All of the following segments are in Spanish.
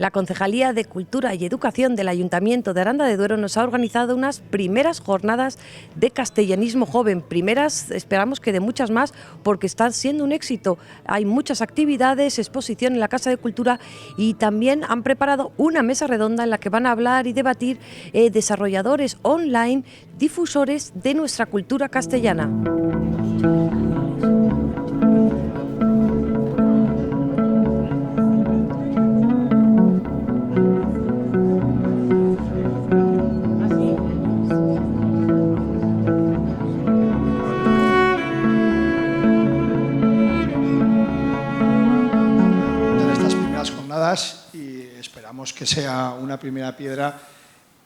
La Concejalía de Cultura y Educación del Ayuntamiento de Aranda de Duero nos ha organizado unas primeras jornadas de castellanismo joven. Primeras, esperamos que de muchas más, porque están siendo un éxito. Hay muchas actividades, exposición en la Casa de Cultura y también han preparado una mesa redonda en la que van a hablar y debatir desarrolladores online, difusores de nuestra cultura castellana. Y esperamos que sea una primera piedra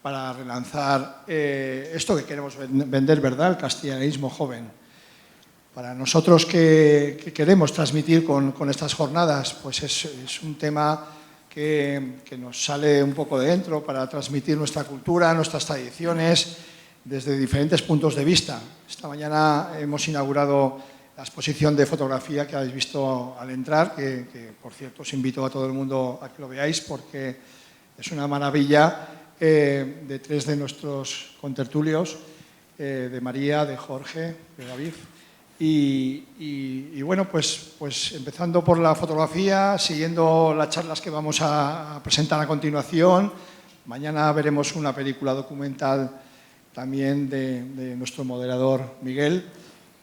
para relanzar esto que queremos vender, ¿verdad? El castellanismo joven. Para nosotros que queremos transmitir con estas jornadas, pues es un tema que nos sale un poco de dentro para transmitir nuestra cultura, nuestras tradiciones, desde diferentes puntos de vista. Esta mañana hemos inaugurado la exposición de fotografía que habéis visto al entrar, que por cierto os invito a todo el mundo a que lo veáis porque es una maravilla de tres de nuestros contertulios, de María, de Jorge, de David. Y bueno, pues empezando por la fotografía, siguiendo las charlas que vamos a presentar a continuación. Mañana veremos una película documental también de nuestro moderador Miguel.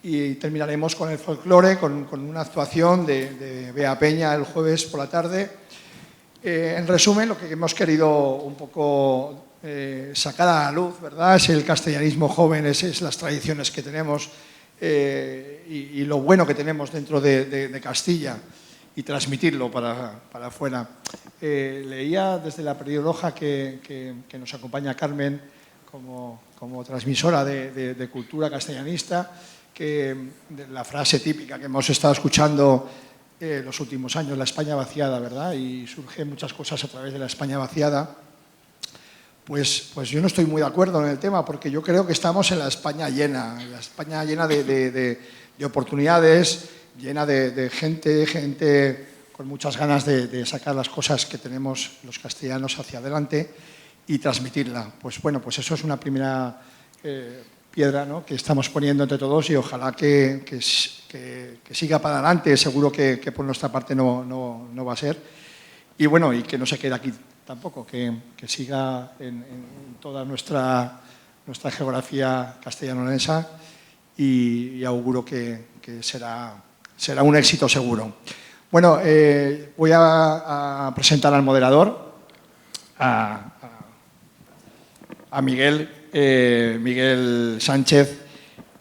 Y terminaremos con el folclore, con una actuación de Bea Peña el jueves por la tarde. En resumen, lo que hemos querido un poco sacar a la luz, ¿verdad? Es el castellanismo joven, es las tradiciones que tenemos y lo bueno que tenemos dentro de Castilla y transmitirlo para afuera. Leía desde la periodista que nos acompaña Carmen como transmisora de cultura castellanista, que la frase típica que hemos estado escuchando los últimos años, la España vaciada, ¿verdad? Y surgen muchas cosas a través de la España vaciada. Pues yo no estoy muy de acuerdo en el tema, porque yo creo que estamos en la España llena de oportunidades, llena de gente con muchas ganas de sacar las cosas que tenemos los castellanos hacia adelante y transmitirla. Pues bueno, pues eso es una primera piedra, ¿no?, que estamos poniendo entre todos y ojalá que siga para adelante. Seguro que por nuestra parte no va a ser. Y bueno, y que no se quede aquí tampoco, que siga en toda nuestra geografía castellanonesa y auguro que será un éxito seguro. Bueno, voy a presentar al moderador, a Miguel. Miguel Sánchez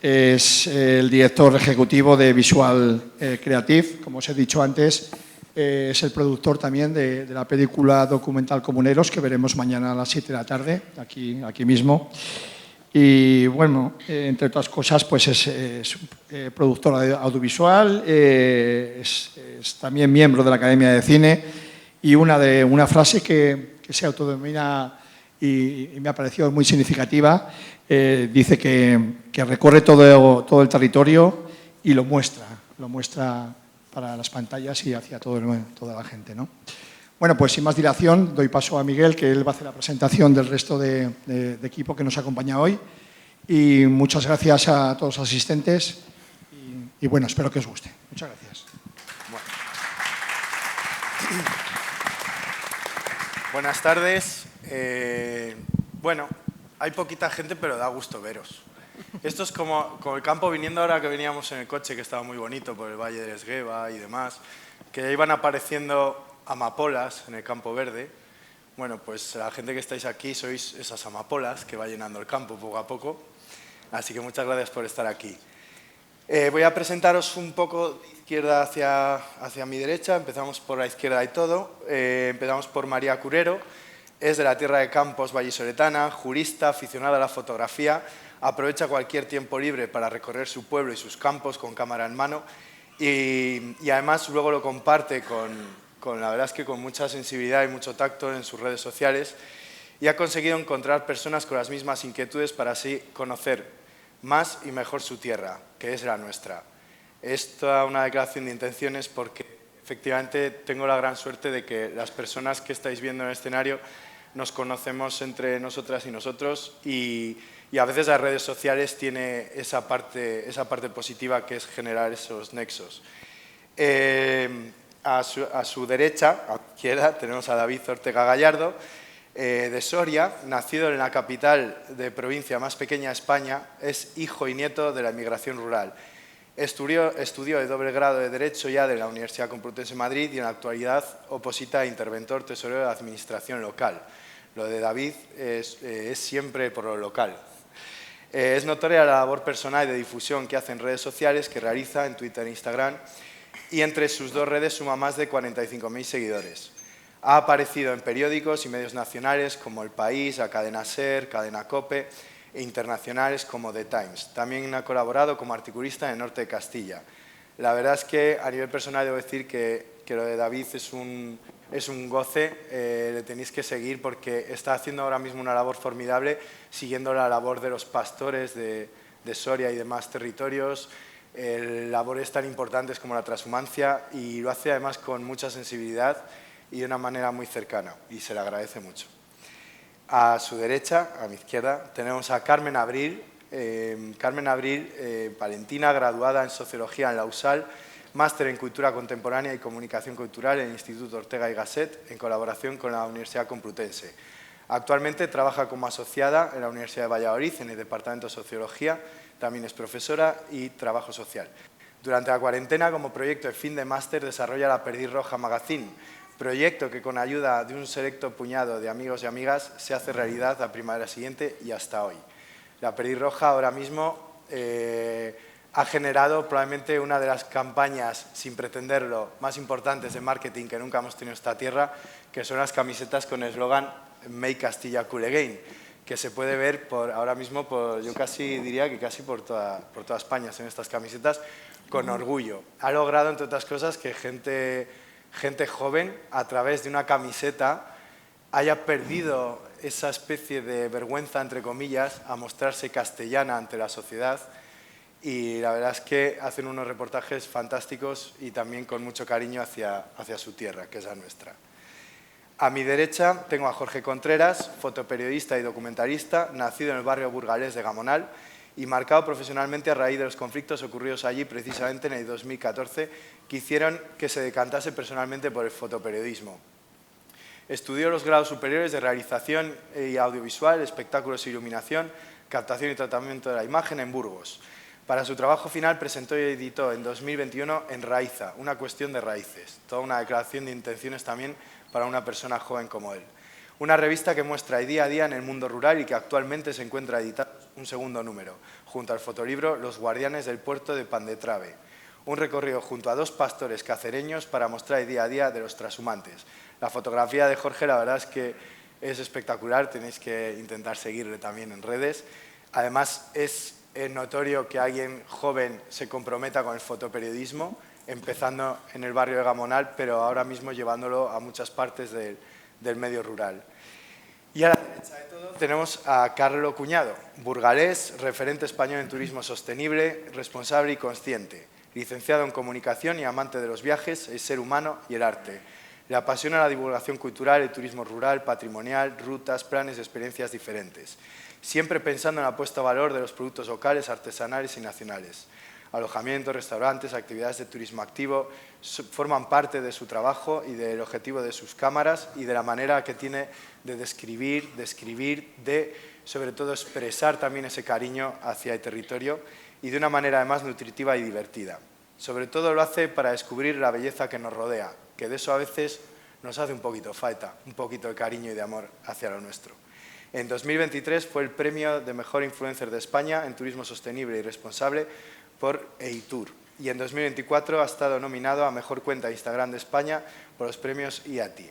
es el director ejecutivo de Visual Creative. Como os he dicho antes, es el productor también de la película documental Comuneros, que veremos mañana a las 7 de la tarde, aquí mismo. Y bueno, entre otras cosas, pues es productor audiovisual, es también miembro de la Academia de Cine y una frase que se autodenomina y me ha parecido muy significativa, dice que recorre todo el territorio y lo muestra para las pantallas y hacia toda la gente, ¿no? Bueno, pues sin más dilación, doy paso a Miguel, que él va a hacer la presentación del resto de equipo que nos acompaña hoy. Y muchas gracias a todos los asistentes y bueno, espero que os guste. Muchas gracias. Buenas tardes. Bueno, hay poquita gente, pero da gusto veros. Esto es como el campo viniendo ahora que veníamos en el coche, que estaba muy bonito por el Valle de Esgueva y demás, que iban apareciendo amapolas en el campo verde. Bueno, pues la gente que estáis aquí sois esas amapolas que va llenando el campo poco a poco. Así que muchas gracias por estar aquí. Voy a presentaros un poco de izquierda hacia mi derecha. Empezamos por la izquierda y todo. Empezamos por María Curero. Es de la tierra de Campos, vallisoletana, jurista, aficionada a la fotografía. Aprovecha cualquier tiempo libre para recorrer su pueblo y sus campos con cámara en mano. Y además luego lo comparte la verdad es que con mucha sensibilidad y mucho tacto en sus redes sociales. Y ha conseguido encontrar personas con las mismas inquietudes para así conocer más y mejor su tierra, que es la nuestra. Esta es una declaración de intenciones porque efectivamente tengo la gran suerte de que las personas que estáis viendo en el escenario nos conocemos entre nosotras y nosotros y a veces las redes sociales tiene esa parte positiva que es generar esos nexos. A su derecha, a la izquierda, tenemos a David Ortega Gallardo, de Soria, nacido en la capital de provincia más pequeña de España, es hijo y nieto de la inmigración rural. Estudió el doble grado de Derecho ya de la Universidad Complutense de Madrid y en la actualidad oposita a interventor tesorero de la Administración local. Lo de David es siempre por lo local. Es notoria la labor personal y de difusión que hace en redes sociales, que realiza en Twitter e Instagram, y entre sus dos redes suma más de 45.000 seguidores. Ha aparecido en periódicos y medios nacionales como El País, la Cadena SER, Cadena COPE e internacionales como The Times. También ha colaborado como articulista en el norte de Castilla. La verdad es que a nivel personal debo decir que lo de David es un goce, le tenéis que seguir porque está haciendo ahora mismo una labor formidable, siguiendo la labor de los pastores de Soria y demás territorios, labores tan importantes como la transhumancia, y lo hace además con mucha sensibilidad y de una manera muy cercana, y se le agradece mucho. A su derecha, a mi izquierda, tenemos a Carmen Abril. Carmen Abril, palentina, graduada en Sociología en la USAL, máster en Cultura Contemporánea y Comunicación Cultural en el Instituto Ortega y Gasset, en colaboración con la Universidad Complutense. Actualmente trabaja como asociada en la Universidad de Valladolid, en el Departamento de Sociología, también es profesora y Trabajo Social. Durante la cuarentena, como proyecto de fin de máster, desarrolla la Perdiz Roja Magazine, proyecto que con ayuda de un selecto puñado de amigos y amigas se hace realidad la primavera siguiente y hasta hoy. La Perdiz Roja ahora mismo ha generado probablemente una de las campañas, sin pretenderlo, más importantes de marketing que nunca hemos tenido en esta tierra, que son las camisetas con el eslogan Make Castilla Cool Again, que se puede ver ahora mismo, yo casi diría que casi por toda España, son estas camisetas con orgullo. Ha logrado, entre otras cosas, que gente joven, a través de una camiseta, haya perdido esa especie de vergüenza, entre comillas, a mostrarse castellana ante la sociedad, y la verdad es que hacen unos reportajes fantásticos y también con mucho cariño hacia su tierra, que es la nuestra. A mi derecha tengo a Jorge Contreras, fotoperiodista y documentalista, nacido en el barrio burgalés de Gamonal y marcado profesionalmente a raíz de los conflictos ocurridos allí precisamente en el 2014, que hicieron que se decantase personalmente por el fotoperiodismo. Estudió los grados superiores de realización y audiovisual, espectáculos e iluminación, captación y tratamiento de la imagen en Burgos. Para su trabajo final presentó y editó en 2021 En Raíza, una cuestión de raíces, toda una declaración de intenciones también para una persona joven como él. Una revista que muestra el día a día en el mundo rural y que actualmente se encuentra editando un segundo número, junto al fotolibro Los Guardianes del Puerto de Pandetrave. Un recorrido junto a dos pastores cacereños para mostrar el día a día de los trashumantes. La fotografía de Jorge, la verdad es que es espectacular, tenéis que intentar seguirle también en redes. Además, es notorio que alguien joven se comprometa con el fotoperiodismo, empezando en el barrio de Gamonal, pero ahora mismo llevándolo a muchas partes del medio rural. Y a la derecha de todo tenemos a Carlo Cuñado, burgalés, referente español en turismo sostenible, responsable y consciente, licenciado en comunicación y amante de los viajes, el ser humano y el arte. Le apasiona la divulgación cultural, el turismo rural, patrimonial, rutas, planes y experiencias diferentes, siempre pensando en la puesta a valor de los productos locales, artesanales y nacionales. Alojamientos, restaurantes, actividades de turismo activo forman parte de su trabajo y del objetivo de sus cámaras y de la manera que tiene de describir, de sobre todo expresar también ese cariño hacia el territorio y de una manera además nutritiva y divertida. Sobre todo lo hace para descubrir la belleza que nos rodea, que de eso a veces nos hace un poquito falta, un poquito de cariño y de amor hacia lo nuestro. En 2023 fue el premio de Mejor Influencer de España en Turismo Sostenible y Responsable por EITUR, y en 2024 ha estado nominado a Mejor Cuenta de Instagram de España por los premios IATI,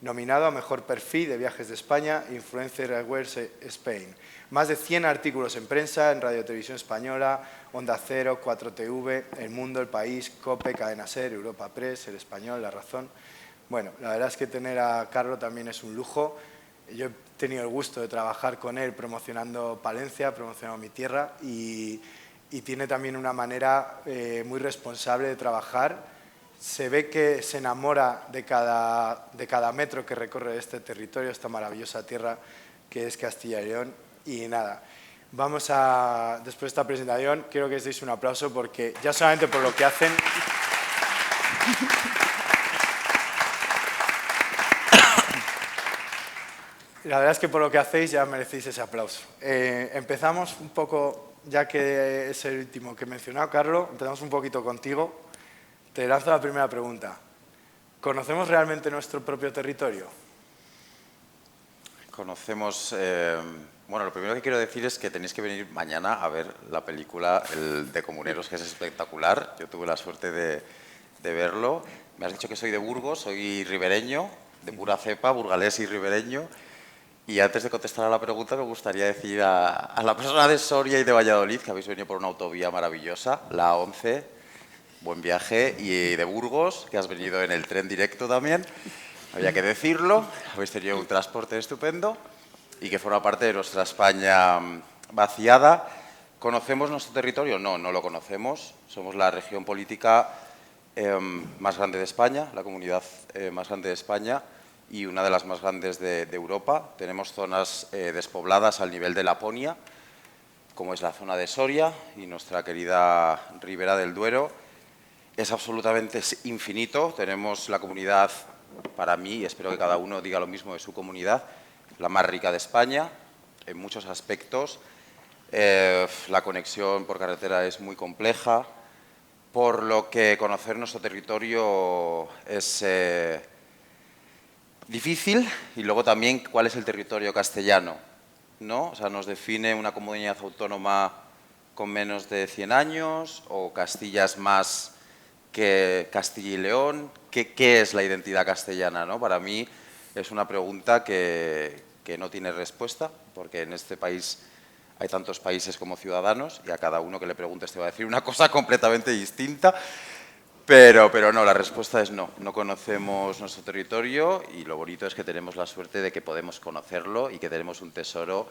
nominado a Mejor Perfil de Viajes de España, Influencer Awards Spain. Más de 100 artículos en prensa, en Radio Televisión Española, Onda Cero, 4TV, El Mundo, El País, COPE, Cadena SER, Europa Press, El Español, La Razón. Bueno, la verdad es que tener a Carlo también es un lujo. Yo he tenido el gusto de trabajar con él promocionando Palencia, promocionando mi tierra, y tiene también una manera muy responsable de trabajar, se ve que se enamora de cada metro que recorre este territorio, esta maravillosa tierra que es Castilla y León. Y nada, después de esta presentación, quiero que os deis un aplauso porque ya solamente por lo que hacen... La verdad es que por lo que hacéis ya merecéis ese aplauso. Empezamos un poco, ya que es el último que he mencionado, Carlos, empezamos un poquito contigo. Te lanzo la primera pregunta. ¿Conocemos realmente nuestro propio territorio? Conocemos... bueno, lo primero que quiero decir es que tenéis que venir mañana a ver la película El de Comuneros, que es espectacular. Yo tuve la suerte de verlo. Me has dicho que soy de Burgos, soy ribereño, de pura cepa, burgalés y ribereño. Y antes de contestar a la pregunta, me gustaría decir a la persona de Soria y de Valladolid que habéis venido por una autovía maravillosa, la A11, buen viaje, y de Burgos, que has venido en el tren directo también, había que decirlo, habéis tenido un transporte estupendo y que forma parte de nuestra España vaciada. ¿Conocemos nuestro territorio? No, no lo conocemos. Somos la región política más grande de España, la comunidad más grande de España, y una de las más grandes de Europa. Tenemos zonas despobladas al nivel de Laponia, como es la zona de Soria y nuestra querida Ribera del Duero. Es absolutamente infinito. Tenemos la comunidad, para mí, y espero que cada uno diga lo mismo de su comunidad, la más rica de España, en muchos aspectos. La conexión por carretera es muy compleja, por lo que conocer nuestro territorio es... difícil, y luego también cuál es el territorio castellano, ¿no? O sea, nos define una comunidad autónoma con menos de 100 años o Castilla es más que Castilla y León. ¿Qué es la identidad castellana, no? Para mí es una pregunta que no tiene respuesta, porque en este país hay tantos países como ciudadanos y a cada uno que le preguntes te va a decir una cosa completamente distinta. Pero no, la respuesta es no. No conocemos nuestro territorio y lo bonito es que tenemos la suerte de que podemos conocerlo y que tenemos un tesoro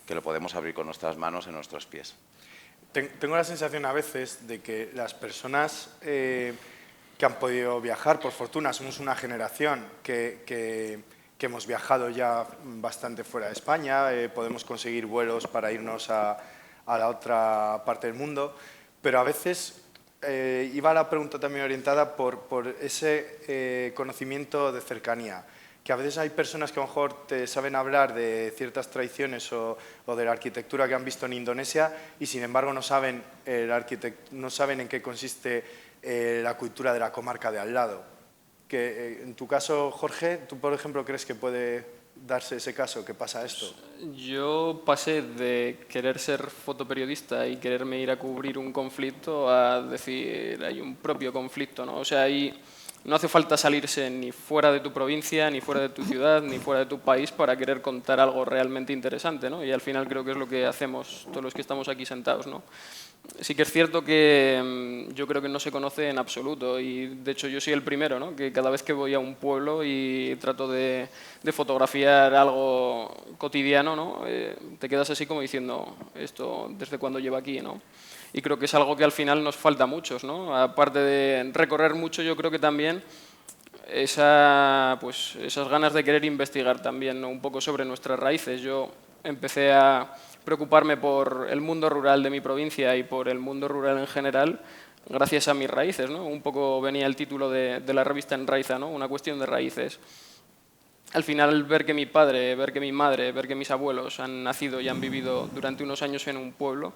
que lo podemos abrir con nuestras manos en nuestros pies. Tengo la sensación a veces de que las personas que han podido viajar, por fortuna, somos una generación que hemos viajado ya bastante fuera de España, podemos conseguir vuelos para irnos a la otra parte del mundo, pero a veces... iba la pregunta también orientada por ese conocimiento de cercanía, que a veces hay personas que a lo mejor te saben hablar de ciertas tradiciones o de la arquitectura que han visto en Indonesia y sin embargo no saben en qué consiste la cultura de la comarca de al lado. Que, en tu caso, Jorge, ¿tú por ejemplo crees que puede darse ese caso, que pasa esto? Yo pasé de querer ser fotoperiodista y quererme ir a cubrir un conflicto a decir hay un propio conflicto, ¿no? O sea, ahí no hace falta salirse ni fuera de tu provincia, ni fuera de tu ciudad, ni fuera de tu país para querer contar algo realmente interesante, ¿no? Y al final creo que es lo que hacemos todos los que estamos aquí sentados, ¿no? Sí que es cierto que yo creo que no se conoce en absoluto y de hecho yo soy el primero, ¿no? Que cada vez que voy a un pueblo y trato de fotografiar algo cotidiano, ¿no? Te quedas así como diciendo esto desde cuándo lleva aquí, ¿no? Y creo que es algo que al final nos falta a muchos, ¿no? Aparte de recorrer mucho, yo creo que también esas ganas de querer investigar también, ¿no? Un poco sobre nuestras raíces. Yo empecé a preocuparme por el mundo rural de mi provincia y por el mundo rural en general gracias a mis raíces, ¿no? Un poco venía el título de la revista En Raiza, ¿no? Una cuestión de raíces. Al final, ver que mi padre, ver que mi madre, ver que mis abuelos han nacido y han vivido durante unos años en un pueblo,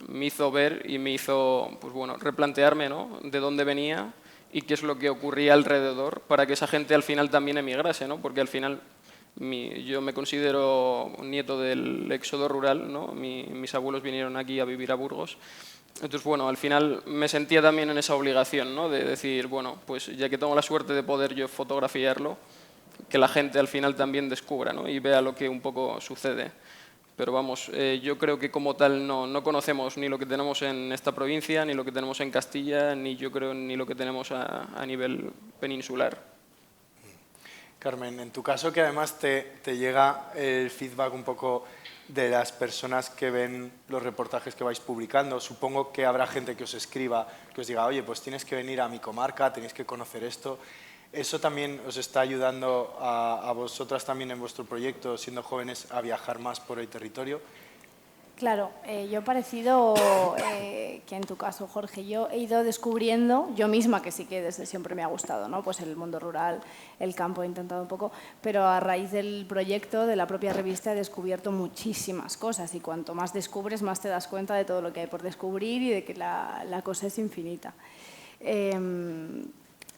me hizo ver y me hizo pues bueno, replantearme, ¿no? De dónde venía y qué es lo que ocurría alrededor para que esa gente al final también emigrase, ¿no? Porque al final yo me considero nieto del éxodo rural, ¿no? Mis abuelos vinieron aquí a vivir a Burgos. Entonces, bueno, al final me sentía también en esa obligación, ¿no? De decir, bueno, pues ya que tengo la suerte de poder yo fotografiarlo, que la gente al final también descubra, ¿no? Y vea lo que un poco sucede. Pero vamos, yo creo que como tal no conocemos ni lo que tenemos en esta provincia, ni lo que tenemos en Castilla, ni yo creo ni lo que tenemos a nivel peninsular. Carmen, en tu caso que además te llega el feedback un poco de las personas que ven los reportajes que vais publicando. Supongo que habrá gente que os escriba, que os diga, oye, pues tienes que venir a mi comarca, tenéis que conocer esto. ¿Eso también os está ayudando a vosotras también en vuestro proyecto, siendo jóvenes, a viajar más por el territorio? Claro, yo parecido que en tu caso, Jorge, yo he ido descubriendo, yo misma, que sí que desde siempre me ha gustado, ¿no? Pues el mundo rural, el campo, he intentado un poco, pero a raíz del proyecto, de la propia revista, he descubierto muchísimas cosas y cuanto más descubres, más te das cuenta de todo lo que hay por descubrir y de que la cosa es infinita.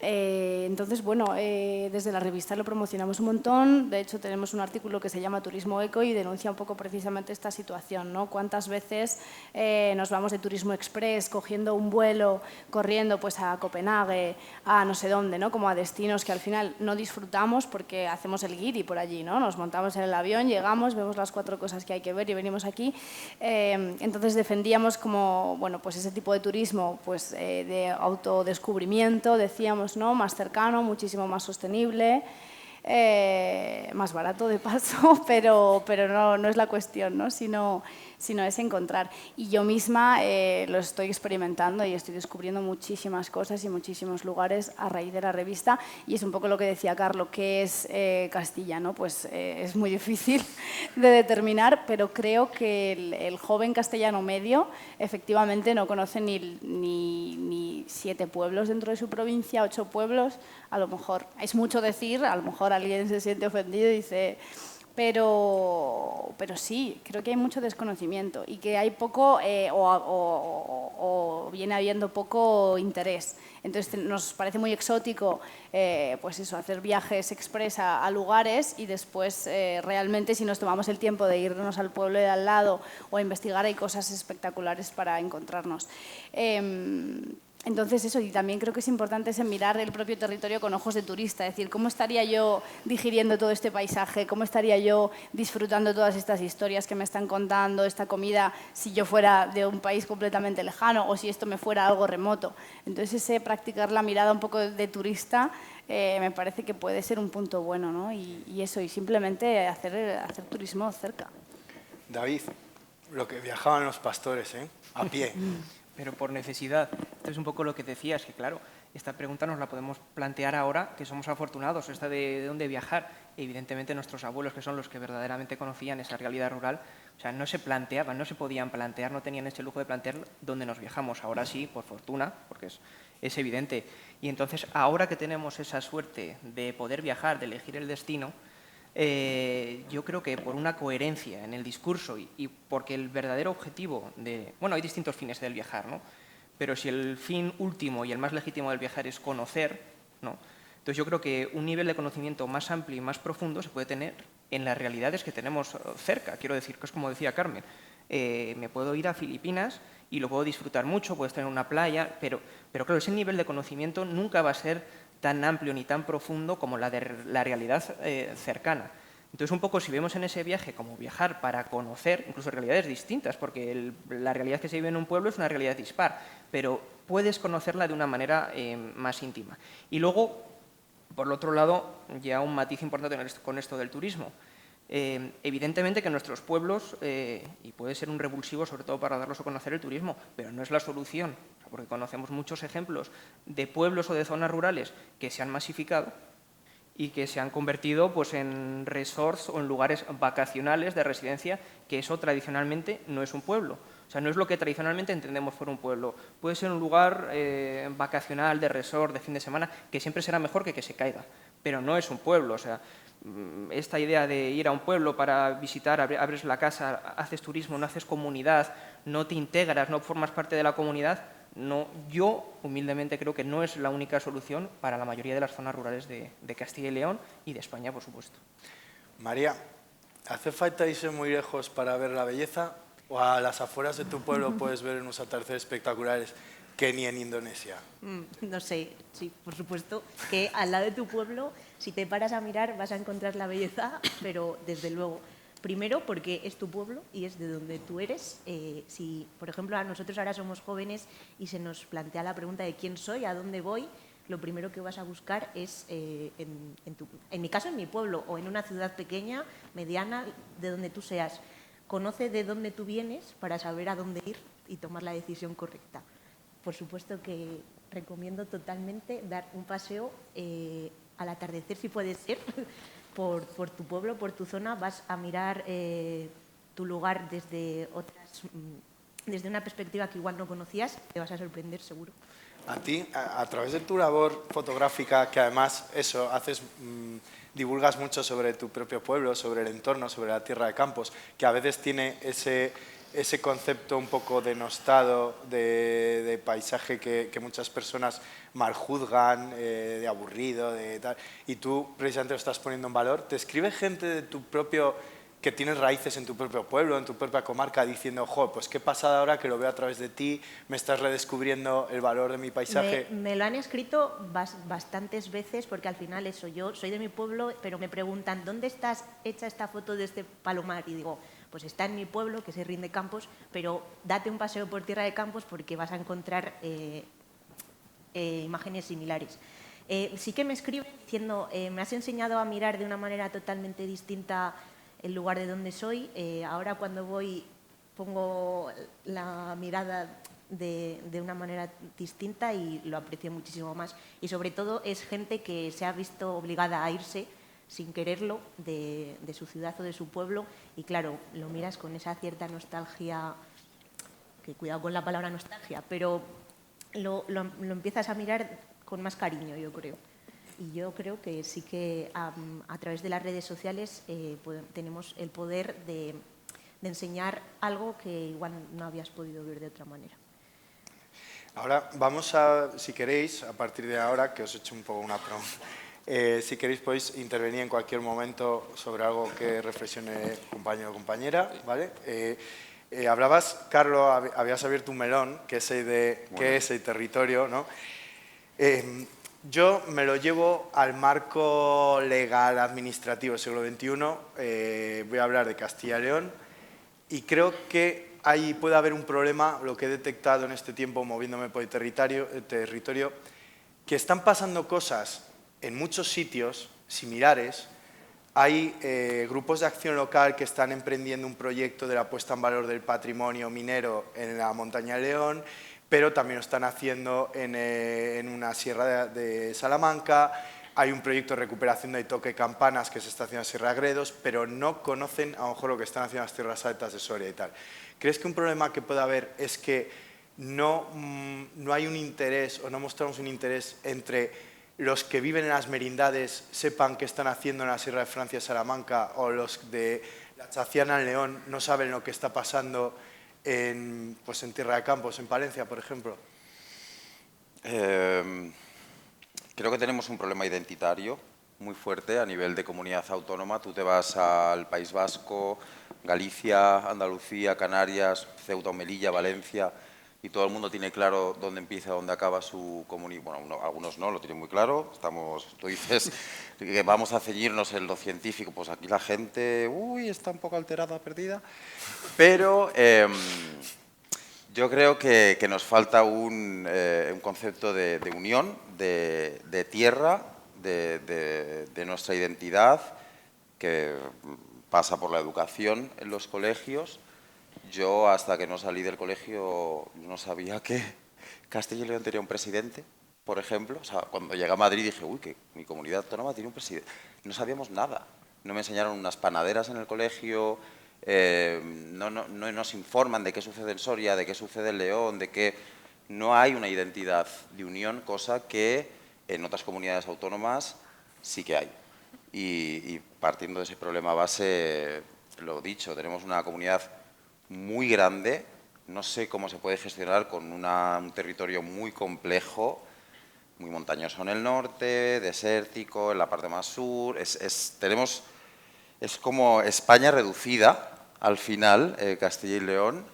Entonces, bueno, desde la revista lo promocionamos un montón. De hecho, tenemos un artículo que se llama Turismo Eco y denuncia un poco precisamente esta situación, ¿no? Cuántas veces nos vamos de turismo express cogiendo un vuelo, corriendo pues a Copenhague, a no sé dónde, ¿no? Como a destinos que al final no disfrutamos porque hacemos el guiri por allí, ¿no? Nos montamos en el avión, llegamos, vemos las 4 cosas que hay que ver y venimos aquí. Entonces defendíamos como, bueno, pues ese tipo de turismo pues, de autodescubrimiento, decíamos, ¿no? Más cercano, muchísimo más sostenible, más barato de paso, pero no es la cuestión, ¿no? Sino es encontrar. Y yo misma lo estoy experimentando y estoy descubriendo muchísimas cosas y muchísimos lugares a raíz de la revista y es un poco lo que decía Carlo, que es Castilla, ¿no? Pues es muy difícil de determinar, pero creo que el joven castellano medio efectivamente no conoce ni 7 pueblos dentro de su provincia, 8 pueblos, a lo mejor. Es mucho decir, a lo mejor alguien se siente ofendido y dice... Pero sí, creo que hay mucho desconocimiento y que hay poco o viene habiendo poco interés. Entonces nos parece muy exótico pues eso, hacer viajes express a lugares y después realmente si nos tomamos el tiempo de irnos al pueblo de al lado o a investigar hay cosas espectaculares para encontrarnos. Entonces eso, y también creo que es importante ese mirar el propio territorio con ojos de turista, es decir, ¿cómo estaría yo digiriendo todo este paisaje? ¿Cómo estaría yo disfrutando todas estas historias que me están contando, esta comida, si yo fuera de un país completamente lejano o si esto me fuera algo remoto? Entonces ese practicar la mirada un poco de turista me parece que puede ser un punto bueno, ¿no? Y eso, y simplemente hacer turismo cerca. David, lo que viajaban los pastores, a pie. Pero por necesidad. Esto es un poco lo que decías, que claro, esta pregunta nos la podemos plantear ahora que somos afortunados, esta de dónde viajar. Evidentemente nuestros abuelos, que son los que verdaderamente conocían esa realidad rural, o sea, no se planteaban, no se podían plantear, no tenían ese lujo de plantear dónde nos viajamos. Ahora sí, por fortuna, porque es evidente. Y entonces, ahora que tenemos esa suerte de poder viajar, de elegir el destino, yo creo que por una coherencia en el discurso y porque el verdadero objetivo de... Bueno, hay distintos fines del viajar, ¿no? Pero si el fin último y el más legítimo del viajar es conocer, ¿no? Entonces yo creo que un nivel de conocimiento más amplio y más profundo se puede tener en las realidades que tenemos cerca. Quiero decir, que es como decía Carmen, me puedo ir a Filipinas y lo puedo disfrutar mucho, puedo estar en una playa, pero claro, ese nivel de conocimiento nunca va a ser tan amplio ni tan profundo como la de la realidad cercana. Entonces, un poco si vemos en ese viaje como viajar para conocer, incluso realidades distintas, porque la realidad que se vive en un pueblo es una realidad dispar, pero puedes conocerla de una manera más íntima. Y luego, por el otro lado, ya un matiz importante con esto del turismo. Evidentemente que en nuestros pueblos, y puede ser un revulsivo sobre todo para darlos a conocer el turismo, pero no es la solución, porque conocemos muchos ejemplos de pueblos o de zonas rurales que se han masificado y que se han convertido pues, en resorts o en lugares vacacionales de residencia, que eso tradicionalmente no es un pueblo. O sea, no es lo que tradicionalmente entendemos por un pueblo. Puede ser un lugar vacacional, de resort, de fin de semana, que siempre será mejor que se caiga, pero no es un pueblo. O sea, esta idea de ir a un pueblo para visitar, abres la casa, haces turismo, no haces comunidad, no te integras, no formas parte de la comunidad, no, yo humildemente creo que no es la única solución para la mayoría de las zonas rurales de Castilla y León y de España, por supuesto. María, ¿hace falta irse muy lejos para ver la belleza? ¿O a las afueras de tu pueblo puedes ver unos atardeceres espectaculares que ni en Indonesia? No sé, sí, por supuesto que al lado de tu pueblo, si te paras a mirar, vas a encontrar la belleza, pero desde luego, primero porque es tu pueblo y es de donde tú eres. Si, por ejemplo, nosotros ahora somos jóvenes y se nos plantea la pregunta de quién soy, a dónde voy, lo primero que vas a buscar es, en mi caso, en mi pueblo o en una ciudad pequeña, mediana, de donde tú seas. conoce de dónde tú vienes para saber a dónde ir y tomar la decisión correcta. Por supuesto que recomiendo totalmente dar un paseo al atardecer, si puede ser, por tu pueblo, por tu zona. Vas a mirar tu lugar desde una perspectiva que igual no conocías, te vas a sorprender seguro. A ti, a través de tu labor fotográfica, que además eso, divulgas mucho sobre tu propio pueblo, sobre el entorno, sobre la tierra de Campos, que a veces tiene ese concepto un poco denostado de paisaje que muchas personas maljuzgan, de aburrido, de tal, y tú precisamente lo estás poniendo en valor. ¿Te escribe gente de tu propio, que tienes raíces en tu propio pueblo, en tu propia comarca, diciendo, jo, pues qué pasada ahora que lo veo a través de ti, me estás redescubriendo el valor de mi paisaje? Me lo han escrito bastantes veces, porque al final eso, yo soy de mi pueblo, pero me preguntan, ¿dónde estás hecha esta foto de este palomar? Y digo, pues está en mi pueblo, que es Rinde Campos, pero date un paseo por Tierra de Campos porque vas a encontrar imágenes similares. Sí que me escriben diciendo, me has enseñado a mirar de una manera totalmente distinta el lugar de donde soy. Ahora cuando voy pongo la mirada de una manera distinta y lo aprecio muchísimo más. Y sobre todo es gente que se ha visto obligada a irse sin quererlo de su ciudad o de su pueblo, y claro, lo miras con esa cierta nostalgia, que cuidado con la palabra nostalgia, pero lo empiezas a mirar con más cariño, yo creo. Y yo creo que sí que a través de las redes sociales tenemos el poder de enseñar algo que igual no habías podido ver de otra manera. Ahora vamos a, si queréis, a partir de ahora, que os he hecho un poco una promo, si queréis podéis intervenir en cualquier momento sobre algo que reflexione compañero o compañera, ¿vale? Hablabas, Carlos, habías abierto un melón, que es el territorio, ¿no? Yo me lo llevo al marco legal administrativo del siglo XXI, voy a hablar de Castilla y León, y creo que ahí puede haber un problema, lo que he detectado en este tiempo moviéndome por el territorio, que están pasando cosas en muchos sitios similares. Hay grupos de acción local que están emprendiendo un proyecto de la puesta en valor del patrimonio minero en la montaña de León, pero también lo están haciendo en una sierra de Salamanca. Hay un proyecto de recuperación de Toque Campanas que se está haciendo en Sierra de Gredos, pero no conocen a lo mejor lo que están haciendo en las tierras altas de Soria y tal. ¿Crees que un problema que puede haber es que no hay un interés o no mostramos un interés entre los que viven en las merindades sepan qué están haciendo en la Sierra de Francia y Salamanca, o los de la Chaciana en León no saben lo que está pasando en Tierra de Campos, en Palencia, por ejemplo? Creo que tenemos un problema identitario muy fuerte a nivel de comunidad autónoma. Tú te vas al País Vasco, Galicia, Andalucía, Canarias, Ceuta, Melilla, Valencia, y todo el mundo tiene claro dónde empieza, dónde acaba su comunidad. Bueno, algunos no, lo tienen muy claro. Tú dices que vamos a ceñirnos en lo científico, pues aquí la gente está un poco alterada, perdida. Pero yo creo que nos falta un concepto de unión, de tierra, de nuestra identidad, que pasa por la educación en los colegios. Yo, hasta que no salí del colegio, no sabía que Castilla y León tenía un presidente, por ejemplo. O sea, cuando llegué a Madrid dije, uy, que mi comunidad autónoma tiene un presidente. No sabíamos nada. No me enseñaron unas panaderas en el colegio, no nos informan de qué sucede en Soria, de qué sucede en León, de que no hay una identidad de unión, cosa que en otras comunidades autónomas sí que hay. Y partiendo de ese problema base, lo dicho, tenemos una comunidad muy grande, no sé cómo se puede gestionar con un territorio muy complejo, muy montañoso en el norte, desértico en la parte más sur. Es como España reducida al final, Castilla y León,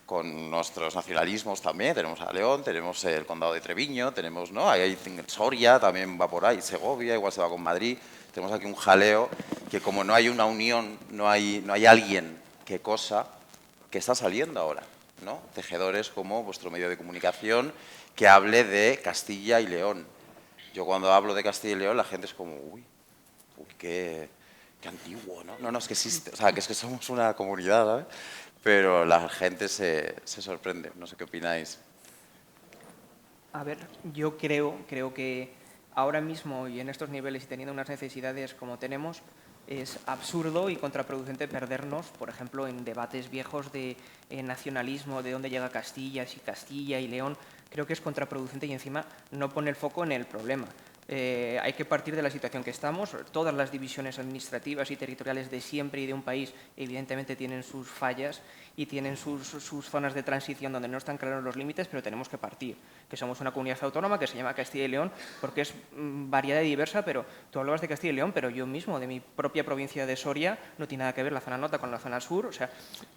con nuestros nacionalismos también. Tenemos a León, tenemos el condado de Treviño, tenemos, ¿no? Ahí Soria también va por ahí, Segovia, igual se va con Madrid. Tenemos aquí un jaleo que, como no hay una unión, no hay alguien que cosa, que está saliendo ahora, ¿no? Tejedores como vuestro medio de comunicación que hable de Castilla y León. Yo cuando hablo de Castilla y León la gente es como, uy, qué qué antiguo, ¿no? No, no, es que existe, o sea, que es que somos una comunidad, ¿sabes? Pero la gente se sorprende, no sé qué opináis. A ver, yo creo que ahora mismo y en estos niveles y teniendo unas necesidades como tenemos, es absurdo y contraproducente perdernos, por ejemplo, en debates viejos de nacionalismo, de dónde llega Castilla, si Castilla y León. Creo que es contraproducente y encima no pone el foco en el problema. Hay que partir de la situación que estamos. Todas las divisiones administrativas y territoriales de siempre y de un país evidentemente tienen sus fallas y tienen sus zonas de transición donde no están claros los límites, pero tenemos que partir. Que somos una comunidad autónoma que se llama Castilla y León porque es variada y diversa, pero tú hablabas de Castilla y León, pero yo mismo, de mi propia provincia de Soria, no tiene nada que ver la zona norte con la zona sur. O sea,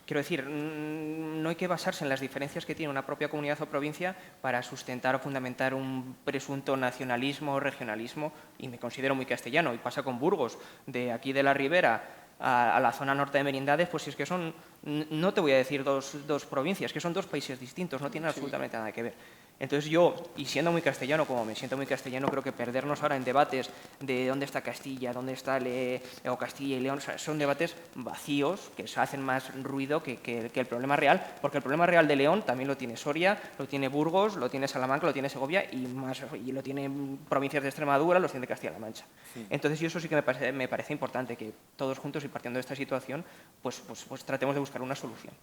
quiero decir, no hay que basarse en las diferencias que tiene una propia comunidad o provincia para sustentar o fundamentar un presunto nacionalismo o regionalismo, y me considero muy castellano, y pasa con Burgos, de aquí de la Ribera a la zona norte de Merindades, pues es que son, no te voy a decir dos provincias, que son dos países distintos, no tienen absolutamente nada que ver. Entonces yo, y siendo muy castellano, como me siento muy castellano, creo que perdernos ahora en debates de dónde está Castilla, dónde está o Castilla y León, o sea, son debates vacíos que hacen más ruido que el problema real, porque el problema real de León también lo tiene Soria, lo tiene Burgos, lo tiene Salamanca, lo tiene Segovia y lo tienen provincias de Extremadura, los tiene Castilla-La Mancha. Sí. Entonces yo eso sí que me parece importante, que todos juntos y partiendo de esta situación, pues tratemos de buscar una solución.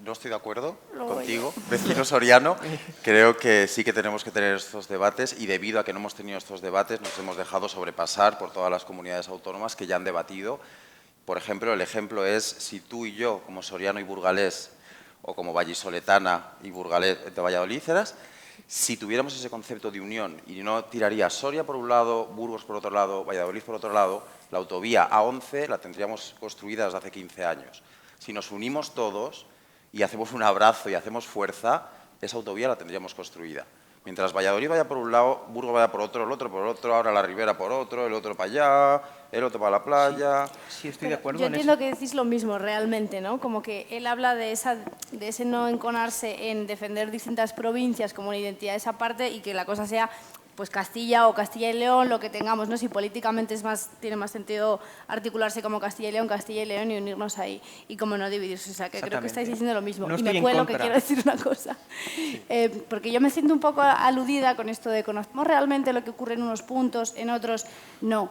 No estoy de acuerdo contigo, vecino soriano. Creo que sí que tenemos que tener estos debates y debido a que no hemos tenido estos debates nos hemos dejado sobrepasar por todas las comunidades autónomas que ya han debatido. Por ejemplo, el ejemplo es si tú y yo, como soriano y burgalés, o como vallisoletana y burgalés de Valladolid, si tuviéramos ese concepto de unión y no tiraría Soria por un lado, Burgos por otro lado, Valladolid por otro lado, la autovía A11 la tendríamos construida desde hace 15 años. Si nos unimos todos y hacemos un abrazo y hacemos fuerza, esa autovía la tendríamos construida. Mientras Valladolid vaya por un lado, Burgos vaya por otro, el otro por otro, ahora la Ribera por otro, el otro para allá, el otro para la playa. Sí, estoy de acuerdo. Yo entiendo que decís lo mismo realmente, ¿no? Como que él habla de ese no enconarse en defender distintas provincias como una identidad de esa parte y que la cosa sea pues Castilla o Castilla y León, lo que tengamos, ¿no? Si políticamente tiene más sentido articularse como Castilla y León y unirnos ahí y como no dividirse. O sea, que creo que estáis diciendo lo mismo. No y me cuelo que quiero decir una cosa. Sí. Porque yo me siento un poco aludida con esto de conocemos realmente lo que ocurre en unos puntos, en otros no.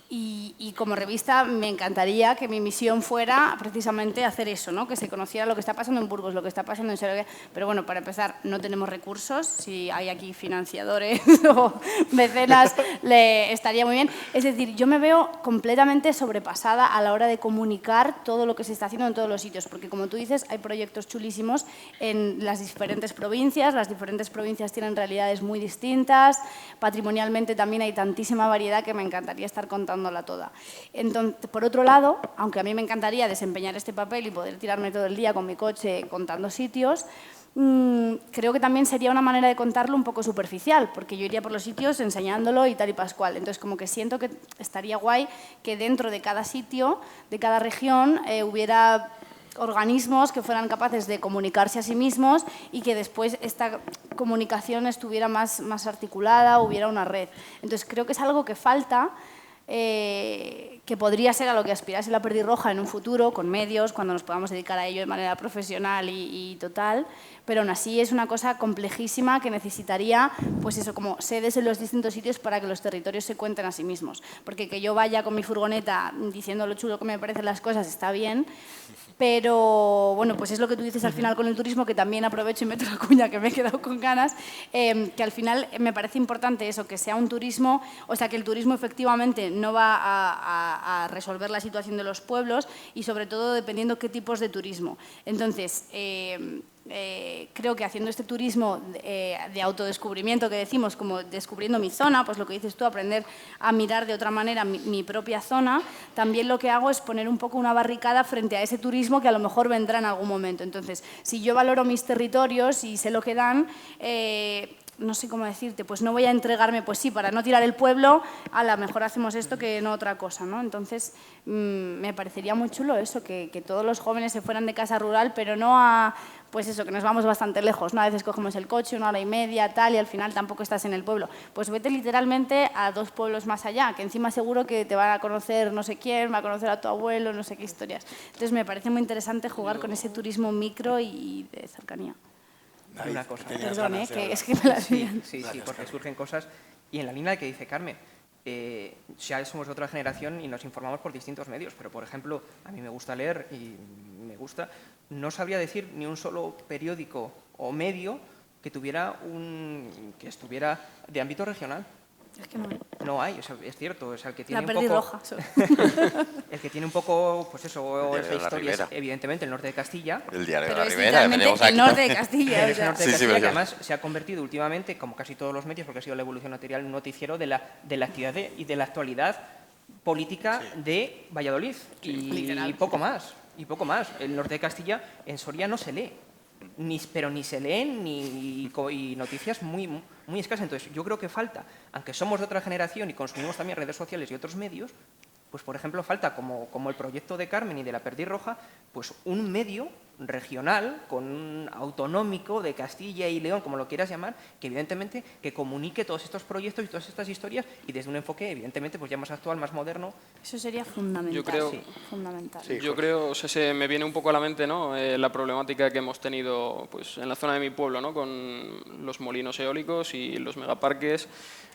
Y como revista me encantaría que mi misión fuera precisamente hacer eso, ¿no? Que se conociera lo que está pasando en Burgos, lo que está pasando en Segovia. Pero bueno, para empezar, no tenemos recursos. Si hay aquí financiadores o mecenas, estaría muy bien. Es decir, yo me veo completamente sobrepasada a la hora de comunicar todo lo que se está haciendo en todos los sitios. Porque como tú dices, hay proyectos chulísimos en las diferentes provincias. Las diferentes provincias tienen realidades muy distintas. Patrimonialmente también hay tantísima variedad que me encantaría estar contando toda. Entonces, por otro lado, aunque a mí me encantaría desempeñar este papel y poder tirarme todo el día con mi coche contando sitios, creo que también sería una manera de contarlo un poco superficial, porque yo iría por los sitios enseñándolo y tal y pascual. Entonces, como que siento que estaría guay que dentro de cada sitio, de cada región, hubiera organismos que fueran capaces de comunicarse a sí mismos y que después esta comunicación estuviera más articulada, hubiera una red. Entonces, creo que es algo que falta, que podría ser a lo que aspirase la Perdirroja en un futuro, con medios, cuando nos podamos dedicar a ello de manera profesional y total, pero aún así es una cosa complejísima que necesitaría, pues eso, como sedes en los distintos sitios para que los territorios se cuenten a sí mismos. Porque que yo vaya con mi furgoneta diciendo lo chulo que me parecen las cosas está bien, pero bueno, pues es lo que tú dices al final con el turismo, que también aprovecho y meto la cuña que me he quedado con ganas, que al final me parece importante eso, que sea un turismo, o sea, que el turismo efectivamente no va a resolver la situación de los pueblos y sobre todo dependiendo qué tipos de turismo. Entonces, creo que haciendo este turismo de autodescubrimiento que decimos, como descubriendo mi zona, pues lo que dices tú, aprender a mirar de otra manera mi propia zona, también lo que hago es poner un poco una barricada frente a ese turismo que a lo mejor vendrá en algún momento. Entonces, si yo valoro mis territorios y sé lo que dan, no sé cómo decirte, pues no voy a entregarme, pues sí, para no tirar el pueblo, a lo mejor hacemos esto que no otra cosa, ¿no? Entonces, me parecería muy chulo eso, que todos los jóvenes se fueran de casa rural, pero no a, pues eso, que nos vamos bastante lejos, ¿no? A veces cogemos el coche, 1 hora y media, tal, y al final tampoco estás en el pueblo. Pues vete literalmente a 2 pueblos más allá, que encima seguro que te van a conocer no sé quién, va a conocer a tu abuelo, no sé qué historias. Entonces, me parece muy interesante jugar con ese turismo micro y de cercanía. Una cosa. Perdón, que es que me las lían. Sí, porque surgen cosas. Y en la línea que dice Carmen, ya somos de otra generación y nos informamos por distintos medios, pero, por ejemplo, a mí me gusta leer y me gusta, no sabría decir ni un solo periódico o medio que estuviera de ámbito regional. Es que no hay. No hay, o sea, es cierto, o sea, el que tiene La un perdí poco... roja. El que tiene un poco, pues eso, El esa Diario de la historia es Ribera. evidentemente el norte de Castilla. El Diario de Pero la es Ribera, literalmente tenemos el aquí. norte de Castilla. Es el norte de Sí, sí, Castilla, que verdad. además se ha convertido últimamente, como casi todos los medios, porque ha sido la evolución material, un noticiero de la actividad y de la actualidad política de Valladolid. Y poco más. Y poco más. El norte de Castilla en Soria no se lee. Pero ni se leen y noticias muy escasas. Entonces, yo creo que falta, aunque somos de otra generación y consumimos también redes sociales y otros medios, pues, por ejemplo, falta, como el proyecto de Carmen y de la Perdiz Roja, pues un medio regional, autonómico de Castilla y León, como lo quieras llamar, que evidentemente que comunique todos estos proyectos y todas estas historias y desde un enfoque, evidentemente, pues ya más actual, más moderno. Eso sería fundamental. Yo creo- Sí, fundamental. Yo creo, o sea, se me viene un poco a la mente, ¿no? La problemática que hemos tenido, pues, en la zona de mi pueblo, ¿no? Con los molinos eólicos y los megaparques.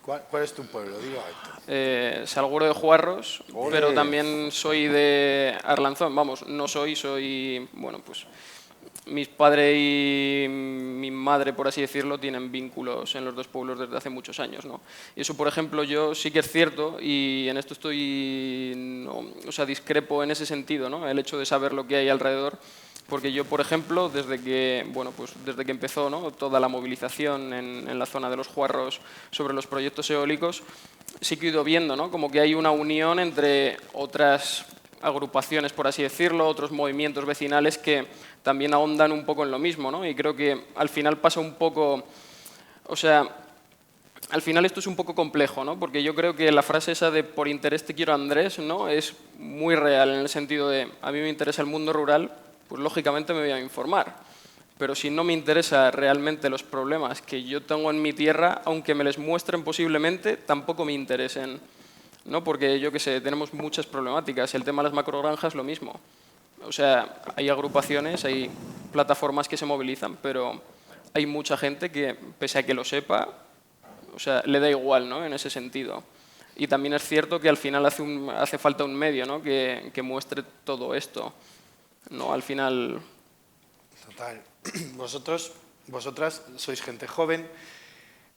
¿Cuál es tu pueblo? Digo, Héctor. Salguero de Juarros, Ole. pero también soy de Arlanzón. Vamos, no soy, bueno, pues mis padres y mi madre, por así decirlo, tienen vínculos en los 2 pueblos desde hace muchos años, ¿no? Y eso, por ejemplo, yo sí que es cierto, y en esto discrepo en ese sentido, ¿no? El hecho de saber lo que hay alrededor, porque yo, por ejemplo, desde que empezó, ¿no? Toda la movilización en la zona de los Juarros sobre los proyectos eólicos, sí que he ido viendo, ¿no? Como que hay una unión entre otras agrupaciones, por así decirlo, otros movimientos vecinales que también ahondan un poco en lo mismo, ¿no? Y creo que al final pasa un poco, o sea, al final esto es un poco complejo, ¿no? Porque yo creo que la frase esa de por interés te quiero Andrés, ¿no? Es muy real en el sentido de a mí me interesa el mundo rural, pues lógicamente me voy a informar. Pero si no me interesa realmente los problemas que yo tengo en mi tierra, aunque me les muestren posiblemente, tampoco me interesen, ¿no? Porque yo qué sé, tenemos muchas problemáticas. El tema de las macrogranjas, lo mismo. O sea, hay agrupaciones, hay plataformas que se movilizan, pero hay mucha gente que, pese a que lo sepa, o sea, le da igual, ¿no? En ese sentido. Y también es cierto que al final hace falta un medio, ¿no? que muestre todo esto, ¿no? Al final... Total. Vosotras sois gente joven.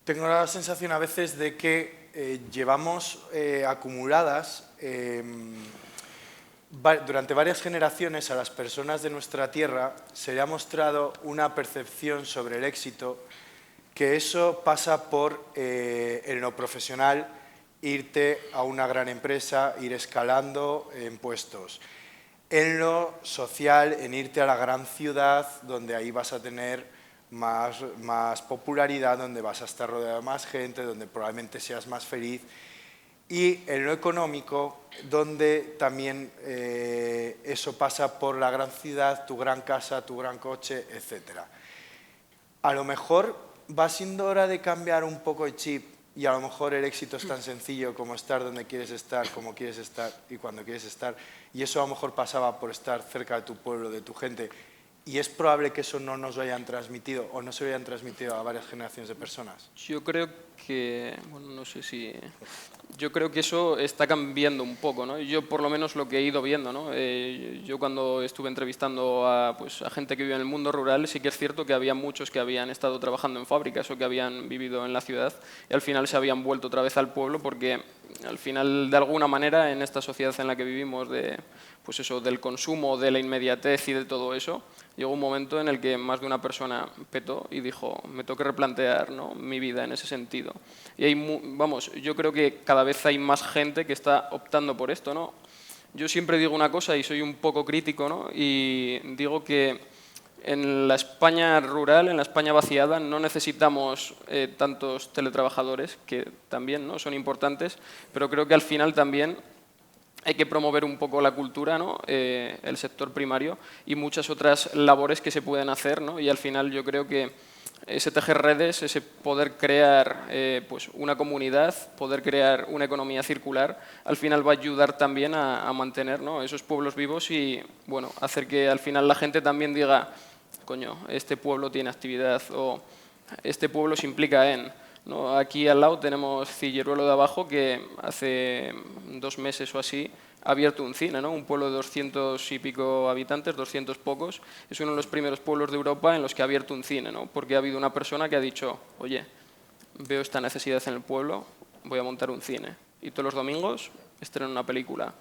Tengo la sensación a veces de que llevamos acumuladas durante varias generaciones a las personas de nuestra tierra se le ha mostrado una percepción sobre el éxito que eso pasa por, en lo profesional, irte a una gran empresa, ir escalando en puestos. En lo social, en irte a la gran ciudad, donde ahí vas a tener más popularidad, donde vas a estar rodeado de más gente, donde probablemente seas más feliz. Y en lo económico, donde también eso pasa por la gran ciudad, tu gran casa, tu gran coche, etc. A lo mejor va siendo hora de cambiar un poco el chip y a lo mejor el éxito es tan sencillo como estar donde quieres estar, como quieres estar y cuando quieres estar. Y eso a lo mejor pasaba por estar cerca de tu pueblo, de tu gente. Y es probable que eso no nos lo hayan transmitido o no se lo hayan transmitido a varias generaciones de personas. Yo creo que, bueno, no sé si... Yo creo que eso está cambiando un poco, ¿no? Yo por lo menos lo que he ido viendo, ¿no? Yo cuando estuve entrevistando a gente que vive en el mundo rural, sí que es cierto que había muchos que habían estado trabajando en fábricas o que habían vivido en la ciudad y al final se habían vuelto otra vez al pueblo porque al final, de alguna manera, en esta sociedad en la que vivimos pues eso, del consumo, de la inmediatez y de todo eso, llegó un momento en el que más de una persona petó y dijo, me tengo que replantear, ¿no? Mi vida en ese sentido. Y vamos, yo creo que cada vez hay más gente que está optando por esto, ¿no? Yo siempre digo una cosa y soy un poco crítico, ¿no? Y digo que en la España rural, en la España vaciada, no necesitamos tantos teletrabajadores, que también, ¿no?, son importantes, pero creo que al final también hay que promover un poco la cultura, ¿no?, el sector primario y muchas otras labores que se pueden hacer, ¿no? Y al final yo creo que ese tejer redes, ese poder crear pues una comunidad, poder crear una economía circular, al final va a ayudar también a mantener, ¿no?, esos pueblos vivos y bueno, hacer que al final la gente también diga, coño, este pueblo tiene actividad o este pueblo se implica en, ¿no? Aquí al lado tenemos Cilleruelo de Abajo, que hace 2 meses o así ha abierto un cine, ¿no? Un pueblo de 200 y pico habitantes, 200 pocos. Es uno de los primeros pueblos de Europa en los que ha abierto un cine, ¿no? Porque ha habido una persona que ha dicho, oye, veo esta necesidad en el pueblo, voy a montar un cine. Y todos los domingos estreno una película.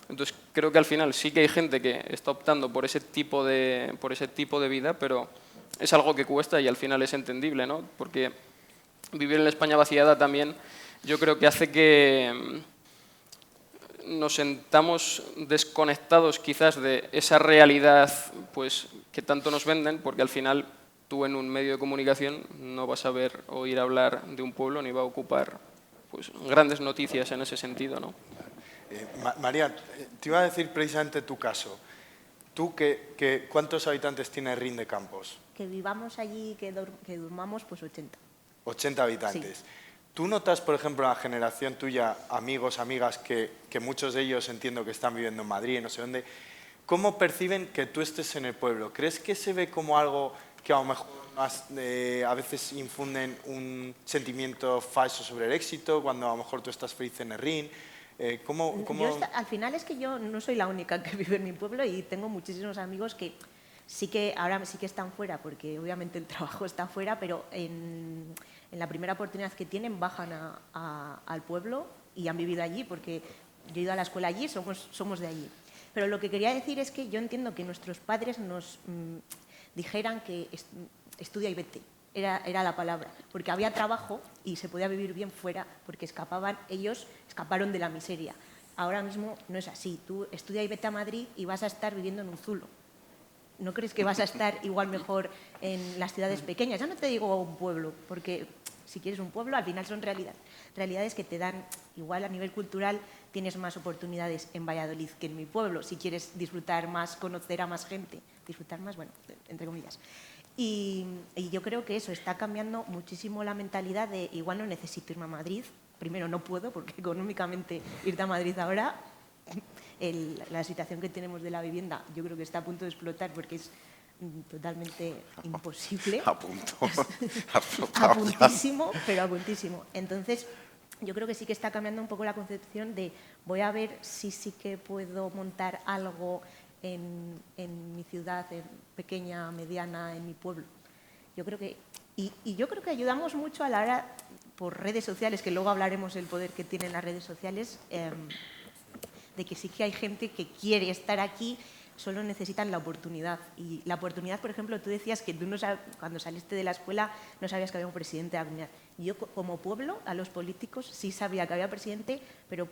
Entonces creo que al final sí que hay gente que está optando por ese tipo de vida, pero es algo que cuesta y al final es entendible, ¿no? Porque vivir en la España vaciada también yo creo que hace que nos sentamos desconectados quizás de esa realidad pues, que tanto nos venden, porque al final tú en un medio de comunicación no vas a ver o ir a hablar de un pueblo ni va a ocupar pues, grandes noticias en ese sentido, ¿no? María, te iba a decir precisamente tu caso. ¿Tú cuántos habitantes tiene Rin de Campos? Que vivamos allí, que durmamos, pues 80. 80 habitantes. Sí. ¿Tú notas, por ejemplo, en la generación tuya, amigos, amigas, que muchos de ellos entiendo que están viviendo en Madrid, no sé dónde, cómo perciben que tú estés en el pueblo? ¿Crees que se ve como algo que a lo mejor a veces infunden un sentimiento falso sobre el éxito, cuando a lo mejor tú estás feliz en el Rin? Al final es que yo no soy la única que vive en mi pueblo y tengo muchísimos amigos que ahora sí que están fuera, porque obviamente el trabajo está fuera, pero en la primera oportunidad que tienen bajan al pueblo y han vivido allí, porque yo he ido a la escuela allí, somos de allí. Pero lo que quería decir es que yo entiendo que nuestros padres nos dijeran que estudia y vete, era la palabra, porque había trabajo y se podía vivir bien fuera, porque ellos escaparon de la miseria. Ahora mismo no es así, tú estudia y vete a Madrid y vas a estar viviendo en un zulo. ¿No crees que vas a estar igual mejor en las ciudades pequeñas? Ya no te digo un pueblo, porque si quieres un pueblo, al final son realidades que te dan, igual a nivel cultural, tienes más oportunidades en Valladolid que en mi pueblo, si quieres disfrutar más, conocer a más gente, disfrutar más, bueno, entre comillas. Y yo creo que eso está cambiando muchísimo la mentalidad de igual no necesito irme a Madrid, primero no puedo, porque económicamente irte a Madrid ahora, la situación que tenemos de la vivienda, yo creo que está a punto de explotar porque es totalmente imposible. A punto. A puntísimo, pero a puntísimo. Entonces, yo creo que sí que está cambiando un poco la concepción de voy a ver si sí que puedo montar algo en mi ciudad, pequeña, mediana, en mi pueblo. Yo creo que, y yo creo que ayudamos mucho a la hora, por redes sociales, que luego hablaremos del poder que tienen las redes sociales, de que sí que hay gente que quiere estar aquí, solo necesitan la oportunidad. Y la oportunidad, por ejemplo, tú decías que tú cuando saliste de la escuela no sabías que había un presidente de la comunidad. Yo, como pueblo, a los políticos sí sabía que había presidente, pero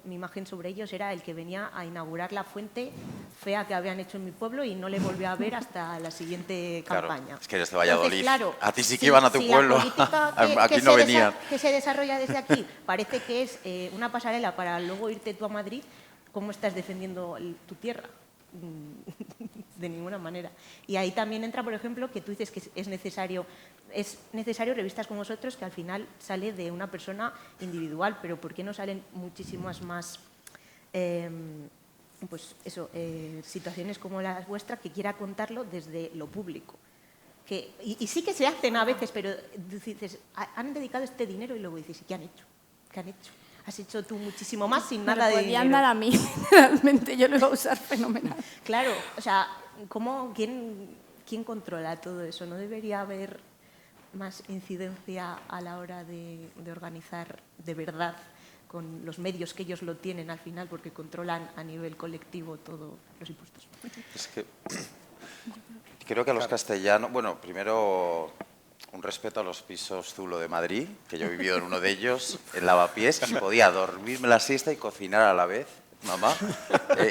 mi imagen sobre ellos era el que venía a inaugurar la fuente fea que habían hecho en mi pueblo y no le volví a ver hasta la siguiente campaña. Claro, es que eres de Valladolid. Entonces, claro, a ti sí que iban a tu pueblo. La política aquí no venían. Que se desarrolla desde aquí parece que es una pasarela para luego irte tú a Madrid. ¿Cómo estás defendiendo tu tierra? De ninguna manera. Y ahí también entra, por ejemplo, que tú dices que es necesario revistas como vosotros, que al final sale de una persona individual, pero ¿por qué no salen muchísimas más situaciones como la vuestra que quiera contarlo desde lo público? Y sí que se hacen a veces, pero dices, han dedicado este dinero y luego dices, ¿y qué han hecho? ¿Qué han hecho? Has hecho tú muchísimo más sin nada de dinero. Me podían dar a mí, realmente, yo lo iba a usar fenomenal. Claro, o sea, ¿quién controla todo eso? ¿No debería haber más incidencia a la hora de organizar de verdad con los medios que ellos lo tienen al final, porque controlan a nivel colectivo todos los impuestos? Es que creo que a los castellanos, bueno, primero un respeto a los pisos Zulo de Madrid, que yo he vivido en uno de ellos, en Lavapiés, y podía dormirme la siesta y cocinar a la vez, mamá,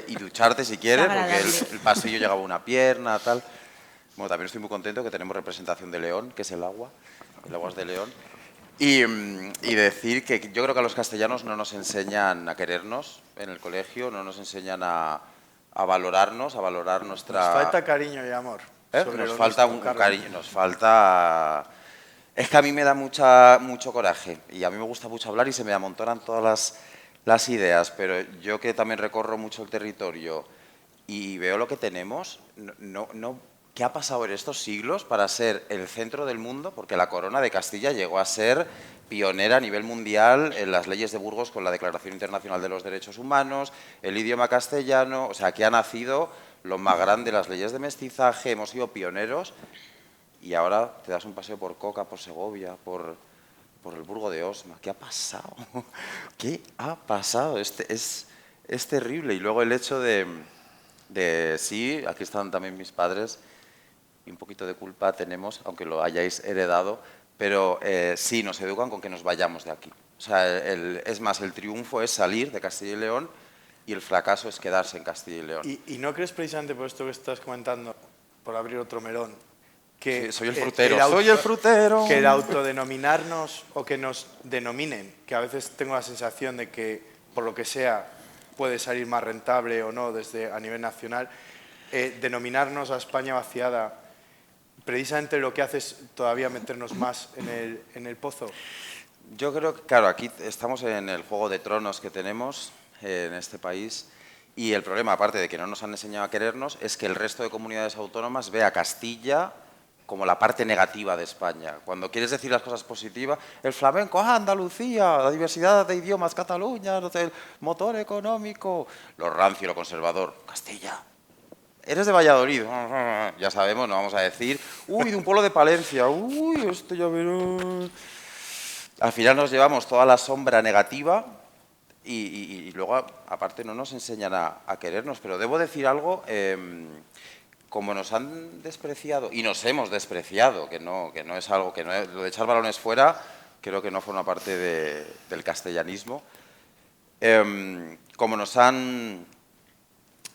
y ducharte si quieres, porque el pasillo llegaba a una pierna, tal. Bueno, también estoy muy contento que tenemos representación de León, que es el agua es de León. Y decir que yo creo que a los castellanos no nos enseñan a querernos en el colegio, no nos enseñan a valorarnos, a valorar nuestra... Nos falta cariño y amor. Nos falta un cariño, nos falta... Es que a mí me da mucho coraje y a mí me gusta mucho hablar y se me amontonan todas las ideas, pero yo que también recorro mucho el territorio y veo lo que tenemos, ¿qué ha pasado en estos siglos para ser el centro del mundo? Porque la corona de Castilla llegó a ser pionera a nivel mundial en las leyes de Burgos con la Declaración Internacional de los Derechos Humanos, el idioma castellano, o sea, aquí ha nacido lo más grande, las leyes de mestizaje, hemos sido pioneros y ahora te das un paseo por Coca, por Segovia, por el Burgo de Osma. ¿Qué ha pasado? ¿Qué ha pasado? Es terrible. Y luego el hecho de sí, aquí están también mis padres, y un poquito de culpa tenemos, aunque lo hayáis heredado, pero sí, nos educan con que nos vayamos de aquí. O sea, es más, el triunfo es salir de Castilla y León y el fracaso es quedarse en Castilla y León. ¿Y no crees precisamente por esto que estás comentando, por abrir otro melón, que sí, soy el frutero, que el autodenominarnos o que nos denominen, que a veces tengo la sensación de que, por lo que sea, puede salir más rentable o no a nivel nacional, denominarnos a España vaciada, precisamente lo que hace es todavía meternos más en el pozo? Yo creo que, claro, aquí estamos en el juego de tronos que tenemos en este país y el problema, aparte de que no nos han enseñado a querernos, es que el resto de comunidades autónomas ve a Castilla como la parte negativa de España. Cuando quieres decir las cosas positivas, el flamenco, Andalucía, la diversidad de idiomas, Cataluña, el motor económico, lo rancio, lo conservador, Castilla. Eres de Valladolid, ya sabemos, no vamos a decir, uy, de un pueblo de Palencia, uy, esto ya verás. Al final nos llevamos toda la sombra negativa y luego, aparte, no nos enseñan a querernos. Pero debo decir algo, como nos han despreciado, y nos hemos despreciado, que no es algo, lo de echar balones fuera, creo que no forma parte del castellanismo, como nos han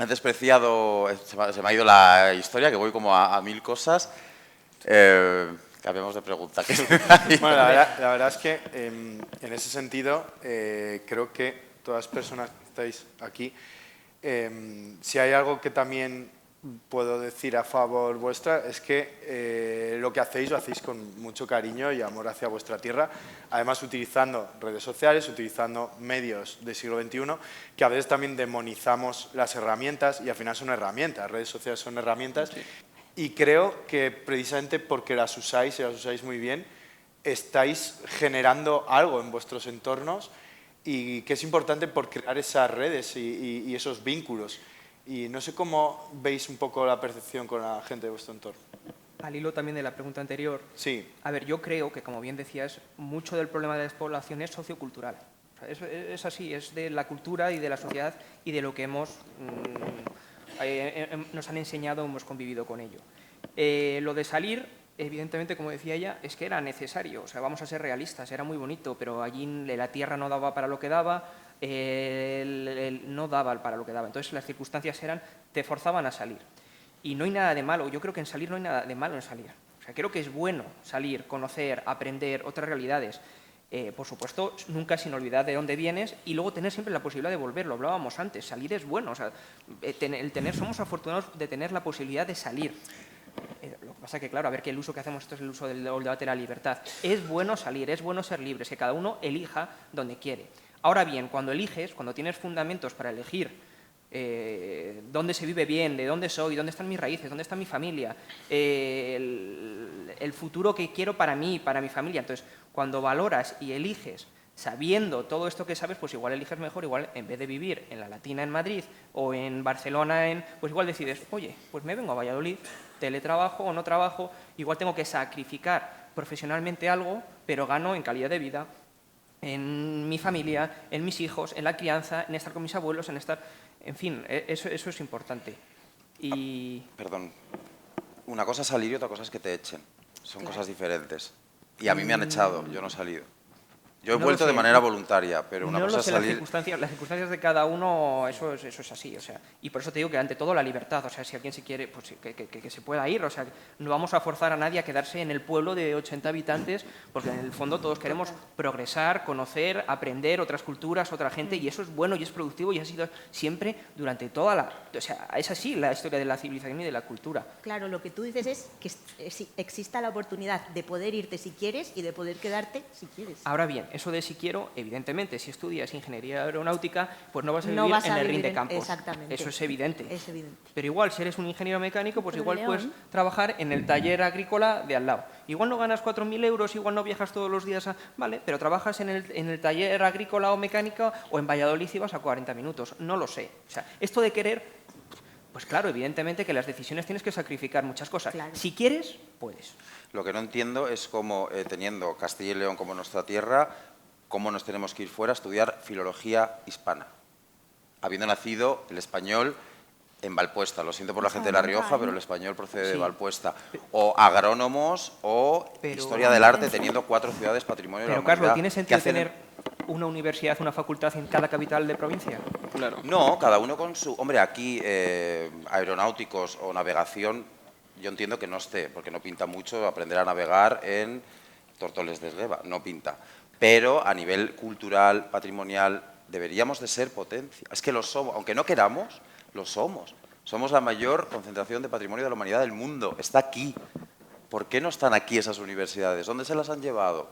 despreciado, se me ha ido la historia, que voy como a mil cosas, cambiamos de pregunta. Bueno, la verdad es que en ese sentido creo que todas las personas que estáis aquí, si hay algo que también puedo decir a favor vuestra es que lo que hacéis lo hacéis con mucho cariño y amor hacia vuestra tierra, además utilizando redes sociales, utilizando medios del siglo XXI, que a veces también demonizamos las herramientas y al final son herramientas, redes sociales son herramientas, sí. Y creo que precisamente porque las usáis y las usáis muy bien, estáis generando algo en vuestros entornos y que es importante por crear esas redes y esos vínculos. Y no sé cómo veis un poco la percepción con la gente de vuestro entorno. Al hilo también de la pregunta anterior, sí. A ver, yo creo que, como bien decías, mucho del problema de la despoblación es sociocultural. O sea, es así, es de la cultura y de la sociedad y de lo que nos han enseñado, hemos convivido con ello. Lo de salir, evidentemente, como decía ella, es que era necesario. O sea, vamos a ser realistas, era muy bonito, pero allí la tierra no daba para lo que daba, no daba para lo que daba. Entonces las circunstancias te forzaban a salir. Y no hay nada de malo, yo creo que en salir no hay nada de malo en salir. O sea, creo que es bueno salir, conocer, aprender otras realidades. Por supuesto, nunca sin olvidar de dónde vienes y luego tener siempre la posibilidad de volver, lo hablábamos antes, salir es bueno. O sea, somos afortunados de tener la posibilidad de salir. Lo que pasa es que, claro, a ver qué el uso que hacemos, esto es el uso del debate de la libertad. Es bueno salir, es bueno ser libres, que cada uno elija donde quiere. Ahora bien, cuando tienes fundamentos para elegir dónde se vive bien, de dónde soy, dónde están mis raíces, dónde está mi familia, el futuro que quiero para mí, para mi familia, entonces, cuando valoras y eliges sabiendo todo esto que sabes, pues igual eliges mejor, igual en vez de vivir en La Latina en Madrid o en Barcelona, pues igual decides, oye, pues me vengo a Valladolid, teletrabajo o no trabajo, igual tengo que sacrificar profesionalmente algo, pero gano en calidad de vida, en mi familia, en mis hijos, en la crianza, en estar con mis abuelos, en estar... En fin, eso es importante. Y... Perdón, una cosa es salir y otra cosa es que te echen. Son cosas diferentes. Y a mí me han echado, yo no he salido. Yo he No lo vuelto de sé. manera voluntaria, pero una No cosa lo es sé, salir... las circunstancias de cada uno, eso es así, o sea, y por eso te digo que ante todo la libertad, o sea, si alguien se quiere, pues que se pueda ir, o sea, no vamos a forzar a nadie a quedarse en el pueblo de 80 habitantes, porque en el fondo todos queremos progresar, conocer, aprender otras culturas, otra gente, y eso es bueno y es productivo y ha sido siempre durante toda la... O sea, es así la historia de la civilización y de la cultura. Claro, lo que tú dices es que exista la oportunidad de poder irte si quieres y de poder quedarte si quieres. Ahora bien, eso de si quiero, evidentemente, si estudias ingeniería aeronáutica, pues no vas a No vivir vas en a el RIN vivir de en- campos. exactamente. Eso es evidente. Es evidente. Pero igual, si eres un ingeniero mecánico, pues Pero igual de puedes León. trabajar en el taller agrícola de al lado. Igual no ganas 4.000 euros, igual no viajas todos los días, vale, pero trabajas en el taller agrícola o mecánico o en Valladolid y vas a 40 minutos. No lo sé. O sea, esto de querer, pues claro, evidentemente que las decisiones tienes que sacrificar muchas cosas. Claro. Si quieres, puedes. Lo que no entiendo es cómo, teniendo Castilla y León como nuestra tierra, cómo nos tenemos que ir fuera a estudiar filología hispana, habiendo nacido el español en Valpuesta. Lo siento por la gente de La Rioja, pero el español procede de Sí. Valpuesta. O agrónomos o Pero- historia del arte, teniendo 4 ciudades patrimonio de Pero, la humanidad. Carlos, ¿tiene que sentido hacen- tener una universidad, una facultad en cada capital de provincia? Claro. No, cada uno con su... Hombre, aquí aeronáuticos o navegación, yo entiendo que no esté, porque no pinta mucho aprender a navegar en Tortoles de Esgueva, no pinta. Pero a nivel cultural, patrimonial, deberíamos de ser potencia. Es que lo somos, aunque no queramos, lo somos. Somos la mayor concentración de patrimonio de la humanidad del mundo. Está aquí. ¿Por qué no están aquí esas universidades? ¿Dónde se las han llevado?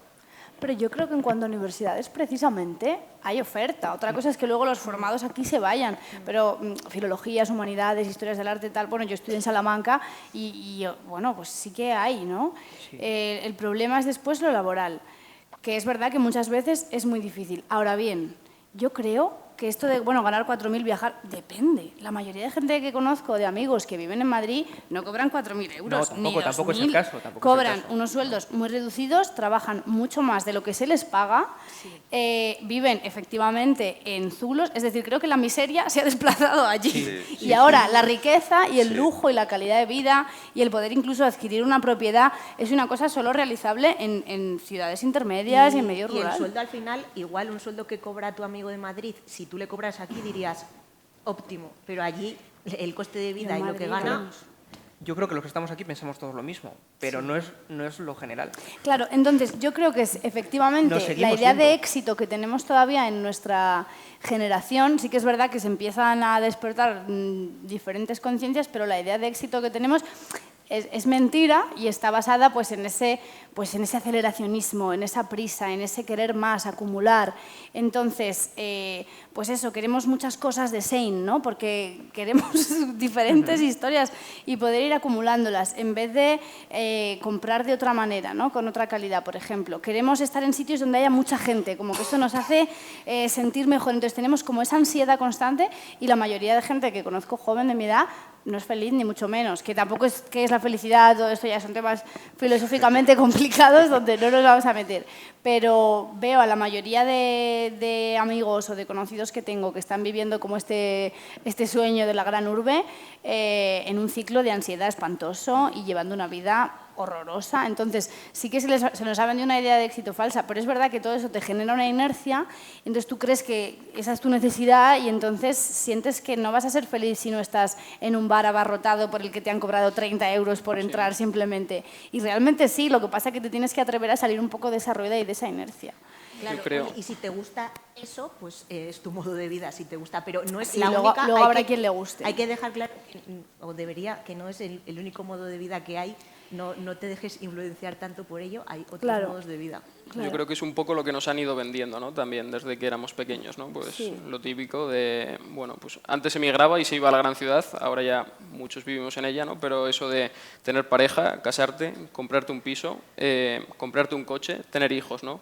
Pero yo creo que en cuanto a universidades, precisamente, hay oferta. Otra cosa es que luego los formados aquí se vayan. Pero filologías, humanidades, historias del arte, tal, bueno, yo estudié en Salamanca y, bueno, pues sí que hay, ¿no? El problema es después lo laboral, que es verdad que muchas veces es muy difícil. Ahora bien, yo creo que esto de, bueno, ganar 4.000, viajar, depende. La mayoría de gente que conozco, de amigos que viven en Madrid, no cobran 4.000 euros. No, ni tampoco es el 2.000. caso, tampoco es el Cobran caso. unos sueldos muy reducidos, trabajan mucho más de lo que se les paga, viven efectivamente en zulos, es decir, creo que la miseria se ha desplazado allí. Sí, Y ahora la riqueza y el Sí. lujo y la calidad de vida y el poder incluso adquirir una propiedad es una cosa solo realizable en ciudades intermedias y en medio Y el rural. sueldo al final, igual un sueldo que cobra tu amigo de Madrid, si tú le cobras aquí dirías óptimo, pero allí el coste de vida y lo que Madrid, gana... vamos. Yo creo que los que estamos aquí pensamos todos lo mismo, pero no es lo general. Claro, entonces yo creo que es efectivamente Nos la seguimos idea de yendo. éxito que tenemos todavía en nuestra generación, sí que es verdad que se empiezan a despertar diferentes conciencias, pero la idea de éxito que tenemos es mentira y está basada pues en ese aceleracionismo, en esa prisa, en ese querer más, acumular. Entonces, pues eso, queremos muchas cosas de Sein, ¿no? Porque queremos diferentes historias y poder ir acumulándolas en vez de comprar de otra manera, ¿no? Con otra calidad, por ejemplo. Queremos estar en sitios donde haya mucha gente, como que esto nos hace sentir mejor. Entonces tenemos como esa ansiedad constante y la mayoría de gente que conozco joven de mi edad no es feliz ni mucho menos, que tampoco es que es la felicidad, todo esto ya son temas filosóficamente complicados donde no nos vamos a meter, pero veo a la mayoría de amigos o de conocidos que tengo que están viviendo como este sueño de la gran urbe en un ciclo de ansiedad espantoso y llevando una vida horrorosa. Entonces, sí que se nos ha vendido una idea de éxito falsa, pero es verdad que todo eso te genera una inercia, entonces tú crees que esa es tu necesidad y entonces sientes que no vas a ser feliz si no estás en un bar abarrotado por el que te han cobrado 30 euros por entrar simplemente. Y realmente sí, lo que pasa es que te tienes que atrever a salir un poco de esa rueda y de esa inercia. Claro, creo. oye, y si te gusta eso, pues es tu modo de vida, si te gusta, pero no es Sí, la luego- única. luego hay habrá que- quien le guste. Hay que dejar claro, o debería, que no es el único modo de vida que hay, no te dejes influenciar tanto por ello, hay otros Claro. modos de vida. Claro. Yo creo que es un poco lo que nos han ido vendiendo, ¿no? También desde que éramos pequeños, ¿no? Pues Sí. lo típico de, bueno, pues antes se emigraba y se iba a la gran ciudad, ahora ya muchos vivimos en ella, ¿no? Pero eso de tener pareja, casarte, comprarte un piso, comprarte un coche, tener hijos, ¿no?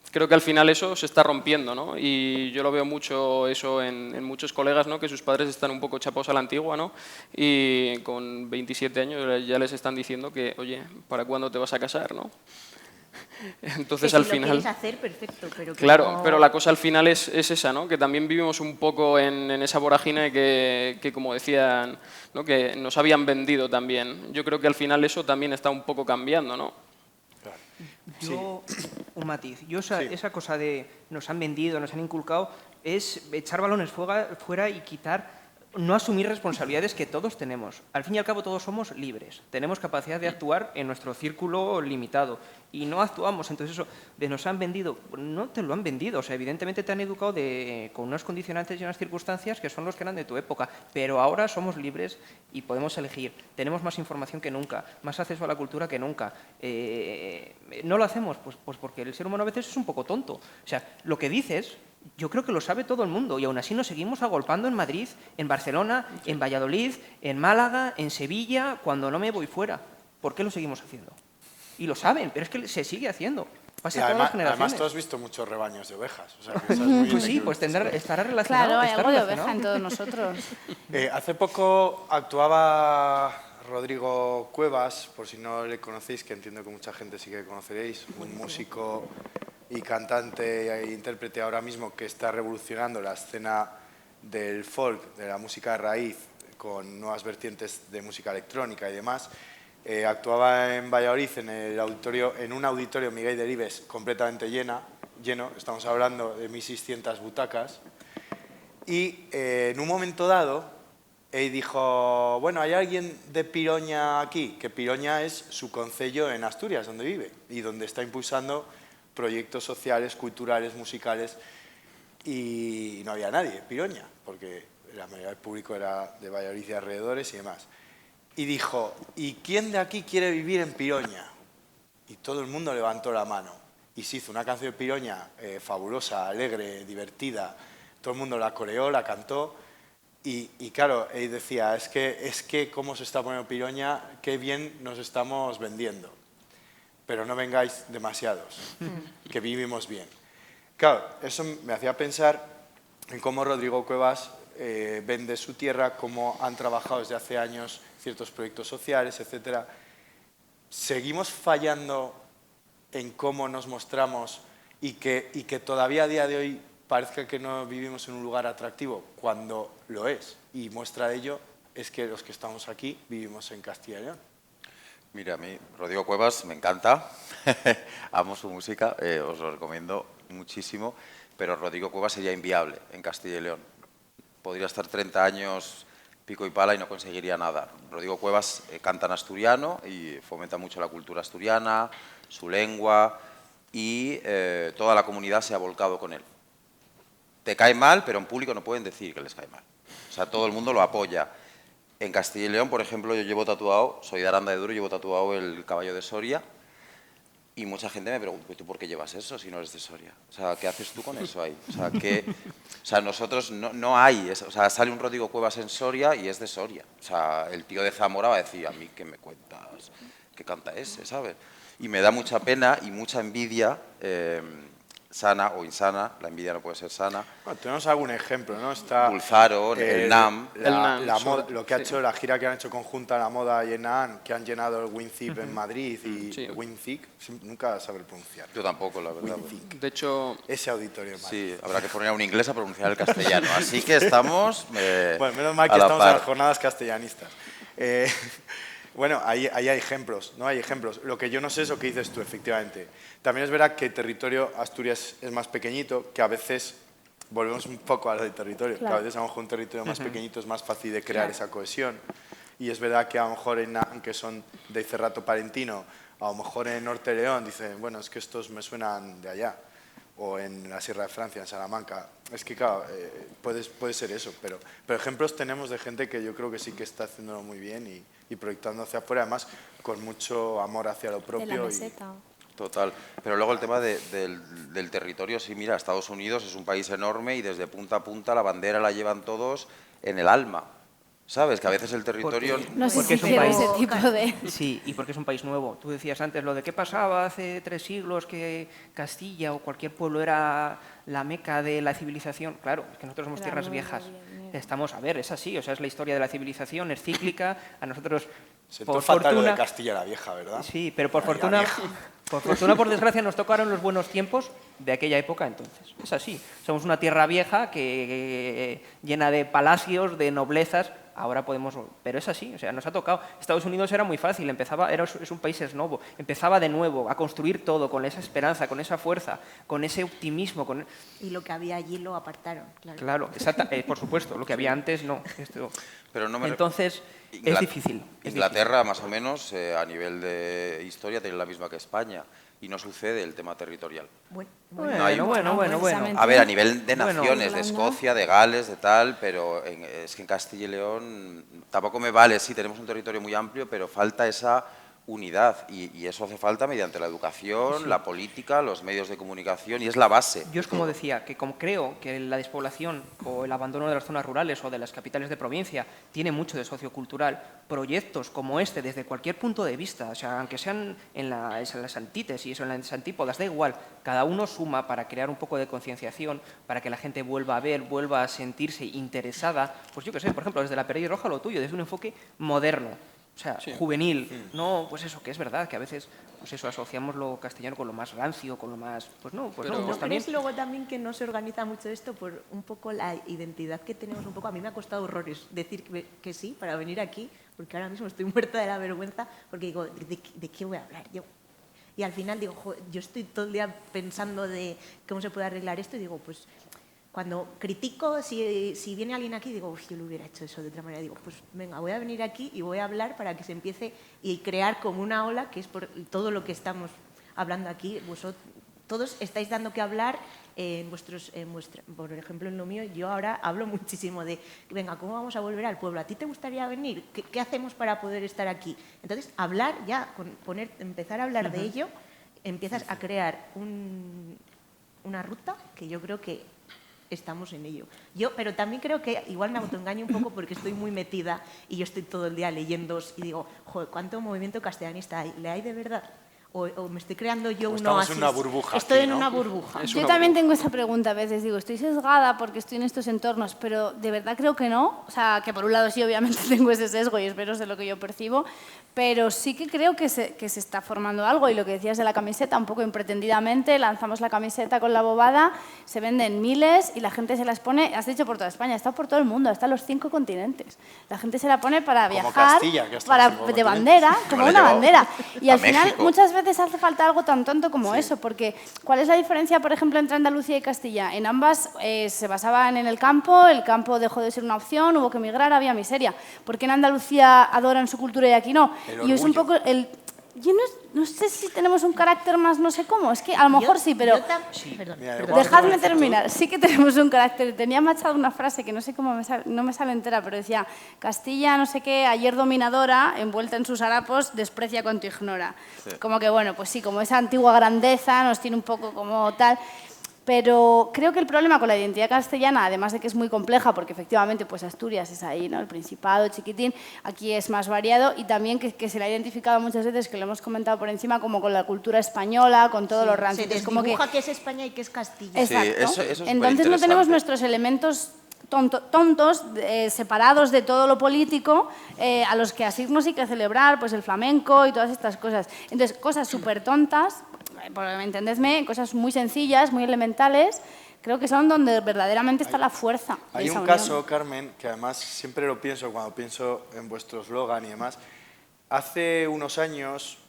Creo que al final eso se está rompiendo, ¿no? Y yo lo veo mucho eso en muchos colegas, ¿no? Que sus padres están un poco chapados a la antigua, ¿no? Y con 27 años ya les están diciendo que, oye, ¿para cuándo te vas a casar, no? Entonces Que al si lo final... quieres hacer, perfecto, pero que Claro, no- pero la cosa al final es esa, ¿no? Que también vivimos un poco en esa vorágine que, como decían, ¿no? Que nos habían vendido también. Yo creo que al final eso también está un poco cambiando, ¿no? Yo, un matiz. Yo esa cosa de nos han vendido, nos han inculcado, es echar balones fuera y quitar, no asumir responsabilidades que todos tenemos. Al fin y al cabo todos somos libres, tenemos capacidad de actuar en nuestro círculo limitado y no actuamos. Entonces eso de nos han vendido, no te lo han vendido, o sea, evidentemente te han educado con unos condicionantes y unas circunstancias que son los que eran de tu época, pero ahora somos libres y podemos elegir. Tenemos más información que nunca, más acceso a la cultura que nunca. ¿No lo hacemos? Pues porque el ser humano a veces es un poco tonto. O sea, lo que dices, yo creo que lo sabe todo el mundo y aún así nos seguimos agolpando en Madrid, en Barcelona, en Valladolid, en Málaga, en Sevilla, cuando no me voy fuera. ¿Por qué lo seguimos haciendo? Y lo saben, pero es que se sigue haciendo. Pasa todas las generaciones. Además, tú has visto muchos rebaños de ovejas. O sea, que sabes muy bien pues sí, pues estará relacionado. Claro, hay estará algo de relacionado. oveja en todos nosotros. Hace poco actuaba Rodrigo Cuevas, por si no le conocéis, que entiendo que mucha gente sí que conoceréis, un músico y cantante e intérprete ahora mismo que está revolucionando la escena del folk, de la música de raíz, con nuevas vertientes de música electrónica y demás. Actuaba en Valladolid en un auditorio Miguel Delibes completamente lleno, estamos hablando de 1.600 butacas, y en un momento dado él dijo, bueno, ¿hay alguien de Piroña aquí? Que Piroña es su concello en Asturias, donde vive, y donde está impulsando proyectos sociales, culturales, musicales, y no había nadie, Piroña, porque la mayoría del público era de Valladolid y alrededores y demás. Y dijo, ¿y quién de aquí quiere vivir en Piroña? Y todo el mundo levantó la mano. Y se hizo una canción de Piroña fabulosa, alegre, divertida. Todo el mundo la coreó, la cantó. Y claro, él decía, es que cómo se está poniendo Piroña, qué bien nos estamos vendiendo. Pero no vengáis demasiados, que vivimos bien. Claro, eso me hacía pensar en cómo Rodrigo Cuevas vende su tierra, cómo han trabajado desde hace años ciertos proyectos sociales, etc. Seguimos fallando en cómo nos mostramos y que todavía a día de hoy parezca que no vivimos en un lugar atractivo, cuando lo es. Y muestra de ello es que los que estamos aquí vivimos en Castilla y León. Mira, a mí Rodrigo Cuevas me encanta, amo su música, os lo recomiendo muchísimo, pero Rodrigo Cuevas sería inviable en Castilla y León. Podría estar 30 años pico y pala y no conseguiría nada. Rodrigo Cuevas canta en asturiano y fomenta mucho la cultura asturiana, su lengua, y toda la comunidad se ha volcado con él. Te cae mal, pero en público no pueden decir que les cae mal. O sea, todo el mundo lo apoya. En Castilla y León, por ejemplo, yo llevo tatuado, soy de Aranda de Duero, llevo tatuado el caballo de Soria, y mucha gente me pregunta, ¿tú por qué llevas eso si no eres de Soria? O sea, ¿qué haces tú con eso ahí? O sea, nosotros no hay, o sea, sale un Rodrigo Cuevas en Soria y es de Soria. O sea, el tío de Zamora va a decir, a mí, ¿qué me cuentas? ¿Qué canta ese, sabes? Y me da mucha pena y mucha envidia, sana o insana, la envidia no puede ser sana. Bueno, tenemos algún ejemplo, ¿no? Está Pulsaro, el NAM. Lo que ha hecho, la gira que han hecho conjunta La Moda y Enaan, que han llenado el WinZip en Madrid y Sí. WinZip, nunca sabré pronunciar. Yo tampoco, la verdad. WinZip. De hecho, Ese auditorio en Madrid. Sí, habrá que poner a un inglés a pronunciar el castellano. Así que estamos Bueno, menos mal que a la estamos en par. las jornadas castellanistas. Bueno, ahí hay ejemplos, ¿no? Hay ejemplos. Lo que yo no sé es lo que dices tú, efectivamente. También es verdad que el territorio Asturias es más pequeñito, que a veces volvemos un poco a lo del territorio. Claro. Que a veces a lo mejor un territorio más pequeñito es más fácil de crear esa cohesión. Y es verdad que a lo mejor en Naán, que son de Cerrato Palentino, a lo mejor en Norte de León dicen, bueno, es que estos me suenan de allá. O en la Sierra de Francia, en Salamanca. Es que, claro, puede ser eso, pero ejemplos tenemos de gente que yo creo que sí que está haciéndolo muy bien y proyectando hacia afuera, además con mucho amor hacia lo En la propio. meseta. Total. Pero luego el tema del territorio, sí, mira, Estados Unidos es un país enorme y desde punta a punta la bandera la llevan todos en el alma. ¿Sabes? Que a veces el territorio... No sé Porque si es un quiero país- ese tipo de... Sí, y porque es un país nuevo. Tú decías antes lo de qué pasaba hace 3 siglos que Castilla o cualquier pueblo era la meca de la civilización. Claro, es que nosotros somos Era tierras nuevo, viejas. bien. Estamos, a ver, es así, o sea, es la historia de la civilización, es cíclica. A nosotros, Sentó por fatal lo de fortuna... Castilla la Vieja, ¿verdad? Sí, pero por La fortuna, vieja. por desgracia, nos tocaron los buenos tiempos de aquella época entonces. Es así. Somos una tierra vieja que llena de palacios, de noblezas. ahora podemos... Pero es así, o sea, nos ha tocado. Estados Unidos era muy fácil, es un país esnobo, empezaba de nuevo a construir todo con esa esperanza, con esa fuerza, con ese optimismo. Y lo que había allí lo apartaron, claro. Claro, por supuesto, lo que había antes no. Pero no Entonces, es difícil. Inglaterra, más o menos, a nivel de historia, tiene la misma que España. Y no sucede el tema territorial. Bueno. A ver, a nivel de naciones, de Escocia, de Gales, de tal, pero es que en Castilla y León tampoco me vale, sí, tenemos un territorio muy amplio, pero falta esa unidad y eso hace falta mediante la educación, la política, los medios de comunicación y es la base. Yo es como decía, que como creo que la despoblación o el abandono de las zonas rurales o de las capitales de provincia tiene mucho de sociocultural, proyectos como este desde cualquier punto de vista, o sea, aunque sean en las antítesis o en las antípodas, da igual, cada uno suma para crear un poco de concienciación, para que la gente vuelva a ver, vuelva a sentirse interesada, pues yo qué sé, por ejemplo, desde la pelirroja lo tuyo, desde un enfoque moderno. O sea, juvenil, no, pues eso, que es verdad, que a veces pues eso, asociamos lo castellano con lo más rancio, con lo más... Pues no, pues ¿No también... crees luego también que no se organiza mucho esto por un poco la identidad que tenemos un poco? A mí me ha costado horrores decir que sí para venir aquí, porque ahora mismo estoy muerta de la vergüenza, porque digo, ¿de qué voy a hablar yo? Y al final digo, yo estoy todo el día pensando de cómo se puede arreglar esto y digo, pues... Cuando critico, si viene alguien aquí, digo, uy, yo lo hubiera hecho eso de otra manera. Digo, pues venga, voy a venir aquí y voy a hablar para que se empiece y crear como una ola, que es por todo lo que estamos hablando aquí. Vosotros todos estáis dando que hablar por ejemplo, en lo mío, yo ahora hablo muchísimo de, venga, ¿cómo vamos a volver al pueblo? ¿A ti te gustaría venir? ¿Qué hacemos para poder estar aquí? Entonces, hablar ya, empezar a hablar de ello, empiezas a crear una ruta que yo creo que estamos en ello. Pero también creo que igual me autoengaño un poco porque estoy muy metida y yo estoy todo el día leyendo y digo, joder, ¿cuánto movimiento castellanista hay? ¿Le hay de verdad? O me estoy creando yo un oasis. En una burbuja. Estoy aquí, en ¿no? una burbuja. Yo también tengo esa pregunta a veces, digo, estoy sesgada porque estoy en estos entornos, pero de verdad creo que no. O sea, que por un lado sí, obviamente tengo ese sesgo y espero es de lo que yo percibo, pero sí que creo que se está formando algo. Y lo que decías de la camiseta, un poco impretendidamente, lanzamos la camiseta con la bobada, se venden miles y la gente se las pone, has dicho por toda España, está por todo el mundo, está en los 5 continentes. La gente se la pone para Como viajar, Castilla, que está en 5 de bandera, como una bandera. Y al final México. muchas veces hace falta algo tan tonto como eso, porque ¿cuál es la diferencia, por ejemplo, entre Andalucía y Castilla? En ambas se basaban en el campo dejó de ser una opción, hubo que emigrar, había miseria. ¿Por qué en Andalucía adoran su cultura y aquí no? Y es un poco el... Yo no sé si tenemos un carácter más no sé cómo, es que a lo mejor sí, pero... Perdón. Dejadme terminar, sí que tenemos un carácter. Tenía machado una frase que no sé cómo no me sale entera, pero decía, Castilla, no sé qué, ayer dominadora, envuelta en sus harapos, desprecia cuanto ignora. Sí. Como que, bueno, pues sí, como esa antigua grandeza nos tiene un poco como tal... Pero creo que el problema con la identidad castellana, además de que es muy compleja, porque efectivamente pues Asturias es ahí, ¿no? El Principado, chiquitín, aquí es más variado y también que se le ha identificado muchas veces, que lo hemos comentado por encima, como con la cultura española, con todos los rancios. Se desdibuja que es España y que es Castilla. Exacto. Sí, eso es Entonces no tenemos nuestros elementos tontos, separados de todo lo político, a los que asirnos y que celebrar, pues el flamenco y todas estas cosas. Entonces, cosas súper tontas, entendedme, cosas muy sencillas, muy elementales, creo que son donde verdaderamente está la fuerza. Hay un caso, Carmen, que además siempre lo pienso cuando pienso en vuestro eslogan y demás. Hace unos años,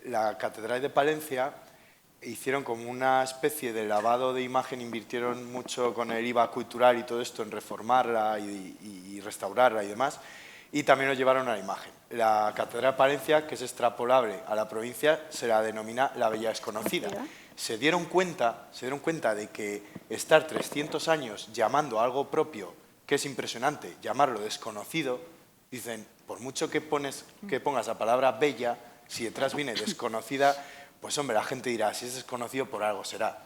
la Catedral de Palencia hicieron como una especie de lavado de imagen, invirtieron mucho con el IVA cultural y todo esto en reformarla y restaurarla y demás, y también lo llevaron a la imagen. La Catedral de Palencia, que es extrapolable a la provincia, se la denomina la Bella Desconocida. Se dieron cuenta de que estar 300 años llamando a algo propio, que es impresionante, llamarlo desconocido, dicen, por mucho que pongas la palabra bella, si detrás viene desconocida, pues hombre, la gente dirá, si es desconocido, por algo será.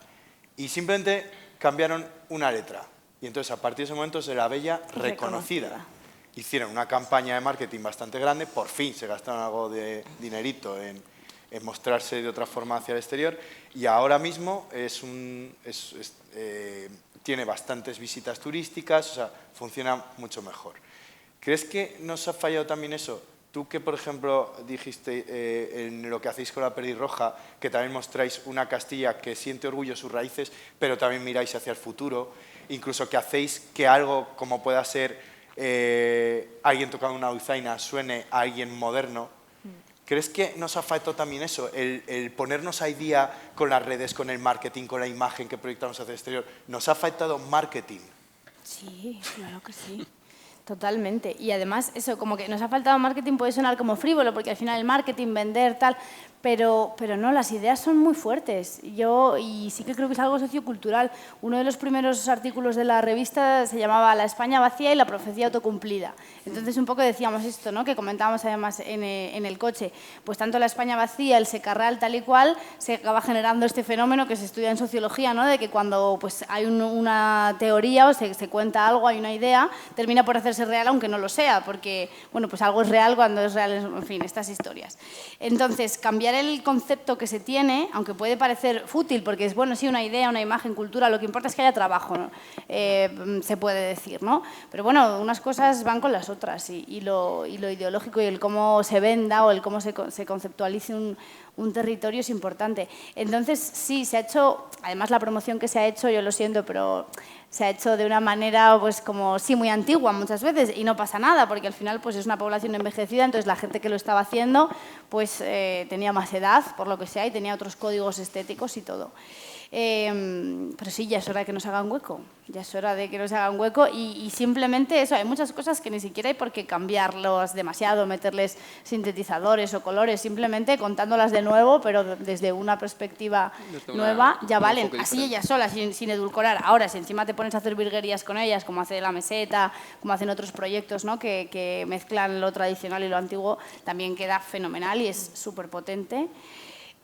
Y simplemente cambiaron una letra. Y entonces, a partir de ese momento, será Bella Reconocida. Hicieron una campaña de marketing bastante grande, por fin se gastaron algo de dinerito en mostrarse de otra forma hacia el exterior, y ahora mismo tiene bastantes visitas turísticas, o sea, funciona mucho mejor. ¿Crees que nos ha fallado también eso? Tú que, por ejemplo, dijiste en lo que hacéis con la pelirroja, que también mostráis una Castilla que siente orgullo de sus raíces, pero también miráis hacia el futuro, incluso que hacéis que algo como pueda ser alguien tocando una dulzaina suene a alguien moderno. ¿Crees que nos ha faltado también eso? El ponernos al día con las redes, con el marketing, con la imagen que proyectamos hacia el exterior. ¿Nos ha faltado marketing? Sí, claro que sí. Totalmente. Y además, eso, como que nos ha faltado marketing puede sonar como frívolo, porque al final el marketing, vender, tal, pero no, las ideas son muy fuertes. Y sí que creo que es algo sociocultural. Uno de los primeros artículos de la revista se llamaba La España vacía y la profecía autocumplida. Entonces, un poco decíamos esto, ¿no?, que comentábamos además en el coche. Pues tanto la España vacía, el secarral, tal y cual, se acaba generando este fenómeno que se estudia en sociología, ¿no?, de que cuando pues, hay una teoría o se cuenta algo, hay una idea, termina por hacerse real aunque no lo sea, porque bueno, pues algo es real cuando es real, en fin, estas historias. Entonces, cambiar el concepto que se tiene, aunque puede parecer fútil, porque es, bueno, sí, una idea, una imagen, cultura, lo que importa es que haya trabajo, ¿no? Se puede decir, ¿no? Pero bueno, unas cosas van con las otras y lo ideológico y el cómo se venda o el cómo se conceptualice un territorio es importante. Entonces, sí, se ha hecho, además la promoción que se ha hecho, yo lo siento, pero se ha hecho de una manera, pues como, sí, muy antigua muchas veces y no pasa nada, porque al final pues es una población envejecida, entonces la gente que lo estaba haciendo pues tenía más edad, por lo que sea, y tenía otros códigos estéticos y todo. Pero sí, ya es hora de que nos hagan hueco, ya es hora de que nos hagan hueco y simplemente eso, hay muchas cosas que ni siquiera hay por qué cambiarlos demasiado, meterles sintetizadores o colores, simplemente contándolas de nuevo, pero desde una perspectiva nueva, ya valen, así ellas solas, sin edulcorar. Ahora, si encima te pones a hacer virguerías con ellas, como hace La Meseta, como hacen otros proyectos, ¿no?, que mezclan lo tradicional y lo antiguo, también queda fenomenal y es súper potente.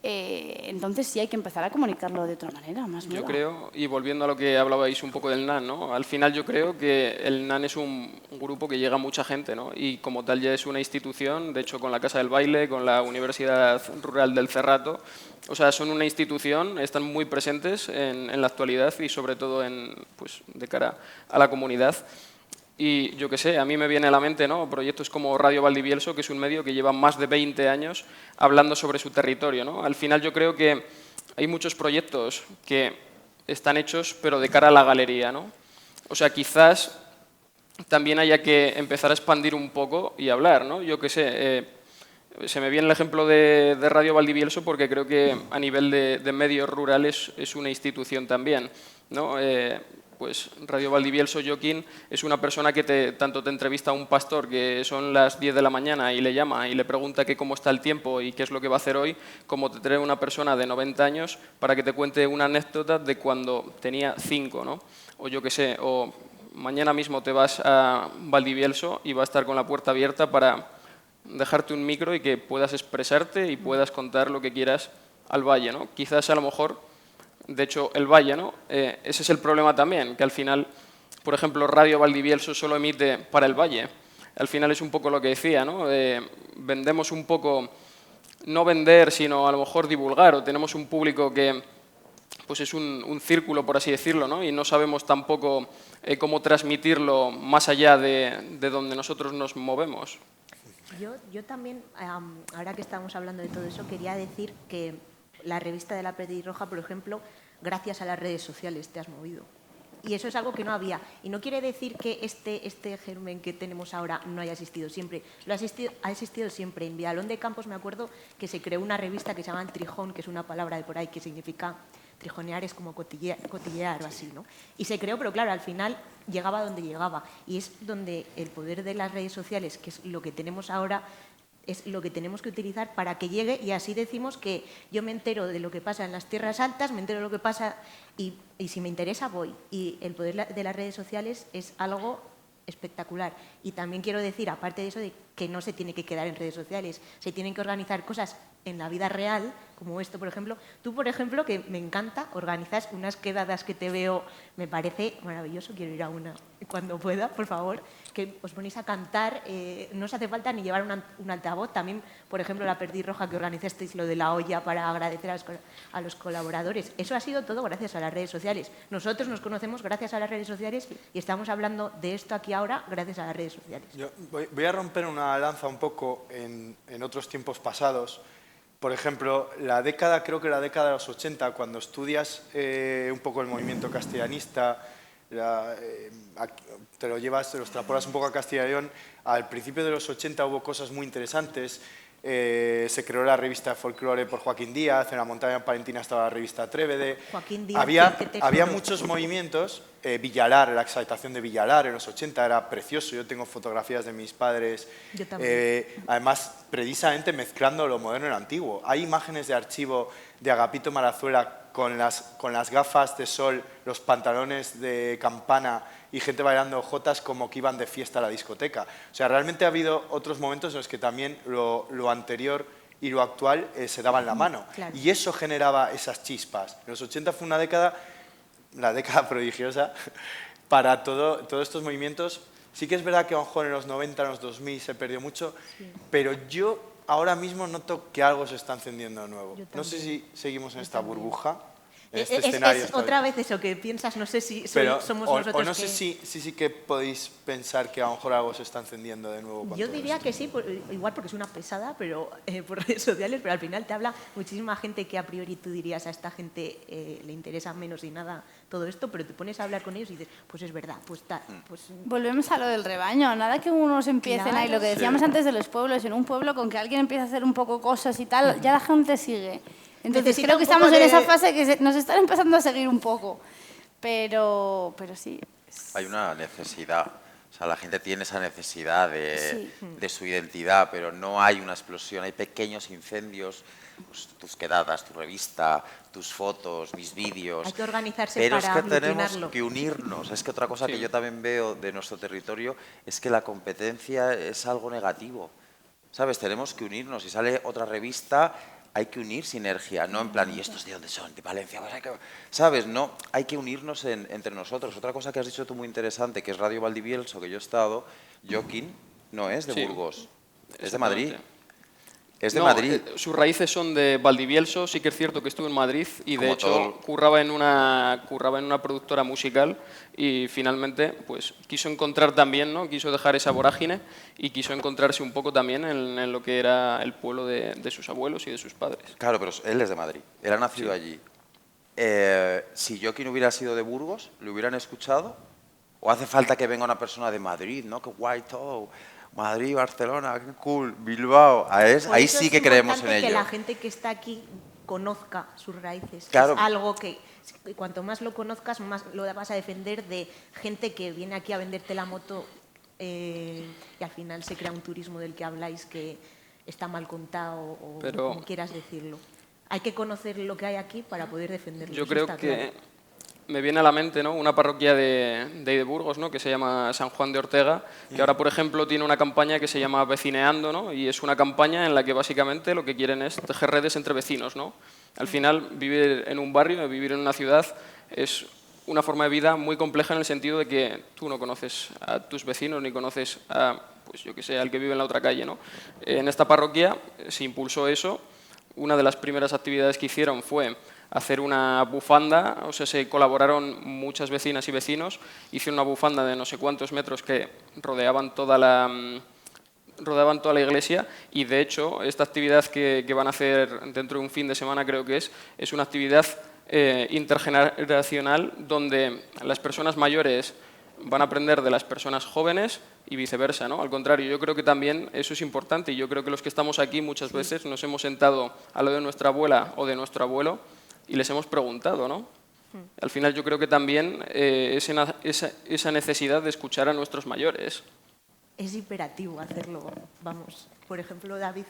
Entonces sí hay que empezar a comunicarlo de otra manera, más viva. Yo creo, y volviendo a lo que hablabais un poco del NAN, ¿no?, al final yo creo que el NAN es un grupo que llega a mucha gente, ¿no?, y como tal ya es una institución, de hecho con la Casa del Baile, con la Universidad Rural del Cerrato, o sea, son una institución, están muy presentes en la actualidad y sobre todo pues, de cara a la comunidad. Y yo qué sé, a mí me viene a la mente, ¿no?, proyectos como Radio Valdivielso, que es un medio que lleva más de 20 años hablando sobre su territorio, ¿no? Al final yo creo que hay muchos proyectos que están hechos pero de cara a la galería, ¿no? O sea, quizás también haya que empezar a expandir un poco y hablar, ¿no? Yo qué sé, se me viene el ejemplo de Radio Valdivielso porque creo que a nivel de medios rurales es una institución también, ¿no? Pues Radio Valdivielso, Joaquín, es una persona que tanto te entrevista a un pastor que son las 10 de la mañana y le llama y le pregunta que cómo está el tiempo y qué es lo que va a hacer hoy, como te trae una persona de 90 años para que te cuente una anécdota de cuando tenía 5, ¿no? O yo qué sé, o mañana mismo te vas a Valdivielso y va a estar con la puerta abierta para dejarte un micro y que puedas expresarte y puedas contar lo que quieras al valle, ¿no? Quizás a lo mejor, de hecho, el valle, ¿no? Ese es el problema también, que al final, por ejemplo, Radio Valdivielso solo emite para el valle. Al final es un poco lo que decía, ¿no? Vendemos un poco, no vender, sino a lo mejor divulgar, o tenemos un público que pues es un círculo, por así decirlo, ¿no? Y no sabemos tampoco cómo transmitirlo más allá de donde nosotros nos movemos. Yo también, ahora que estamos hablando de todo eso, quería decir que la revista de La Petirroja, por ejemplo, gracias a las redes sociales te has movido. Y eso es algo que no había. Y no quiere decir que este germen que tenemos ahora no haya existido siempre. Ha existido siempre. En Villalón de Campos me acuerdo que se creó una revista que se llama Trijón, que es una palabra de por ahí que significa trijonear, es como cotillear o así, ¿no? Y se creó, pero claro, al final llegaba donde llegaba. Y es donde el poder de las redes sociales, que es lo que tenemos ahora, es lo que tenemos que utilizar para que llegue, y así decimos que yo me entero de lo que pasa en las tierras altas, me entero de lo que pasa y si me interesa voy. Y el poder de las redes sociales es algo espectacular. Y también quiero decir, aparte de eso, de que no se tiene que quedar en redes sociales, se tienen que organizar cosas en la vida real, como esto, por ejemplo. Tú, por ejemplo, que me encanta, organizas unas quedadas que te veo, me parece maravilloso, quiero ir a una cuando pueda, por favor, que os ponéis a cantar, no os hace falta ni llevar un altavoz. También, por ejemplo, La Petirroja, que organizasteis lo de la olla para agradecer a los colaboradores. Eso ha sido todo gracias a las redes sociales. Nosotros nos conocemos gracias a las redes sociales y estamos hablando de esto aquí ahora gracias a las redes sociales. Yo voy a romper una lanza un poco en otros tiempos pasados. Por ejemplo, creo que la década de los 80, cuando estudias un poco el movimiento castellanista, te lo llevas, te lo extrapolas un poco a Castilla y León. Al principio de los 80 hubo cosas muy interesantes. Se creó la revista Folklore por Joaquín Díaz, en la montaña palentina estaba la revista Atrévede. Joaquín Díaz, había muchos movimientos. Villalar, la exaltación de Villalar en los 80 era precioso. Yo tengo fotografías de mis padres. Yo también. Además, precisamente mezclando lo moderno y lo antiguo. Hay imágenes de archivo de Agapito Marazuela con las gafas de sol, los pantalones de campana y gente bailando jotas como que iban de fiesta a la discoteca. O sea, realmente ha habido otros momentos en los que también lo anterior y lo actual se daban la mano. Claro. Y eso generaba esas chispas. En los 80 fue una década, la década prodigiosa para todos estos movimientos. Sí que es verdad que a lo mejor en los 90, en los 2000 se perdió mucho, sí, pero yo ahora mismo noto que algo se está encendiendo de nuevo. No sé si seguimos en esta burbuja. En este escenario es otra vez eso que piensas, no sé si somos nosotros o no sé si que podéis pensar que a lo mejor algo se está encendiendo de nuevo. Yo diría que sí, igual porque es una pesada, pero por redes sociales, pero al final te habla muchísima gente que a priori tú dirías a esta gente le interesa menos y nada todo esto, pero te pones a hablar con ellos y dices, pues es verdad, pues tal. Pues... Volvemos a lo del rebaño, nada que unos empiecen Claro, ahí, lo que decíamos antes de los pueblos, en un pueblo con que alguien empiece a hacer un poco cosas y tal, ya la gente sigue. Entonces Necesita creo que un poco estamos en de- esa fase que nos están empezando a seguir un poco, pero sí. Hay una necesidad, o sea, la gente tiene esa necesidad Sí. de su identidad, pero no hay una explosión, hay pequeños incendios, pues, tus quedadas, tu revista, tus fotos, mis vídeos. Hay que organizarse pero para es que tenemos aglutinarlo. que unirnos. Es que otra cosa Sí. que yo también veo de nuestro territorio es que la competencia es algo negativo. ¿Sabes? Tenemos que unirnos. Si sale otra revista, hay que unir sinergia, no en plan, ¿y estos de dónde son? ¿De Valencia? Pues hay que... ¿Sabes? No, hay que unirnos entre nosotros. Otra cosa que has dicho tú muy interesante, que es Radio Valdivielso, que yo he estado, Joaquín no es de Sí. Burgos, es de Madrid. Exactamente. Es de No, Madrid. Sus raíces son de Valdivielso, sí que es cierto que estuvo en Madrid y de Como hecho todo. curraba en una productora musical y finalmente pues quiso encontrar también, ¿no? Quiso dejar esa vorágine y quiso encontrarse un poco también en lo que era el pueblo de sus abuelos y de sus padres. Claro, pero él es de Madrid, él ha nacido allí. Si Joaquín hubiera sido de Burgos, ¿le hubieran escuchado? ¿O hace falta que venga una persona de Madrid, ¿no? ¡Qué guay todo! Madrid, Barcelona, qué cool, Bilbao. Por Ahí eso sí es que creemos en importante ello. que la gente que está aquí conozca sus raíces. Claro. Es algo que cuanto más lo conozcas, más lo vas a defender de gente que viene aquí a venderte la moto y al final se crea un turismo del que habláis que está mal contado o Pero- como quieras decirlo. Hay que conocer lo que hay aquí para poder defenderlo. Yo eso creo está que claro. me viene a la mente, ¿no? Una parroquia de Burgos, ¿no? Que se llama San Juan de Ortega, que ahora, por ejemplo, tiene una campaña que se llama Vecineando, ¿no? Y es una campaña en la que básicamente lo que quieren es tejer redes entre vecinos, ¿no? Al final, vivir en un barrio, vivir en una ciudad, es una forma de vida muy compleja en el sentido de que tú no conoces a tus vecinos ni conoces a, pues yo que sé, al que vive en la otra calle, ¿no? En esta parroquia se impulsó eso. Una de las primeras actividades que hicieron fue hacer una bufanda, o sea, se colaboraron muchas vecinas y vecinos, hicieron una bufanda de no sé cuántos metros que rodeaban toda la iglesia y, de hecho, esta actividad que van a hacer dentro de un fin de semana, creo que es una actividad intergeneracional donde las personas mayores van a aprender de las personas jóvenes y viceversa, ¿no? Al contrario, yo creo que también eso es importante y yo creo que los que estamos aquí muchas veces nos hemos sentado a lo de nuestra abuela o de nuestro abuelo y les hemos preguntado, ¿no? Al final yo creo que también esa necesidad de escuchar a nuestros mayores. Es imperativo hacerlo, vamos. Por ejemplo, David,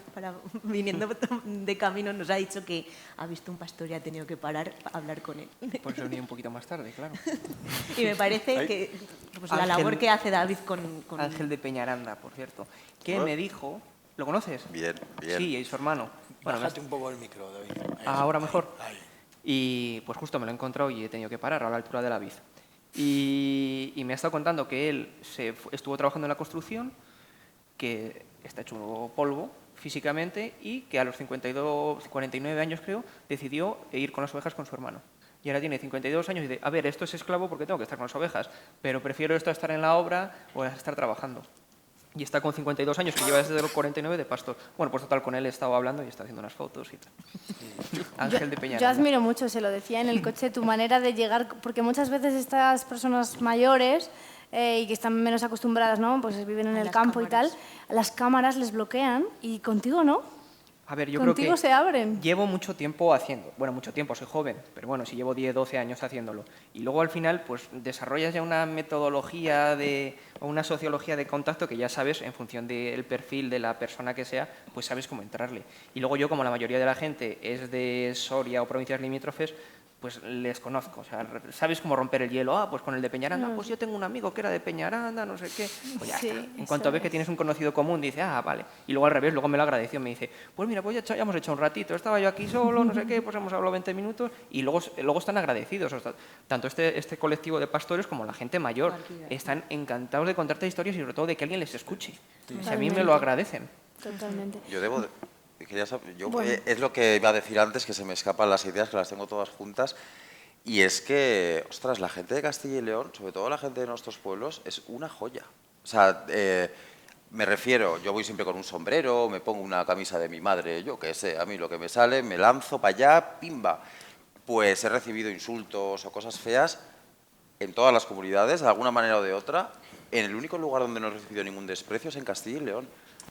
viniendo de camino, nos ha dicho que ha visto un pastor y ha tenido que parar a hablar con él. Pues he venido un poquito más tarde, claro. Y me parece que pues, la Ángel- labor que hace David con... Ángel de Peñaranda, por cierto, que me dijo... ¿Lo conoces? Bien, bien. Sí, y su hermano. Bueno, me has- Bájate un poco el micro, David. ahora mejor. Ahí. Y pues justo me lo he encontrado y he tenido que parar a la altura de la vid. Y me ha estado contando que él estuvo trabajando en la construcción, que está hecho polvo físicamente y que a los 49 años, creo, decidió ir con las ovejas con su hermano. Y ahora tiene 52 años y dice, a ver, esto es esclavo porque tengo que estar con las ovejas, pero prefiero esto a estar en la obra o a estar trabajando. y está con 52 años, que lleva desde los 49 de pastor. Bueno, pues total, con él he estado hablando y está haciendo unas fotos y tal. Ángel de Peñaranda. Yo admiro mucho, se lo decía en el coche, tu manera de llegar, porque muchas veces estas personas mayores y que están menos acostumbradas, ¿no? Pues viven en A el las campo cámaras. y tal, las cámaras les bloquean y contigo no. A ver, yo creo Contigo que se abren. llevo mucho tiempo haciendo, bueno, mucho tiempo, soy joven, pero bueno, sí llevo 10, 12 años haciéndolo. Y luego al final, pues desarrollas ya una metodología o una sociología de contacto que ya sabes, en función del perfil de la persona que sea, pues sabes cómo entrarle. Y luego yo, como la mayoría de la gente es de Soria o provincias limítrofes, pues les conozco, o sea, sabes cómo romper el hielo. Pues con el de Peñaranda, pues yo tengo un amigo que era de Peñaranda, no sé qué. Pues ya Sí, está. En eso cuanto ves es. que tienes un conocido común, dice, vale. Y luego al revés, luego me lo agradeció, me dice, pues mira, pues ya hemos hecho un ratito, estaba yo aquí solo, no sé qué, pues hemos hablado 20 minutos, y luego están agradecidos. O sea, tanto este colectivo de pastores como la gente mayor están encantados de contarte historias y sobre todo de que alguien les escuche. O sea, a mí me lo agradecen. Totalmente. Yo debo... es lo que iba a decir antes, que se me escapan las ideas, que las tengo todas juntas. Y es que, ostras, la gente de Castilla y León, sobre todo la gente de nuestros pueblos, es una joya. O sea, me refiero, yo voy siempre con un sombrero, me pongo una camisa de mi madre, yo qué sé, a mí lo que me sale, me lanzo para allá, pimba. Pues he recibido insultos o cosas feas en todas las comunidades, de alguna manera o de otra. En el único lugar donde no he recibido ningún desprecio es en Castilla y León.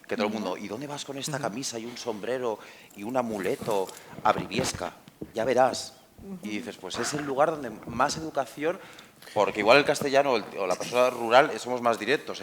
Que todo el mundo, ¿y dónde vas con esta camisa y un sombrero y un amuleto? A Briviesca, ya verás. Y dices, pues es el lugar donde más educación, porque igual el castellano o la persona rural somos más directos.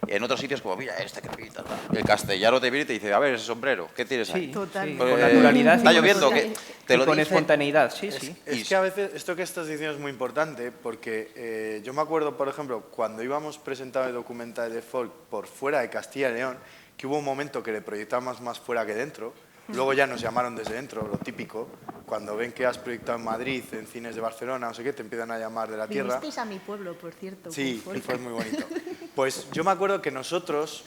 En otros sitios como, mira, que pinta. El castellano te viene y te dice, a ver, ese sombrero, ¿qué tienes ahí? Sí, Totalmente. con naturalidad. Está y con lloviendo, espontaneidad. que te lo Y con dice. espontaneidad, sí, sí. Es que a veces esto que estás diciendo es muy importante porque yo me acuerdo, por ejemplo, cuando íbamos presentando el documental de folk por fuera de Castilla y León, que hubo un momento que le proyectábamos más fuera que dentro, luego ya nos llamaron desde dentro, lo típico, cuando ven que has proyectado en Madrid, en cines de Barcelona, no sé qué, te empiezan a llamar de la tierra. Vinisteis a mi pueblo, por cierto. Sí, con folk. fue muy bonito. Pues yo me acuerdo que nosotros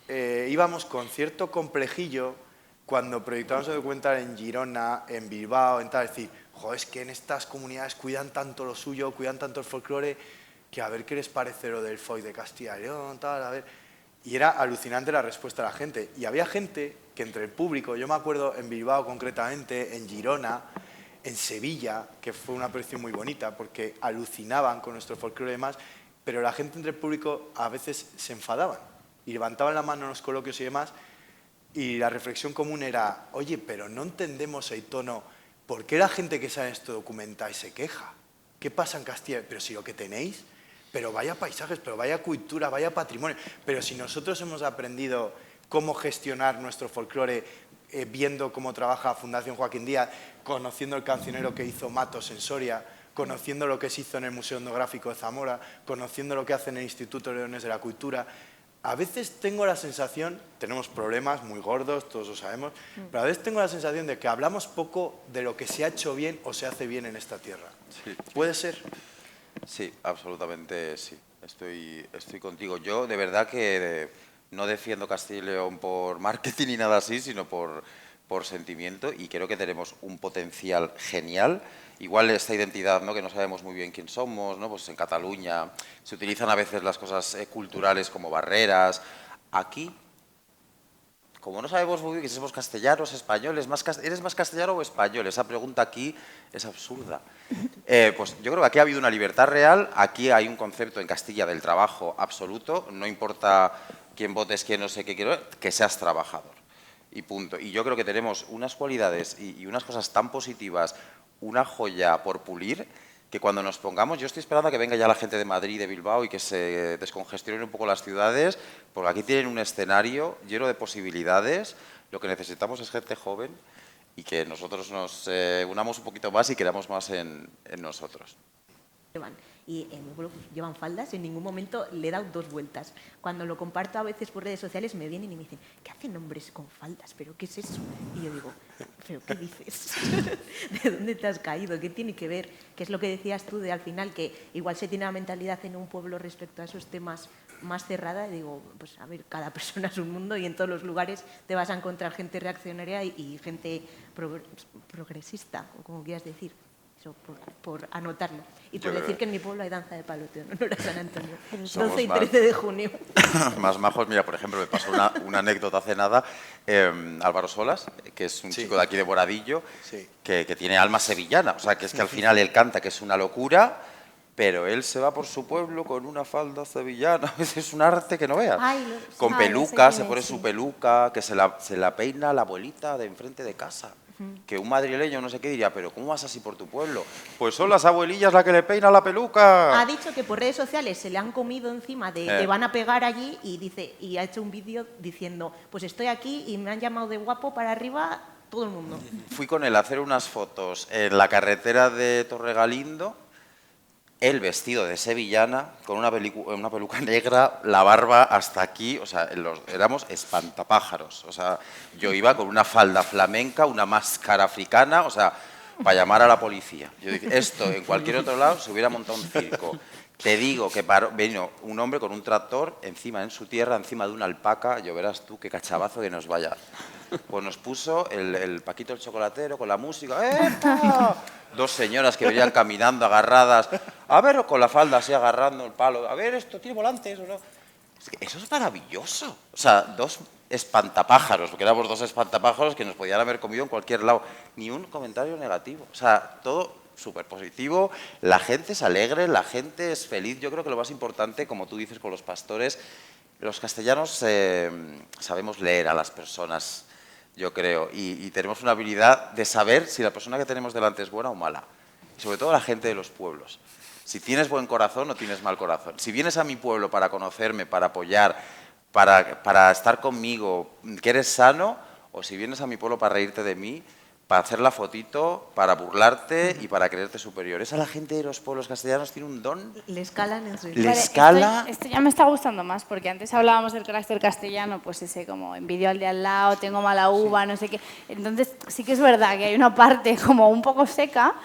íbamos con cierto complejillo cuando proyectábamos el documental en Girona, en Bilbao, en tal, decir, joder, es que en estas comunidades cuidan tanto lo suyo, cuidan tanto el folclore, que a ver qué les parece lo del folk de Castilla y León, tal, a ver. Y era alucinante la respuesta de la gente. Y había gente que entre el público, yo me acuerdo en Bilbao concretamente, en Girona, en Sevilla, que fue una proyección muy bonita porque alucinaban con nuestro folclore y demás, pero la gente entre el público a veces se enfadaban y levantaban la mano en los coloquios y demás, y la reflexión común era, oye, pero no entendemos el tono, ¿por qué la gente que sabe esto documental se queja? ¿Qué pasa en Castilla? Pero si lo que tenéis, pero vaya paisajes, pero vaya cultura, vaya patrimonio, pero si nosotros hemos aprendido cómo gestionar nuestro folclore viendo cómo trabaja Fundación Joaquín Díaz, conociendo el cancionero que hizo Matos en Soria, conociendo lo que se hizo en el Museo Etnográfico de Zamora, conociendo lo que hace en el Instituto Leones de la Cultura. A veces tengo la sensación, tenemos problemas muy gordos, todos lo sabemos, pero a veces tengo la sensación de que hablamos poco de lo que se ha hecho bien o se hace bien en esta tierra. Sí. ¿Puede ser? Sí, absolutamente sí. Estoy contigo. Yo de verdad que no defiendo Castilla y León por marketing ni nada así, sino por sentimiento, y creo que tenemos un potencial genial. Igual esta identidad, ¿no?, que no sabemos muy bien quién somos, ¿no? Pues en Cataluña se utilizan a veces las cosas culturales como barreras. Aquí, como no sabemos muy bien que somos castellanos, españoles, ¿eres más castellano o español? Esa pregunta aquí es absurda. Pues yo creo que aquí ha habido una libertad real, aquí hay un concepto en Castilla del trabajo absoluto, no importa quién votes, quién no sé qué quiero, que seas trabajador. Y punto. Y yo creo que tenemos unas cualidades y unas cosas tan positivas, una joya por pulir, que cuando nos pongamos, yo estoy esperando a que venga ya la gente de Madrid, de Bilbao, y que se descongestionen un poco las ciudades, porque aquí tienen un escenario lleno de posibilidades. Lo que necesitamos es gente joven y que nosotros nos unamos un poquito más y creamos más en nosotros. Y en mi pueblo pues, llevan faldas, en ningún momento le he dado dos vueltas. Cuando lo comparto a veces por redes sociales me vienen y me dicen, ¿qué hacen hombres con faldas? ¿Pero qué es eso? Y yo digo, ¿pero qué dices? ¿De dónde te has caído? ¿Qué tiene que ver? ¿Qué es lo que decías tú de al final que igual se tiene una mentalidad en un pueblo respecto a esos temas más cerrada? Y digo, pues a ver, cada persona es un mundo y en todos los lugares te vas a encontrar gente reaccionaria y gente progresista, o como quieras decir. Eso, por anotarlo. Y por Yo decir creo- que en mi pueblo hay danza de paloteo, no era San Antonio. Somos 12 y más. 13 de junio. Más majos. Mira, por ejemplo, me pasó una anécdota hace nada. Álvaro Solas, que es un Sí. chico de aquí de Boradillo, Sí. que tiene alma sevillana. O sea, que es que al final él canta que es una locura, pero él se va por su pueblo con una falda sevillana. Es un arte que no veas. Ay, Con Ah, ya sé peluca, quién se es, pone sí. su peluca, que se la peina la abuelita de enfrente de casa. Que un madrileño no sé qué diría, pero ¿cómo vas así por tu pueblo? Pues son las abuelillas las que le peinan la peluca. Ha dicho que por redes sociales se le han comido encima de te van a pegar allí y ha hecho un vídeo diciendo, pues estoy aquí y me han llamado de guapo para arriba todo el mundo. Fui con él a hacer unas fotos en la carretera de Torregalindo, él vestido de sevillana, con una peluca negra, la barba hasta aquí, o sea, éramos espantapájaros. O sea, yo iba con una falda flamenca, una máscara africana, o sea, para llamar a la policía. Yo dije, esto en cualquier otro lado se hubiera montado un circo. Te digo que vino un hombre con un tractor encima, en su tierra, encima de una alpaca, yo verás tú qué cachabazo que nos vaya. Pues nos puso el Paquito el chocolatero con la música. ¡Epa! Dos señoras que venían caminando agarradas, a ver, con la falda así agarrando el palo, a ver, esto tiene volantes o no. Es que eso es maravilloso. O sea, dos espantapájaros, porque éramos dos espantapájaros que nos podían haber comido en cualquier lado. Ni un comentario negativo. O sea, todo súper positivo, la gente es alegre, la gente es feliz. Yo creo que lo más importante, como tú dices con los pastores, los castellanos sabemos leer a las personas, yo creo, y tenemos una habilidad de saber si la persona que tenemos delante es buena o mala. Y sobre todo la gente de los pueblos. Si tienes buen corazón o tienes mal corazón. Si vienes a mi pueblo para conocerme, para apoyar, para estar conmigo, que eres sano, o si vienes a mi pueblo para reírte de mí, para hacer la fotito, para burlarte y para creerte superior. Esa la gente de los pueblos castellanos tiene un don. Le escalan en su Le Vale, escala. Esto ya me está gustando más, porque antes hablábamos del carácter castellano, pues ese como envidio al de al lado, tengo mala uva, no sé qué. Entonces sí que es verdad que hay una parte como un poco seca,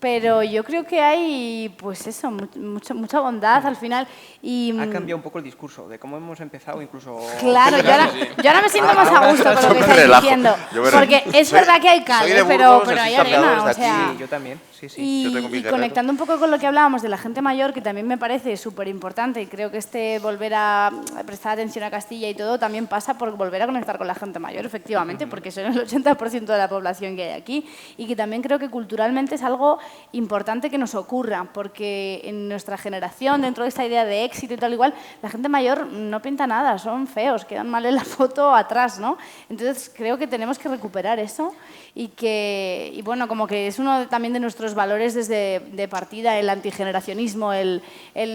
pero yo creo que hay, pues eso, mucha bondad al final. Y, Ha cambiado un poco el discurso de cómo hemos empezado, incluso... claro, yo ahora me siento más a gusto con lo que Yo me estáis relajo. diciendo, Yo me porque es soy- verdad que hay soy de cal, Burgos, pero hay estoy cambiado arena, o desde aquí. sea... Sí, yo también, sí, sí. Y, Yo tengo mi y guerrero. conectando un poco con lo que hablábamos de la gente mayor, que también me parece súper importante, y creo que volver a prestar atención a Castilla y todo también pasa por volver a conectar con la gente mayor, efectivamente, porque son el 80% de la población que hay aquí, y que también creo que culturalmente es algo importante que nos ocurra, porque en nuestra generación, dentro de esta idea de éxito y tal igual, la gente mayor no pinta nada, son feos, quedan mal en la foto atrás, ¿no? Entonces creo que tenemos que recuperar eso y bueno, como que es uno también de nuestros valores desde de partida, el antigeneracionismo, el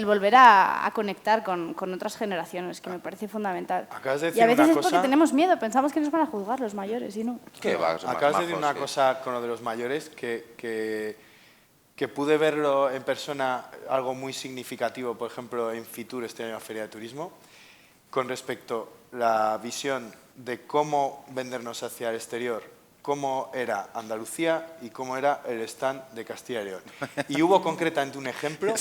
volver a conectar con otras generaciones, que me parece fundamental. Acabas de Y decir a veces una es porque cosa- tenemos miedo, pensamos que nos van a juzgar los mayores y no. ¿Qué va? Son más Acabas de decir majos, una sí. cosa con lo de los mayores que pude verlo en persona, algo muy significativo, por ejemplo, en Fitur, este año en la Feria de Turismo, con respecto a la visión de cómo vendernos hacia el exterior, cómo era Andalucía y cómo era el stand de Castilla y León. Y hubo concretamente un ejemplo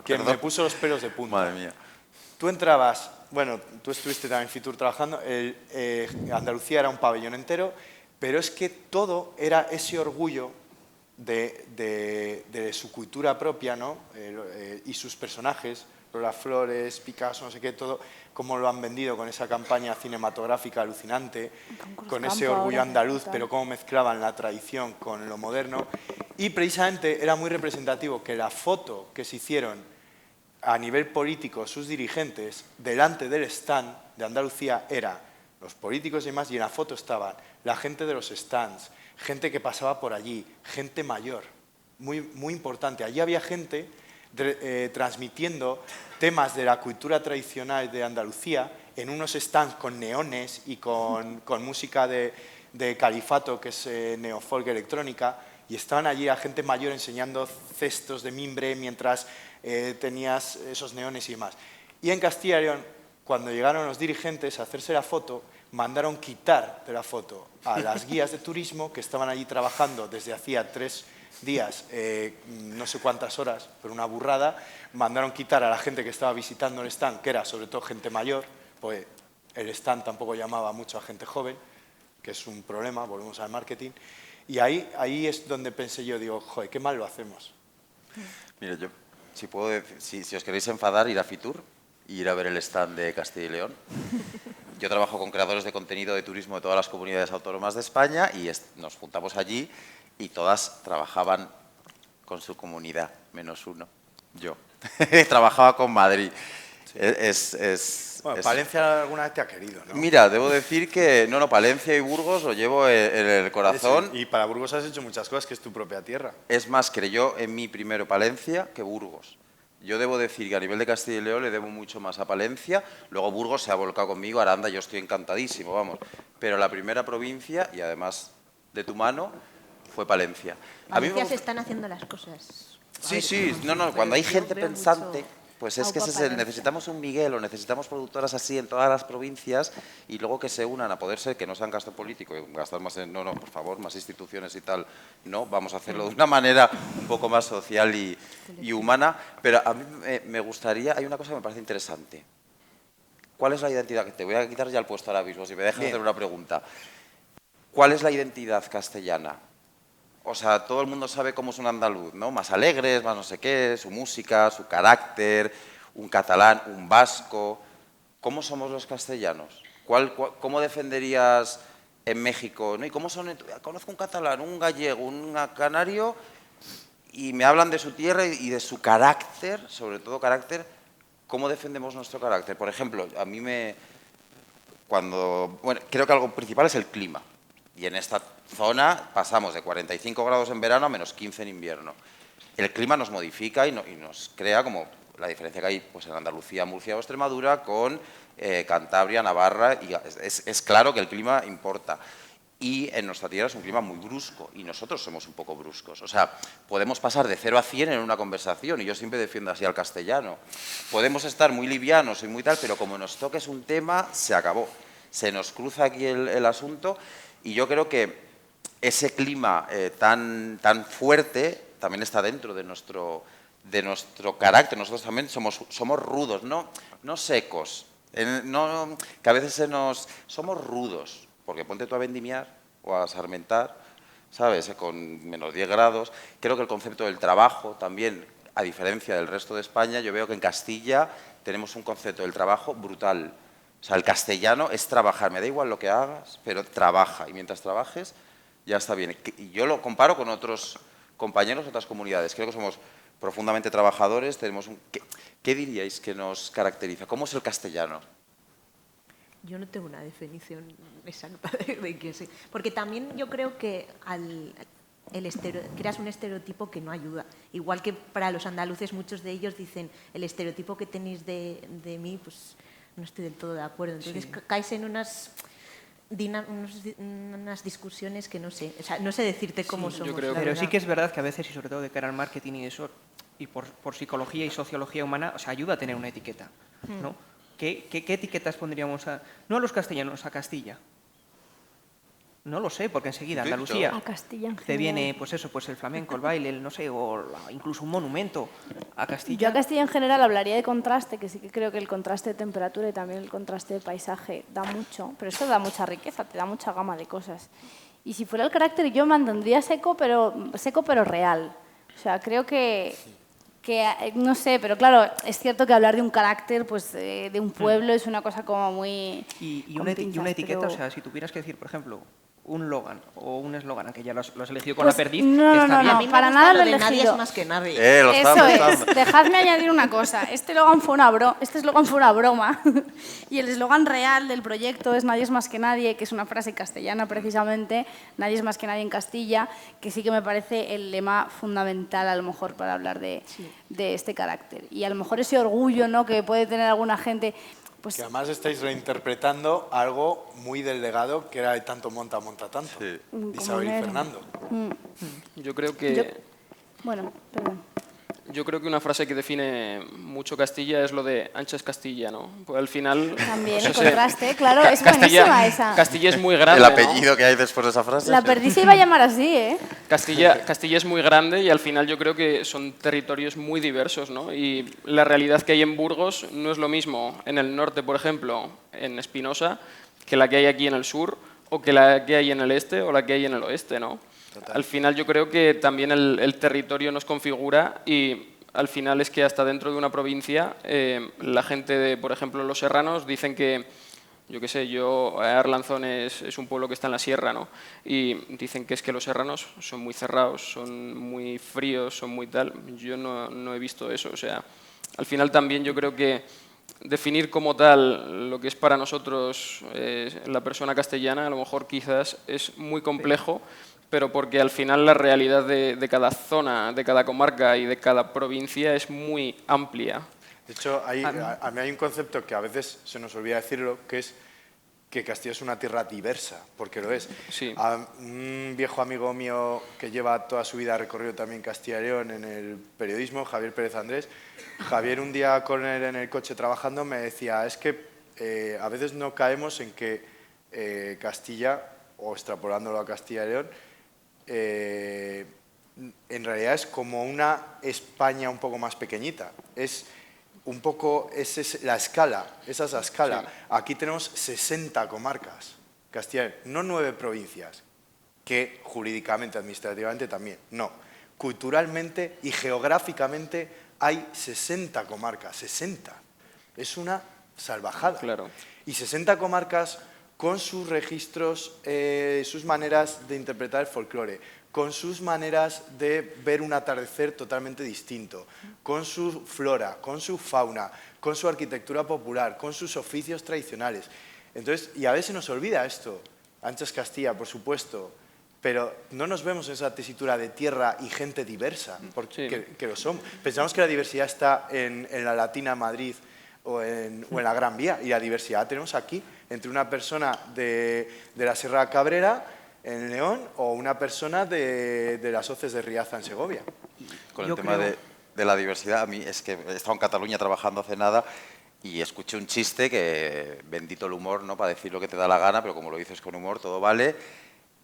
que me puso los pelos de punta. Madre mía. Tú entrabas, bueno, tú estuviste también en Fitur trabajando, Andalucía era un pabellón entero, pero es que todo era ese orgullo de su cultura propia, ¿no? Y sus personajes, Lola Flores, Picasso, no sé qué, todo, cómo lo han vendido con esa campaña cinematográfica alucinante, con ese Campo orgullo ahora, andaluz, tal. pero cómo mezclaban la tradición con lo moderno. Y precisamente era muy representativo que la foto que se hicieron a nivel político sus dirigentes delante del stand de Andalucía era los políticos y demás, y en la foto estaban la gente de los stands, gente que pasaba por allí, gente mayor, muy, muy importante. Allí había gente transmitiendo temas de la cultura tradicional de Andalucía en unos stands con neones y con música de califato, que es neofolk electrónica, y estaban allí la gente mayor enseñando cestos de mimbre mientras tenías esos neones y demás. Y en Castilla y León, cuando llegaron los dirigentes a hacerse la foto, mandaron quitar de la foto a las guías de turismo que estaban allí trabajando desde hacía 3 días, no sé cuántas horas, pero una burrada. Mandaron quitar a la gente que estaba visitando el stand, que era sobre todo gente mayor, pues el stand tampoco llamaba mucho a gente joven, que es un problema, volvemos al marketing. Y ahí es donde pensé yo, digo, joder, qué mal lo hacemos. Mire, yo, si puedo decir, si os queréis enfadar, ir a Fitur y ir a ver el stand de Castilla y León. Yo trabajo con creadores de contenido de turismo de todas las comunidades autónomas de España y nos juntamos allí y todas trabajaban con su comunidad, menos uno, yo. Trabajaba con Madrid. Bueno, Palencia alguna vez te ha querido, ¿no? Mira, debo decir que no, Palencia y Burgos lo llevo en el corazón. Y para Burgos has hecho muchas cosas, que es tu propia tierra. Es más, creyó en mí primero Palencia que Burgos. Yo debo decir que a nivel de Castilla y León le debo mucho más a Palencia, luego Burgos se ha volcado conmigo, Aranda yo estoy encantadísimo, vamos. Pero la primera provincia, y además de tu mano, fue Palencia. Valencia se están haciendo las cosas. Sí, cuando hay gente pensante, pues es que necesitamos un Miguel o necesitamos productoras así en todas las provincias y luego que se unan a poder ser, que no sean gasto político, gastar más en, no, por favor, más instituciones y tal, no, vamos a hacerlo de una manera un poco más social y humana, pero a mí me gustaría, hay una cosa que me parece interesante. ¿Cuál es la identidad? Te voy a quitar ya el puesto ahora mismo, si me dejas hacer una pregunta. ¿Cuál es la identidad castellana? O sea, todo el mundo sabe cómo es un andaluz, ¿no? Más alegres, más no sé qué, su música, su carácter, un catalán, un vasco. ¿Cómo somos los castellanos? ¿Cómo defenderías en México? ¿No? ¿Y cómo son? Conozco un catalán, un gallego, un canario y me hablan de su tierra y de su carácter, sobre todo carácter. ¿Cómo defendemos nuestro carácter? Por ejemplo, a mí creo que algo principal es el clima. Y en esta zona pasamos de 45 grados en verano a menos 15 en invierno. El clima nos modifica y nos crea como la diferencia que hay pues, en Andalucía, Murcia o Extremadura con Cantabria, Navarra. Y es claro que el clima importa. Y en nuestra tierra es un clima muy brusco y nosotros somos un poco bruscos. O sea, podemos pasar de 0 a 100 en una conversación y yo siempre defiendo así al castellano. Podemos estar muy livianos y muy tal, pero como nos toques un tema, se acabó. Se nos cruza aquí el asunto. Y yo creo que ese clima tan fuerte también está dentro de nuestro carácter. Nosotros también somos rudos, no secos. Que a veces somos rudos, porque ponte tú a vendimiar o a sarmentar, ¿sabes? Con menos 10 grados. Creo que el concepto del trabajo también, a diferencia del resto de España, yo veo que en Castilla tenemos un concepto del trabajo brutal. O sea, el castellano es trabajar, me da igual lo que hagas, pero trabaja. Y mientras trabajes, ya está bien. Y yo lo comparo con otros compañeros de otras comunidades. Creo que somos profundamente trabajadores. ¿Qué diríais que nos caracteriza? ¿Cómo es el castellano? Yo no tengo una definición exacta de qué sé. Porque también yo creo que creas un estereotipo que no ayuda. Igual que para los andaluces, muchos de ellos dicen el estereotipo que tenéis de mí, pues no estoy del todo de acuerdo. Entonces caes en unas discusiones que no sé. O sea, no sé decirte cómo somos. Yo creo pero sí que es verdad que a veces, y sobre todo de cara al marketing y eso, y por psicología y sociología humana, o sea, ayuda a tener una etiqueta, ¿no? ¿Qué etiquetas pondríamos no a los castellanos, a Castilla? No lo sé, porque enseguida Andalucía a Castilla en te viene pues eso, pues el flamenco, el baile, no sé, o incluso un monumento a Castilla. Yo a Castilla en general hablaría de contraste, que sí que creo que el contraste de temperatura y también el contraste de paisaje da mucho, pero esto da mucha riqueza, te da mucha gama de cosas. Y si fuera el carácter, yo mantendría seco, pero real. O sea, creo que no sé, pero claro, es cierto que hablar de un carácter pues de un pueblo es una cosa como muy... Y una etiqueta, o sea, si tuvieras que decir, por ejemplo, un Logan o un eslogan, que ya lo has elegido con pues, la perdiz, no, para nada lo he elegido. Nadie es más que nadie. Eso es. Dejadme añadir una cosa. Este eslogan fue una broma y el eslogan real del proyecto es Nadie es más que nadie, que es una frase castellana precisamente, nadie es más que nadie en Castilla, que sí que me parece el lema fundamental a lo mejor para hablar de este carácter. Y a lo mejor ese orgullo, ¿no?, que puede tener alguna gente... Pues, que además estáis reinterpretando algo muy del legado que era de tanto monta tanto, de Isabel y Fernando. Yo creo que... Yo creo que una frase que define mucho Castilla es lo de ancha es Castilla, ¿no? Pues al final... También pues el contraste, claro, es buenísima esa. Castilla es muy grande, el apellido que hay después de esa frase. La perdiz se iba a llamar así, ¿eh? Castilla es muy grande y al final yo creo que son territorios muy diversos, ¿no? Y la realidad que hay en Burgos no es lo mismo en el norte, por ejemplo, en Espinosa, que la que hay aquí en el sur, o que la que hay en el este o la que hay en el oeste, ¿no? Al final yo creo que también el territorio nos configura y al final es que hasta dentro de una provincia la gente de, por ejemplo, los serranos dicen que, yo qué sé, Arlanzón es un pueblo que está en la sierra, ¿no? Y dicen que es que los serranos son muy cerrados, son muy fríos, son muy tal. Yo no he visto eso, o sea, al final también yo creo que definir como tal lo que es para nosotros la persona castellana a lo mejor quizás es muy complejo, pero porque al final la realidad de cada zona, de cada comarca y de cada provincia es muy amplia. De hecho, a mí hay un concepto que a veces se nos olvida decirlo, que es que Castilla es una tierra diversa, porque lo es. Sí. Un viejo amigo mío que lleva toda su vida recorrido también Castilla y León en el periodismo, Javier Pérez Andrés, Javier un día con él en el coche trabajando me decía, es que a veces no caemos en que Castilla, o extrapolándolo a Castilla y León, en realidad es como una España un poco más pequeñita. Es un poco, esa es la escala, esa es la escala. Sí. Aquí tenemos 60 comarcas, Castilla y León, no 9 provincias, que jurídicamente, administrativamente también, no. Culturalmente y geográficamente hay 60 comarcas, 60. Es una salvajada. Claro. Y 60 comarcas con sus registros, sus maneras de interpretar el folclore, con sus maneras de ver un atardecer totalmente distinto, con su flora, con su fauna, con su arquitectura popular, con sus oficios tradicionales. Entonces, y a veces nos olvida esto. Ancha es Castilla, por supuesto, pero no nos vemos en esa tesitura de tierra y gente diversa, porque sí. que lo somos. Pensamos que la diversidad está en la Latina Madrid o en la Gran Vía, y la diversidad la tenemos aquí, entre una persona de la Sierra Cabrera, en León, o una persona de las hoces de Riaza, en Segovia. Con el tema de la diversidad, a mí es que he estado en Cataluña trabajando hace nada y escuché un chiste que, bendito el humor, ¿no?, para decir lo que te da la gana, pero como lo dices con humor, todo vale,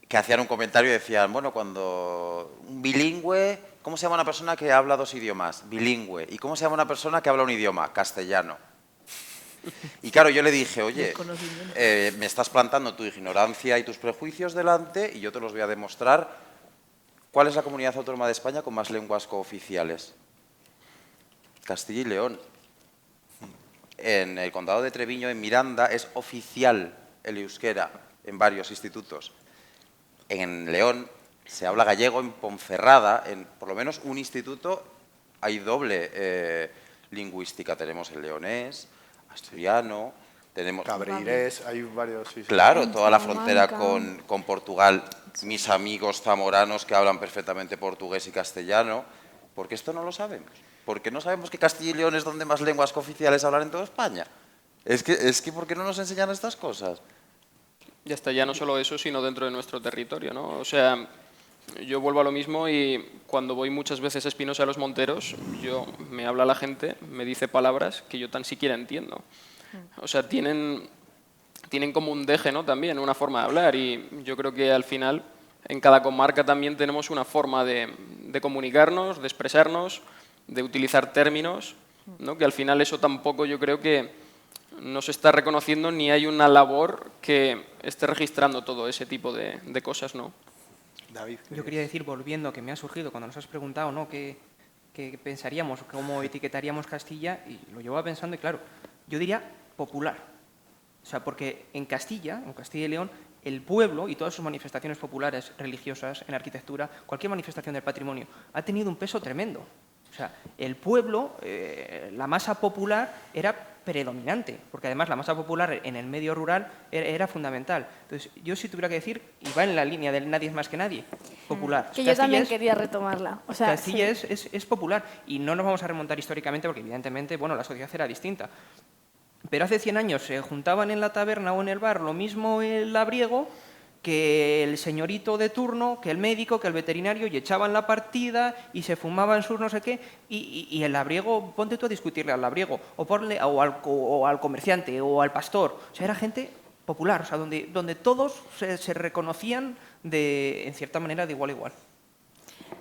que hacían un comentario y decían, bueno, cuando un bilingüe, ¿cómo se llama una persona que habla 2 idiomas? Bilingüe. ¿Y cómo se llama una persona que habla un idioma? Castellano. Y claro, yo le dije, oye, me estás plantando tu ignorancia y tus prejuicios delante y yo te los voy a demostrar. ¿Cuál es la comunidad autónoma de España con más lenguas cooficiales? Castilla y León. En el condado de Treviño, en Miranda, es oficial el euskera en varios institutos. En León se habla gallego, en Ponferrada, en por lo menos un instituto hay doble lingüística. Tenemos el leonés, asturiano, tenemos... Cabreirés, hay varios... Sí, sí. Claro, toda la frontera con Portugal, mis amigos zamoranos que hablan perfectamente portugués y castellano, ¿por qué esto no lo sabemos? ¿Por qué no sabemos que Castilla y León es donde más lenguas cooficiales hablan en toda España? Es que ¿por qué no nos enseñan estas cosas? Ya está, ya no solo eso, sino dentro de nuestro territorio, ¿no? O sea, yo vuelvo a lo mismo y cuando voy muchas veces a Espinosa de los Monteros, me habla la gente, me dice palabras que yo tan siquiera entiendo. O sea, tienen como un deje, ¿no?, también, una forma de hablar, y yo creo que al final en cada comarca también tenemos una forma de comunicarnos, de expresarnos, de utilizar términos, ¿no?, que al final eso tampoco yo creo que no se está reconociendo ni hay una labor que esté registrando todo ese tipo de cosas, ¿no? David. Yo quería decir, volviendo, que me ha surgido cuando nos has preguntado, ¿no?, qué pensaríamos, cómo etiquetaríamos Castilla, y lo llevaba pensando y claro, yo diría popular. O sea, porque en Castilla y León, el pueblo y todas sus manifestaciones populares, religiosas, en arquitectura, cualquier manifestación del patrimonio, ha tenido un peso tremendo. O sea, el pueblo, la masa popular era predominante, porque además la masa popular en el medio rural era fundamental. Entonces, yo si tuviera que decir, y va en la línea del nadie es más que nadie, popular. Que yo también quería retomarla. O sea, Castilla sí. es popular, y no nos vamos a remontar históricamente, porque evidentemente, bueno, la sociedad era distinta. Pero hace 100 años se juntaban en la taberna o en el bar lo mismo el labriego que el señorito de turno, que el médico, que el veterinario, y echaban la partida y se fumaban sus no sé qué, y el labriego, ponte tú a discutirle al labriego, o al comerciante, o al pastor. O sea, era gente popular, o sea, donde todos se reconocían en cierta manera de igual a igual.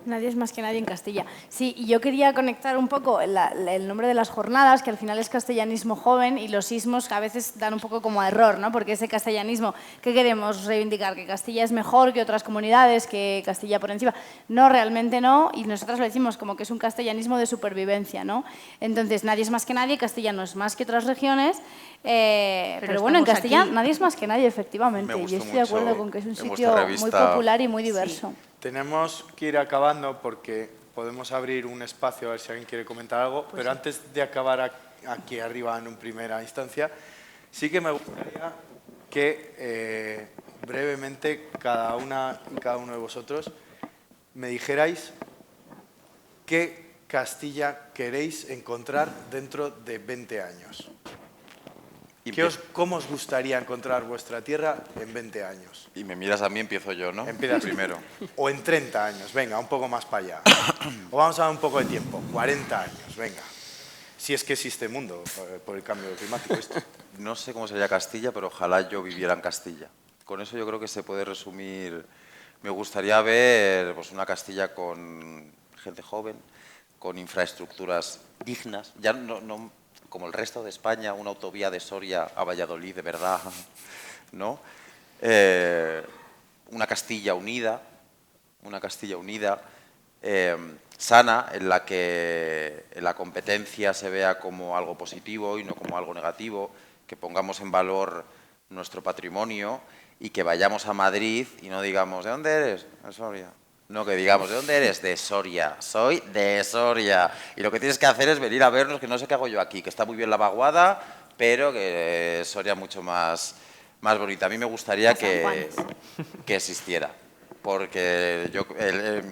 Nadie es más que nadie en Castilla. Sí, y yo quería conectar un poco el nombre de las jornadas, que al final es castellanismo joven, y los ismos a veces dan un poco como a error, ¿no? Porque ese castellanismo, ¿qué queremos reivindicar? ¿Que Castilla es mejor que otras comunidades, que Castilla por encima? No, realmente no, y nosotros lo decimos como que es un castellanismo de supervivencia, ¿no? Entonces, nadie es más que nadie, Castilla no es más que otras regiones, pero bueno, en Castilla aquí. nadie es más que nadie, efectivamente. Me Yo gustó estoy de acuerdo mucho con que es un en vuestra sitio muy revista. popular y muy diverso. Tenemos que ir acabando porque podemos abrir un espacio a ver si alguien quiere comentar algo, pero antes de acabar aquí arriba en una primera instancia, sí que me gustaría que brevemente cada una y cada uno de vosotros me dijerais qué Castilla queréis encontrar dentro de 20 años. ¿Cómo os gustaría encontrar vuestra tierra en 20 años? Y me miras a mí, empiezo yo, ¿no? Empiezas primero. O en 30 años, venga, un poco más para allá. O vamos a dar un poco de tiempo, 40 años, venga. Si es que existe mundo por el cambio climático esto. No sé cómo sería Castilla, pero ojalá yo viviera en Castilla. Con eso yo creo que se puede resumir. Me gustaría ver pues, una Castilla con gente joven, con infraestructuras dignas, ya no como el resto de España, una autovía de Soria a Valladolid de verdad, ¿no? Una Castilla unida, sana, en la que la competencia se vea como algo positivo y no como algo negativo, que pongamos en valor nuestro patrimonio y que vayamos a Madrid y no digamos, ¿de dónde eres? De Soria. No, que digamos, ¿de dónde eres? De Soria. Soy de Soria. Y lo que tienes que hacer es venir a vernos, que no sé qué hago yo aquí, que está muy bien la vaguada, pero que Soria es mucho más bonita. A mí me gustaría que existiera, porque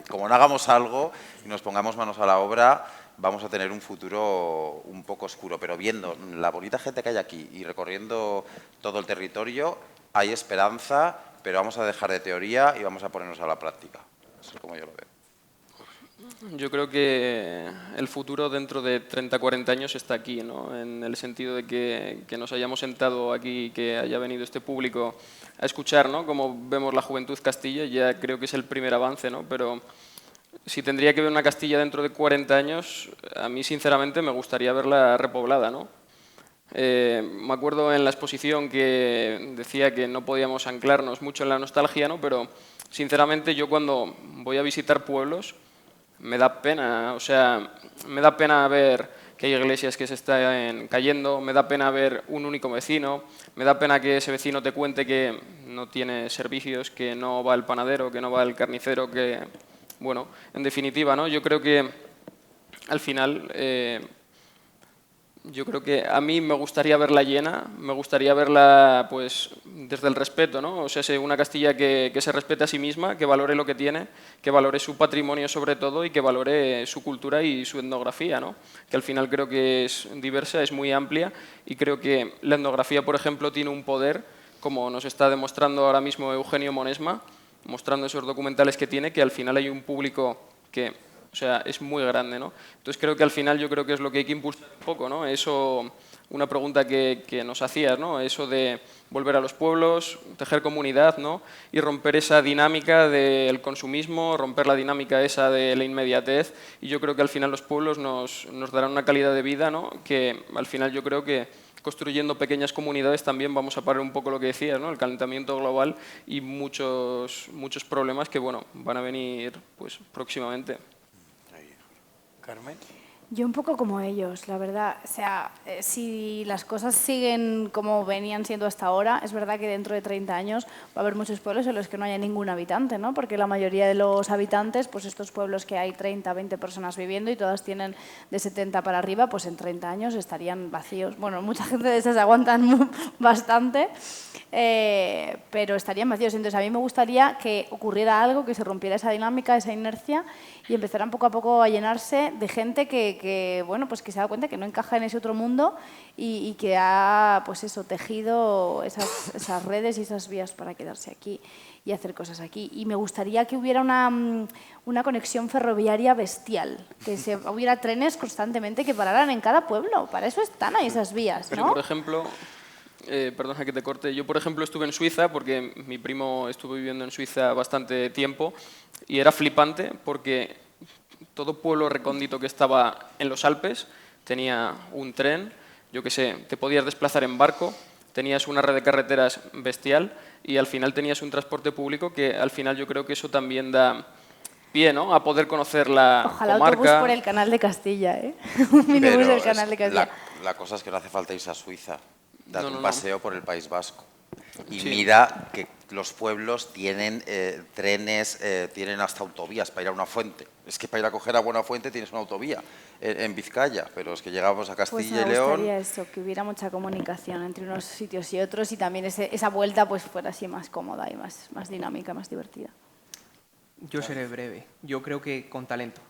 como no hagamos algo y nos pongamos manos a la obra, vamos a tener un futuro un poco oscuro. Pero viendo la bonita gente que hay aquí y recorriendo todo el territorio, hay esperanza, pero vamos a dejar de teoría y vamos a ponernos a la práctica. Eso es como yo lo veo. Yo creo que el futuro dentro de 30, 40 años está aquí, ¿no? En el sentido de que nos hayamos sentado aquí, que haya venido este público a escuchar, ¿no? Cómo vemos la juventud Castilla, ya creo que es el primer avance, ¿no? Pero si tendría que ver una Castilla dentro de 40 años, a mí sinceramente me gustaría verla repoblada, ¿no? Me acuerdo en la exposición que decía que no podíamos anclarnos mucho en la nostalgia, ¿no? Pero sinceramente yo cuando voy a visitar pueblos me da pena, o sea, me da pena ver que hay iglesias que se están cayendo, me da pena ver un único vecino, me da pena que ese vecino te cuente que no tiene servicios, que no va el panadero, que no va el carnicero, que, bueno, en definitiva, ¿no? Yo creo que al final yo creo que a mí me gustaría verla llena, me gustaría verla pues desde el respeto, ¿no? O sea, una Castilla que se respete a sí misma, que valore lo que tiene, que valore su patrimonio sobre todo y que valore su cultura y su etnografía, ¿no? Que al final creo que es diversa, es muy amplia y creo que la etnografía, por ejemplo, tiene un poder, como nos está demostrando ahora mismo Eugenio Monesma, mostrando esos documentales que tiene, que al final hay un público que... O sea, es muy grande, ¿no? Entonces creo que al final yo creo que es lo que hay que impulsar un poco, ¿no? Eso, una pregunta que nos hacías, ¿no? Eso de volver a los pueblos, tejer comunidad, ¿no? Y romper esa dinámica del consumismo, romper la dinámica esa de la inmediatez. Y yo creo que al final los pueblos nos darán una calidad de vida, ¿no? Que al final yo creo que construyendo pequeñas comunidades también vamos a parar un poco lo que decías, ¿no? El calentamiento global y muchos problemas que, bueno, van a venir pues próximamente. Carmen. Yo un poco como ellos, la verdad. O sea, si las cosas siguen como venían siendo hasta ahora, es verdad que dentro de 30 años va a haber muchos pueblos en los que no haya ningún habitante, ¿no? Porque la mayoría de los habitantes, pues estos pueblos que hay 30, 20 personas viviendo y todas tienen de 70 para arriba, pues en 30 años estarían vacíos. Bueno, mucha gente de esas aguantan bastante, pero estarían vacíos. Entonces a mí me gustaría que ocurriera algo, que se rompiera esa dinámica, esa inercia y empezaran poco a poco a llenarse de gente que bueno, pues que se da cuenta que no encaja en ese otro mundo y que ha pues eso, tejido esas redes y esas vías para quedarse aquí y hacer cosas aquí. Y me gustaría que hubiera una conexión ferroviaria bestial, que hubiera trenes constantemente que pararan en cada pueblo. Para eso están ahí esas vías, ¿no? Pero, por ejemplo, perdona que te corte, yo por ejemplo estuve en Suiza porque mi primo estuvo viviendo en Suiza bastante tiempo y era flipante porque todo pueblo recóndito que estaba en los Alpes tenía un tren, yo qué sé, te podías desplazar en barco, tenías una red de carreteras bestial y al final tenías un transporte público que al final yo creo que eso también da pie, ¿no?, a poder conocer la Ojalá comarca. autobús por el Canal de Castilla, ¿eh? Un minibús Pero del Canal de Castilla. la cosa es que no hace falta irse a Suiza. Date No. un paseo por el País Vasco. Y Sí. mira que los pueblos tienen trenes, tienen hasta autovías para ir a una fuente. Es que para ir a coger a Buenafuente tienes una autovía en Vizcaya, pero es que llegamos a Pues Castilla me y León. gustaría eso, que hubiera mucha comunicación entre unos sitios y otros y también esa vuelta pues fuera así más cómoda y más dinámica, más divertida. Yo seré breve. Yo creo que con talento.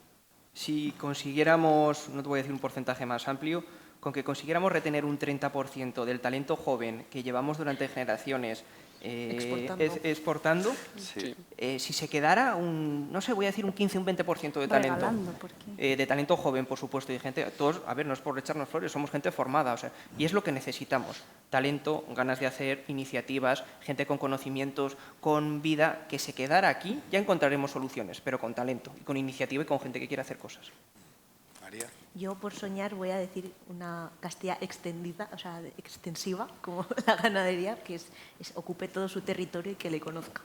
Si consiguiéramos, no te voy a decir un porcentaje más amplio, con que consiguiéramos retener un 30% del talento joven que llevamos durante generaciones exportando, Sí. si se quedara no sé, voy a decir un 15, un 20% de talento. Regalando, ¿por qué? De talento joven, por supuesto, y gente, todos, a ver, no es por echarnos flores, somos gente formada, o sea, y es lo que necesitamos. Talento, ganas de hacer iniciativas, gente con conocimientos, con vida, que se quedara aquí, ya encontraremos soluciones, pero con talento, y con iniciativa y con gente que quiera hacer cosas. María. Yo, por soñar, voy a decir una Castilla extendida, o sea, extensiva, como la ganadería, que ocupe todo su territorio y que le conozca.